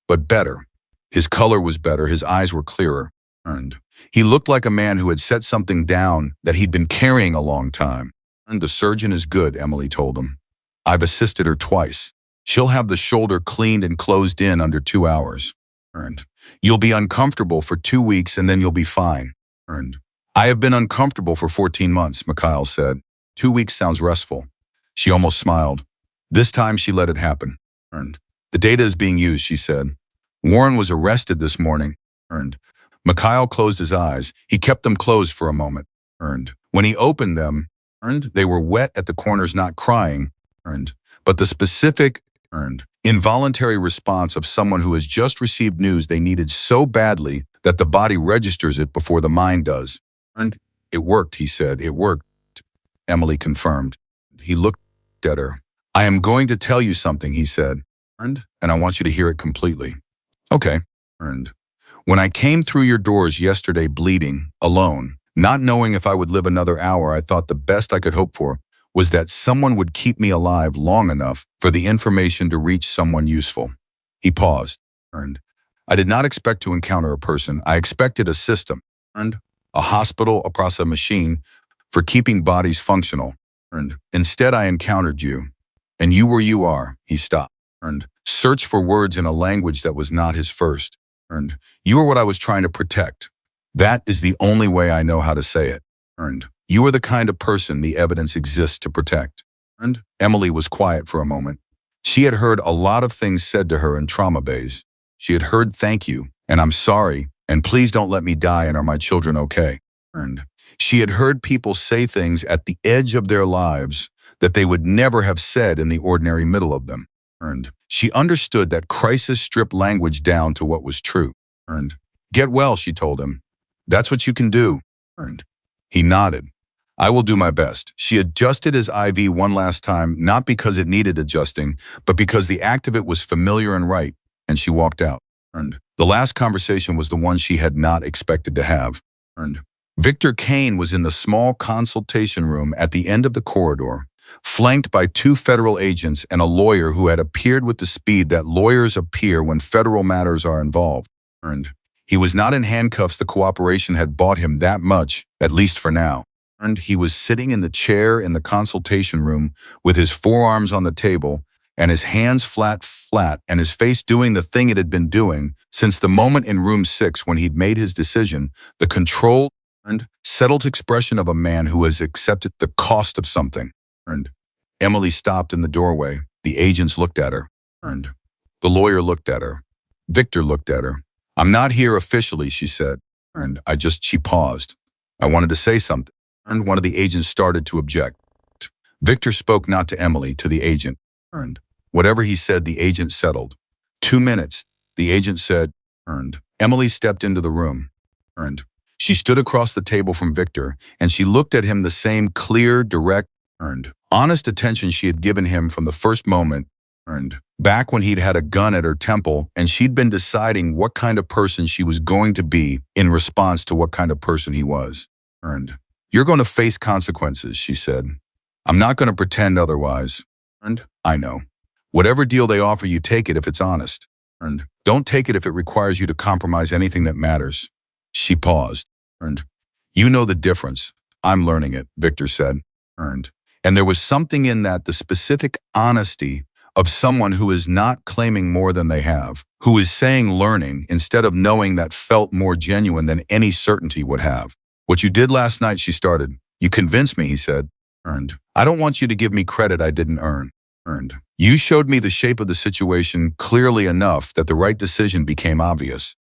But better. His color was better, his eyes were clearer. And he looked like a man who had set something down that he'd been carrying a long time. And the surgeon is good, Emily told him. I've assisted her twice. She'll have the shoulder cleaned and closed in under 2 hours. And you'll be uncomfortable for 2 weeks and then you'll be fine. And I have been uncomfortable for 14 months, Mikhail said. 2 weeks sounds restful. She almost smiled. This time she let it happen. And the data is being used, she said. Warren was arrested this morning. And Mikhail closed his eyes. He kept them closed for a moment. And when he opened them, they were wet at the corners, not crying. But the specific, involuntary response of someone who has just received news they needed so badly that the body registers it before the mind does. And it worked, he said. It worked, Emily confirmed. He looked at her. I am going to tell you something, he said. And I want you to hear it completely. Okay. And when I came through your doors yesterday bleeding, alone, not knowing if I would live another hour, I thought the best I could hope for was that someone would keep me alive long enough for the information to reach someone useful. He paused. And I did not expect to encounter a person. I expected a system. And a hospital, a process machine for keeping bodies functional. And instead I encountered you. And you where you are, he stopped. And searched for words in a language that was not his first. And you are what I was trying to protect. That is the only way I know how to say it. And you are the kind of person the evidence exists to protect. And Emily was quiet for a moment. She had heard a lot of things said to her in trauma bays. She had heard thank you, and I'm sorry, and please don't let me die, and are my children okay? And she had heard people say things at the edge of their lives that they would never have said in the ordinary middle of them. And she understood that crisis stripped language down to what was true. And get well, she told him. That's what you can do. And he nodded. I will do my best. She adjusted his IV one last time, not because it needed adjusting, but because the act of it was familiar and right, and she walked out. And the last conversation was the one she had not expected to have. And Victor Kane was in the small consultation room at the end of the corridor, flanked by 2 federal agents and a lawyer who had appeared with the speed that lawyers appear when federal matters are involved. And he was not in handcuffs. The cooperation had bought him that much, at least for now. And he was sitting in the chair in the consultation room with his forearms on the table and his hands flat, and his face doing the thing it had been doing since the moment in room 6 when he'd made his decision, the controlled and settled expression of a man who has accepted the cost of something. And Emily stopped in the doorway. The agents looked at her. And the lawyer looked at her. Victor looked at her. I'm not here officially, she said. And she paused. I wanted to say something. And one of the agents started to object. Victor spoke not to Emily, to the agent. And whatever he said, the agent settled. 2 minutes, the agent said. And Emily stepped into the room. And she stood across the table from Victor, and she looked at him the same clear, direct, and honest attention she had given him from the first moment, and back when he'd had a gun at her temple and she'd been deciding what kind of person she was going to be in response to what kind of person he was. And you're going to face consequences, she said. I'm not going to pretend otherwise. And I know. Whatever deal they offer you, take it if it's honest. And don't take it if it requires you to compromise anything that matters. She paused. And you know the difference. I'm learning it, Victor said. And there was something in that, the specific honesty of someone who is not claiming more than they have, who is saying learning instead of knowing, that felt more genuine than any certainty would have. What you did last night, she started. You convinced me, he said. I don't want you to give me credit I didn't earn. You showed me the shape of the situation clearly enough that the right decision became obvious.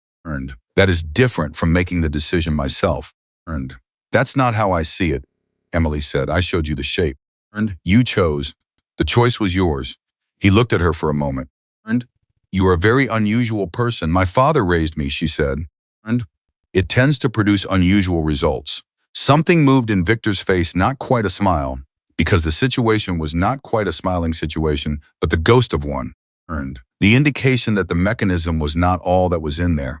That is different from making the decision myself. That's not how I see it, Emily said. I showed you the shape. You chose. The choice was yours. He looked at her for a moment. You are a very unusual person. My father raised me, she said. It tends to produce unusual results. Something moved in Victor's face, not quite a smile, because the situation was not quite a smiling situation, but the ghost of one. The indication that the mechanism was not all that was in there.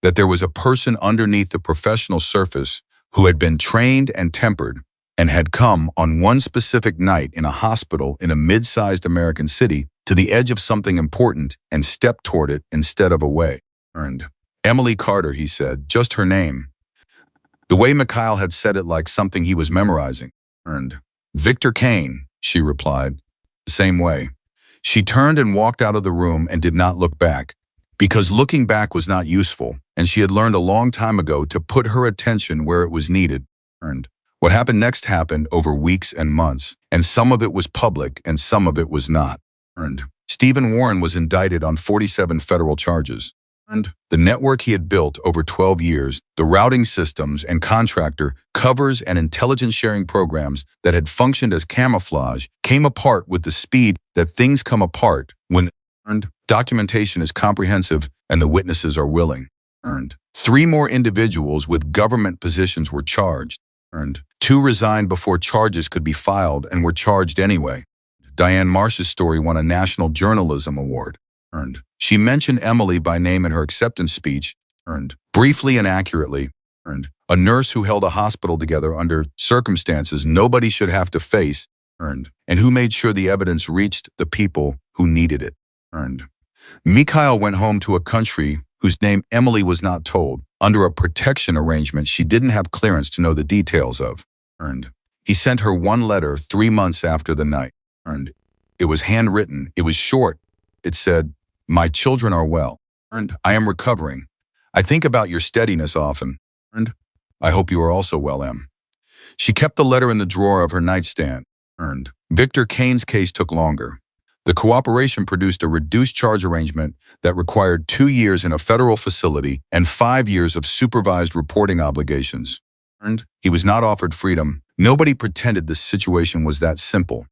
That there was a person underneath the professional surface who had been trained and tempered and had come on one specific night in a hospital in a mid-sized American city to the edge of something important and stepped toward it instead of away. Emily Carter, he said, just her name. The way Mikhail had said it like something he was memorizing. Victor Kane, she replied, the same way. She turned and walked out of the room and did not look back, because looking back was not useful, and she had learned a long time ago to put her attention where it was needed. What happened next happened over weeks and months, and some of it was public and some of it was not. Stephen Warren was indicted on 47 federal charges. The network he had built over 12 years, the routing systems and contractor, covers and intelligence sharing programs that had functioned as camouflage came apart with the speed that things come apart when documentation is comprehensive and the witnesses are willing. 3 more individuals with government positions were charged. 2 resigned before charges could be filed and were charged anyway. Diane Marsh's story won a National Journalism Award. She mentioned Emily by name in her acceptance speech, briefly and accurately, a nurse who held a hospital together under circumstances nobody should have to face, and who made sure the evidence reached the people who needed it. Mikhail went home to a country whose name Emily was not told, under a protection arrangement she didn't have clearance to know the details of. He sent her one letter 3 months after the night. It was handwritten. It was short. It said, "My children are well. I am recovering. I think about your steadiness often. I hope you are also well, Em." She kept the letter in the drawer of her nightstand. Victor Kane's case took longer. The cooperation produced a reduced charge arrangement that required 2 years in a federal facility and 5 years of supervised reporting obligations. He was not offered freedom. Nobody pretended the situation was that simple.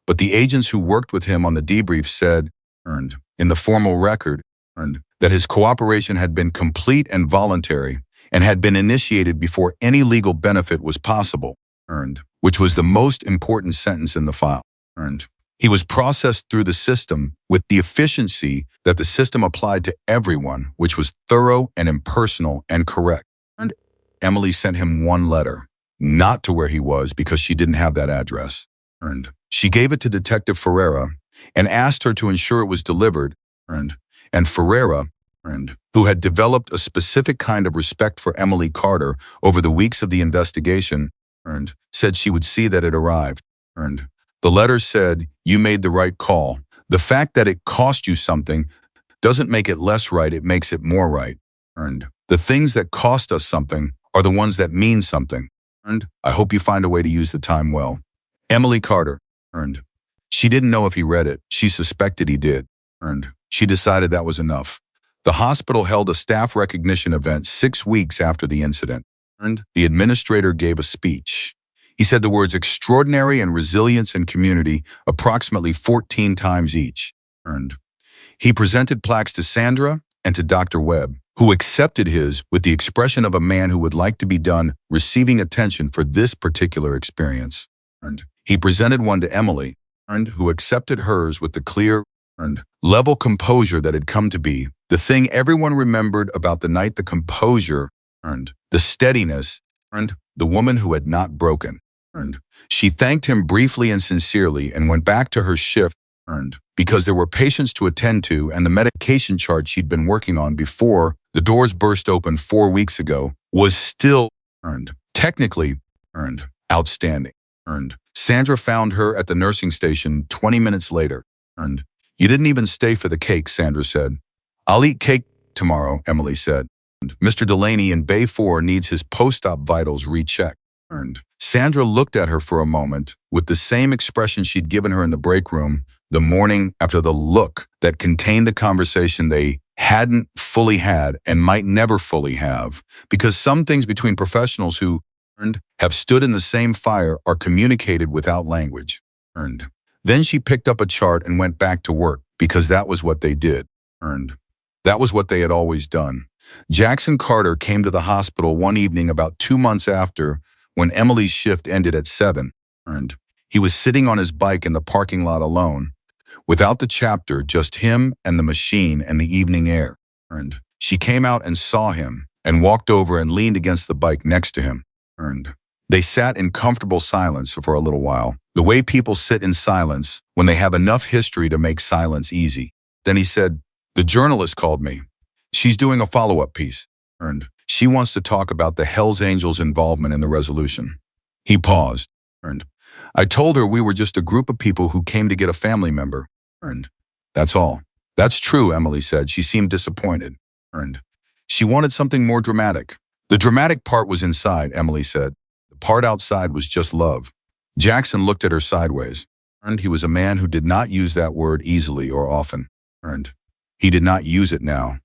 But the agents who worked with him on the debrief said, in the formal record, that his cooperation had been complete and voluntary and had been initiated before any legal benefit was possible, which was the most important sentence in the file. He was processed through the system with the efficiency that the system applied to everyone, which was thorough and impersonal and correct. Emily sent him one letter, not to where he was because she didn't have that address. She gave it to Detective Ferreira and asked her to ensure it was delivered, and Ferreira, who had developed a specific kind of respect for Emily Carter over the weeks of the investigation, said she would see that it arrived. The letter said, "You made the right call. The fact that it cost you something doesn't make it less right, it makes it more right. The things that cost us something are the ones that mean something. I hope you find a way to use the time well. Emily Carter." She didn't know if he read it. She suspected he did. She decided that was enough. The hospital held a staff recognition event 6 weeks after the incident. The administrator gave a speech. He said the words extraordinary and resilience and community approximately 14 times each. He presented plaques to Sandra and to Dr. Webb, who accepted his with the expression of a man who would like to be done receiving attention for this particular experience. He presented one to Emily, who accepted hers with the clear, level composure that had come to be the thing everyone remembered about the night, the composure, the steadiness, the woman who had not broken. She thanked him briefly and sincerely and went back to her shift, because there were patients to attend to and the medication chart she'd been working on before the doors burst open 4 weeks ago was still, technically, outstanding. Sandra found her at the nursing station 20 minutes later. "You didn't even stay for the cake," Sandra said. "I'll eat cake tomorrow," Emily said. "Mr. Delaney in Bay 4 needs his post-op vitals rechecked." Sandra looked at her for a moment with the same expression she'd given her in the break room the morning after, the look that contained the conversation they hadn't fully had and might never fully have, because some things between professionals who have stood in the same fire are communicated without language. Then she picked up a chart and went back to work, because that was what they did. That was what they had always done. Jackson Carter came to the hospital one evening about 2 months after, when Emily's shift ended at 7. He was sitting on his bike in the parking lot alone, without the chapter, just him and the machine and the evening air. She came out and saw him and walked over and leaned against the bike next to him. They sat in comfortable silence for a little while, the way people sit in silence when they have enough history to make silence easy. Then he said, "The journalist called me. She's doing a follow-up piece. She wants to talk about the Hells Angels' involvement in the resolution." He paused. "I told her we were just a group of people who came to get a family member. That's all." "That's true," Emily said. She seemed disappointed. She wanted something more dramatic. "The dramatic part was inside," Emily said. "The part outside was just love." Jackson looked at her sideways. He was a man who did not use that word easily or often. He did not use it now.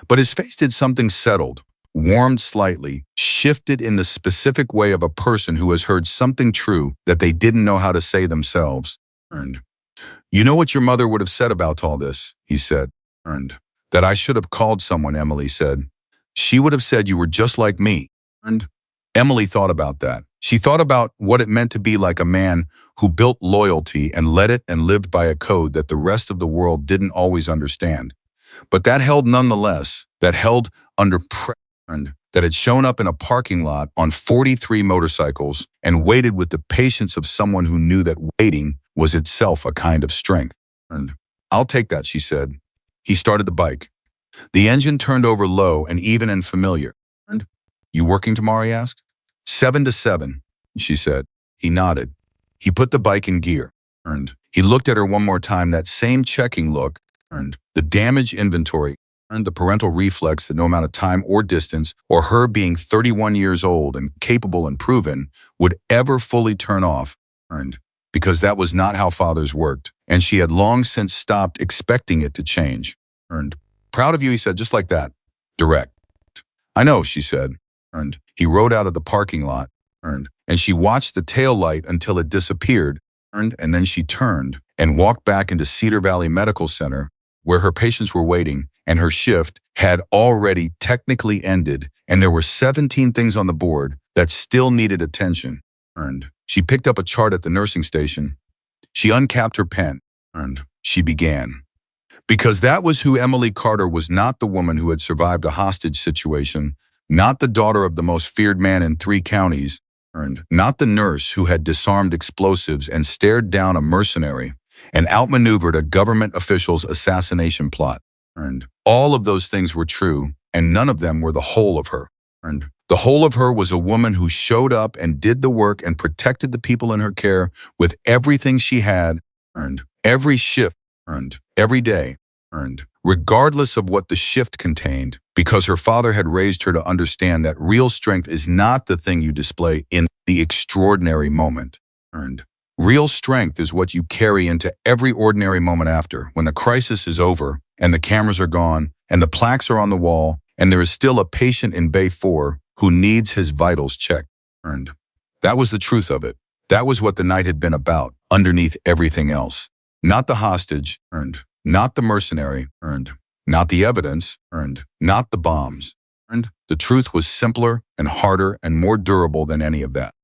But his face did something settled, warmed slightly, shifted in the specific way of a person who has heard something true that they didn't know how to say themselves. "You know what your mother would have said about all this," he said. "That I should have called someone," Emily said. "She would have said you were just like me." Emily thought about that. She thought about what it meant to be like a man who built loyalty and led it and lived by a code that the rest of the world didn't always understand. But that held nonetheless, that held under pressure, that had shown up in a parking lot on 43 motorcycles and waited with the patience of someone who knew that waiting was itself a kind of strength. "I'll take that," she said. He started the bike. The engine turned over low and even and familiar. "You working tomorrow?" he asked. 7 to 7, she said. He nodded. He put the bike in gear. He looked at her one more time, that same checking look, the damage inventory, the parental reflex that no amount of time or distance, or her being 31 years old and capable and proven, would ever fully turn off, because that was not how fathers worked, and she had long since stopped expecting it to change. "Proud of you," he said, just like that. Direct. "I know," she said. He rode out of the parking lot, and she watched the tail light until it disappeared, and then she turned and walked back into Cedar Valley Medical Center, where her patients were waiting, and her shift had already technically ended, and there were 17 things on the board that still needed attention. She picked up a chart at the nursing station. She uncapped her pen, and she began. Because that was who Emily Carter was, not the woman who had survived a hostage situation, not the daughter of the most feared man in 3 counties, not the nurse who had disarmed explosives and stared down a mercenary and outmaneuvered a government official's assassination plot. All of those things were true, and none of them were the whole of her. The whole of her was a woman who showed up and did the work and protected the people in her care with everything she had, every shift, every day, regardless of what the shift contained, because her father had raised her to understand that real strength is not the thing you display in the extraordinary moment. Real strength is what you carry into every ordinary moment after, when the crisis is over and the cameras are gone and the plaques are on the wall and there is still a patient in Bay 4 who needs his vitals checked. That was the truth of it. That was what the night had been about, underneath everything else. Not the hostage, not the mercenary, not the evidence, not the bombs. The truth was simpler and harder and more durable than any of that.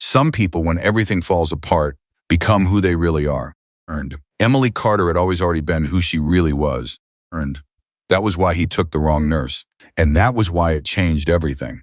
Some people, when everything falls apart, become who they really are. Emily Carter had already been who she really was. That was why he took the wrong nurse. And that was why it changed everything.